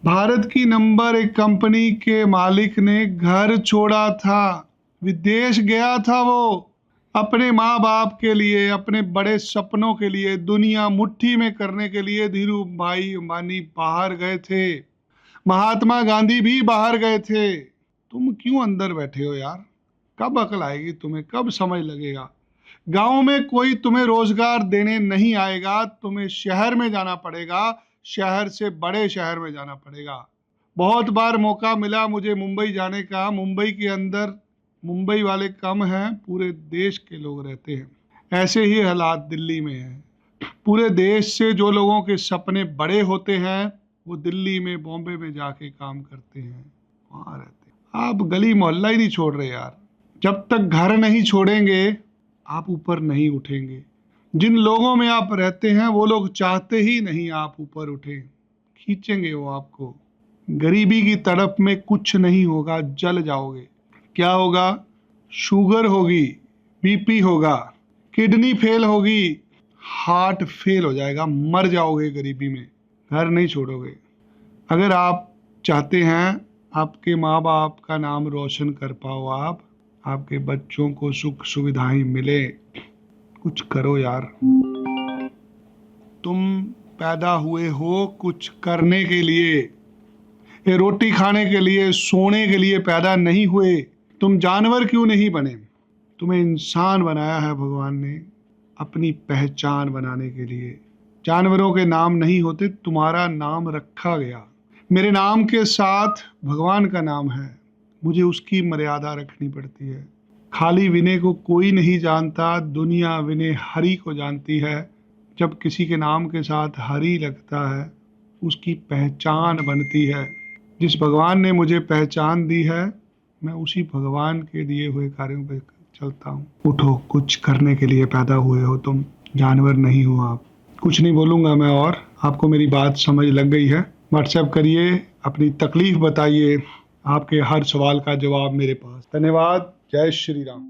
भारत की नंबर 1 कंपनी के मालिक ने घर छोड़ा था, विदेश गया था वो, अपने माँ बाप के लिए, अपने बड़े सपनों के लिए, दुनिया मुट्ठी में करने के लिए धीरू भाई अंबानी बाहर गए थे। महात्मा गांधी भी बाहर गए थे। तुम क्यों अंदर बैठे हो यार? कब अकल आएगी तुम्हें? कब समझ लगेगा? गांव में कोई तुम्हें रोजगार देने नहीं आएगा, तुम्हें शहर में जाना पड़ेगा, शहर से बड़े शहर में जाना पड़ेगा। बहुत बार मौका मिला मुझे मुंबई जाने का। मुंबई के अंदर मुंबई वाले कम हैं, पूरे देश के लोग रहते हैं। ऐसे ही हालात दिल्ली में हैं। पूरे देश से जो लोगों के सपने बड़े होते हैं वो दिल्ली में, बॉम्बे में जाके काम करते हैं, वहाँ रहते हैं। आप गली मोहल्ला ही नहीं छोड़ रहे यार। जब तक घर नहीं छोड़ेंगे आप ऊपर नहीं उठेंगे। जिन लोगों में आप रहते हैं वो लोग चाहते ही नहीं आप ऊपर उठें, खींचेंगे वो आपको। गरीबी की तड़प में कुछ नहीं होगा, जल जाओगे। क्या होगा? शुगर होगी, बीपी होगा, किडनी फेल होगी, हार्ट फेल हो जाएगा, मर जाओगे गरीबी में, घर नहीं छोड़ोगे। अगर आप चाहते हैं आपके माँ बाप का नाम रोशन कर पाओ, आपके बच्चों को सुख सुविधाएं मिले, कुछ करो यार। तुम पैदा हुए हो कुछ करने के लिए, ये रोटी खाने के लिए, सोने के लिए पैदा नहीं हुए। तुम जानवर क्यों नहीं बने? तुम्हें इंसान बनाया है भगवान ने अपनी पहचान बनाने के लिए। जानवरों के नाम नहीं होते, तुम्हारा नाम रखा गया। मेरे नाम के साथ भगवान का नाम है, मुझे उसकी मर्यादा रखनी पड़ती है। खाली विनय को कोई नहीं जानता, दुनिया विनय हरि को जानती है। जब किसी के नाम के साथ हरि लगता है उसकी पहचान बनती है। जिस भगवान ने मुझे पहचान दी है मैं उसी भगवान के दिए हुए कार्यों पे चलता हूँ। उठो, कुछ करने के लिए पैदा हुए हो तुम, जानवर नहीं हो आप। कुछ नहीं बोलूँगा मैं और, आपको मेरी बात समझ लग गई है। व्हाट्सएप करिए, अपनी तकलीफ बताइए, आपके हर सवाल का जवाब मेरे पास। धन्यवाद। जय श्री राम।